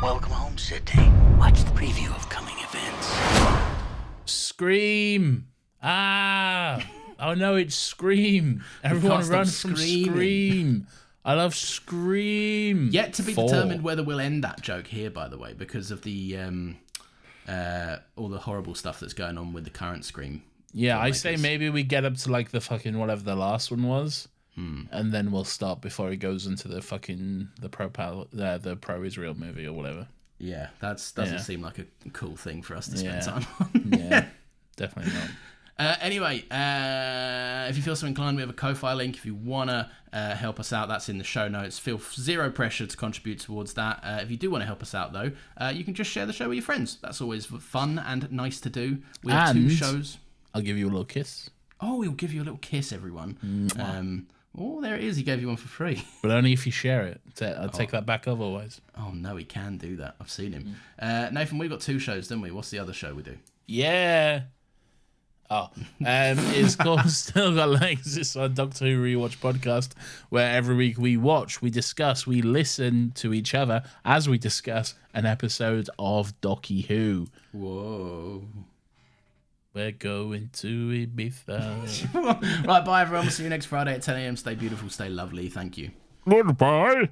S6: Welcome home, Sydney. Watch the preview of coming events.
S1: Scream! Ah! Oh no, it's Scream! Everyone run from Scream! I love Scream!
S2: Yet to be determined whether we'll end that joke here, by the way, because of the all the horrible stuff that's going on with the current Scream.
S1: Yeah, I say maybe we get up to like the fucking whatever the last one was. And then we'll stop before he goes into the fucking the pro Israel movie or whatever.
S2: Yeah, that doesn't seem like a cool thing for us to spend
S1: Yeah.
S2: time on.
S1: Yeah, definitely not.
S2: Anyway, if you feel so inclined, we have a Ko-Fi link. If you want to help us out, that's in the show notes. Feel zero pressure to contribute towards that. If you do want to help us out, though, you can just share the show with your friends. That's always fun and nice to do. We have 2 shows.
S1: I'll give you a little kiss.
S2: Oh, we'll give you a little kiss, everyone. Oh, there it is. He gave you one for free.
S1: But only if you share it. I'll take that back otherwise.
S2: Oh, no, he can do that. I've seen him. Nathan, we've got 2 shows, don't we? What's the other show we do?
S1: Yeah. Oh, it's called Still Got Legs. It's our Doctor Who Rewatch podcast where every week we watch, we discuss, we listen to each other as we discuss an episode of Docky Who.
S2: Whoa.
S1: We're going to Ibiza.
S2: Right, bye everyone. We'll see you next Friday at 10 a.m. Stay beautiful, stay lovely. Thank you.
S1: Goodbye.